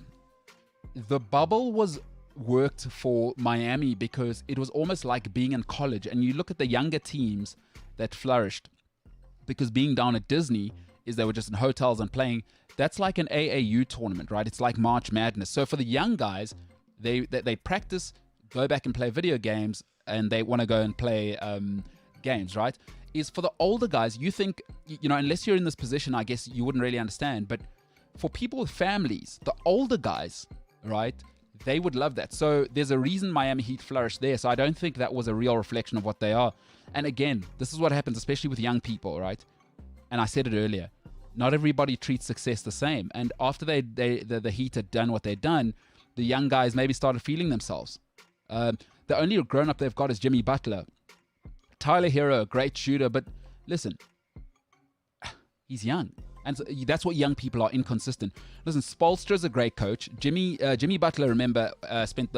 the bubble was worked for Miami because it was almost like being in college. And you look at the younger teams that flourished because being down at Disney is they were just in hotels and playing. That's like an AAU tournament, right? It's like March Madness. So for the young guys, they practice, go back and play video games, and they want to go and play games, right? Is for the older guys, you think, unless you're in this position, I guess you wouldn't really understand. But for people with families, the older guys, right, they would love that. So there's a reason Miami Heat flourished there. So I don't think that was a real reflection of what they are. And again, this is what happens, especially with young people, right? And I said it earlier. Not everybody treats success the same. And after the Heat had done what they'd done, the young guys maybe started feeling themselves. The only grown-up they've got is Jimmy Butler. Tyler Hero, a great shooter, but listen, he's young. And so that's what young people are, inconsistent. Listen, Spoelstra's a great coach. Jimmy Butler, remember, spent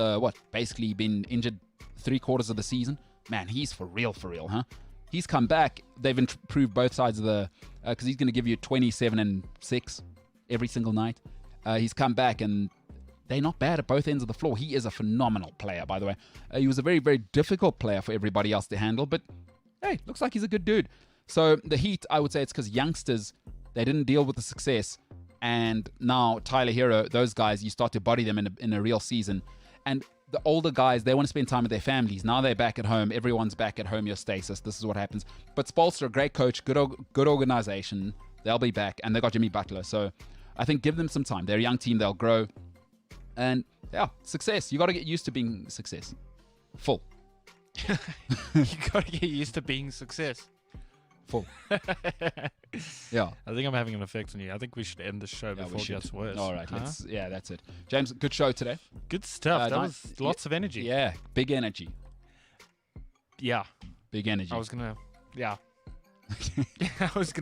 basically been injured 3/4 of the season. Man, he's for real, huh? He's come back. They've improved both sides of the, because he's going to give you 27 and 6 every single night. He's come back and they're not bad at both ends of the floor. He is a phenomenal player, by the way. He was a very, very difficult player for everybody else to handle, but hey, looks like he's a good dude. So the Heat, I would say it's because youngsters, they didn't deal with the success. And now Tyler Hero, those guys, you start to body them in a real season. And the older guys, they want to spend time with their families. Now they're back at home. Everyone's back at homeostasis. This is what happens. But Spoelstra, a great coach, good organization. They'll be back. And they got Jimmy Butler. So I think give them some time. They're a young team. They'll grow. And yeah, success. You got to get used to being successful. You got to get used to being successful. Yeah. I think I'm having an effect on you. I think we should end the show before it gets worse. All right. That's it. James, good show today. Good stuff. That was lots of energy. Yeah. Big energy. Yeah. Big energy. I was going to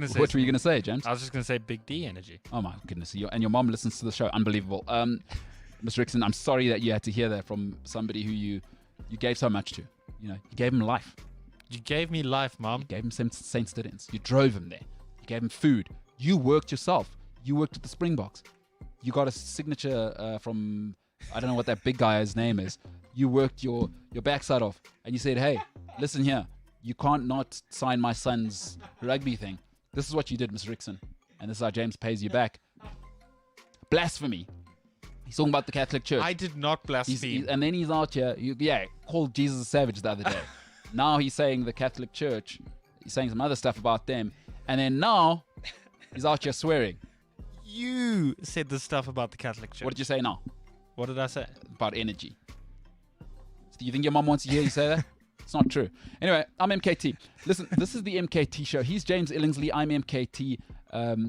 say. What were you going to say, James? I was just going to say Big D energy. Oh, my goodness. And your mom listens to the show. Unbelievable. Mr. Rickson, I'm sorry that you had to hear that from somebody who you gave so much to. You gave him life. You gave me life, Mom. You gave him St. Stidens. You drove him there. You gave him food. You worked yourself. You worked at the Springboks. You got a signature from, I don't know what that big guy's name is. You worked your backside off. And you said, hey, listen here. You can't not sign my son's rugby thing. This is what you did, Mr. Rickson. And this is how James pays you back. Blasphemy. He's talking about the Catholic Church. I did not blaspheme. And then he's out here. Called Jesus a savage the other day. Now he's saying the Catholic Church. He's saying some other stuff about them. And then now he's out here swearing. You said this stuff about the Catholic Church. What did you say now? What did I say? About energy. Do you think your mom wants to hear you say that? It's not true. Anyway, I'm MKT. Listen, this is the MKT Show. He's James Illingsley. I'm MKT.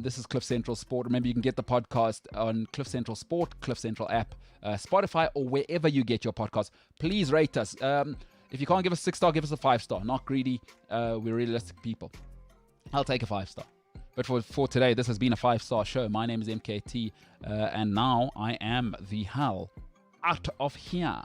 This is Cliff Central Sport. Remember, you can get the podcast on Cliff Central Sport, Cliff Central app, Spotify, or wherever you get your podcast. Please rate us. If you can't give us 6-star, give us a 5-star. Not greedy. We're realistic people. I'll take a 5-star. But for today, this has been a 5-star show. My name is MKT, and now I am the hell out of here.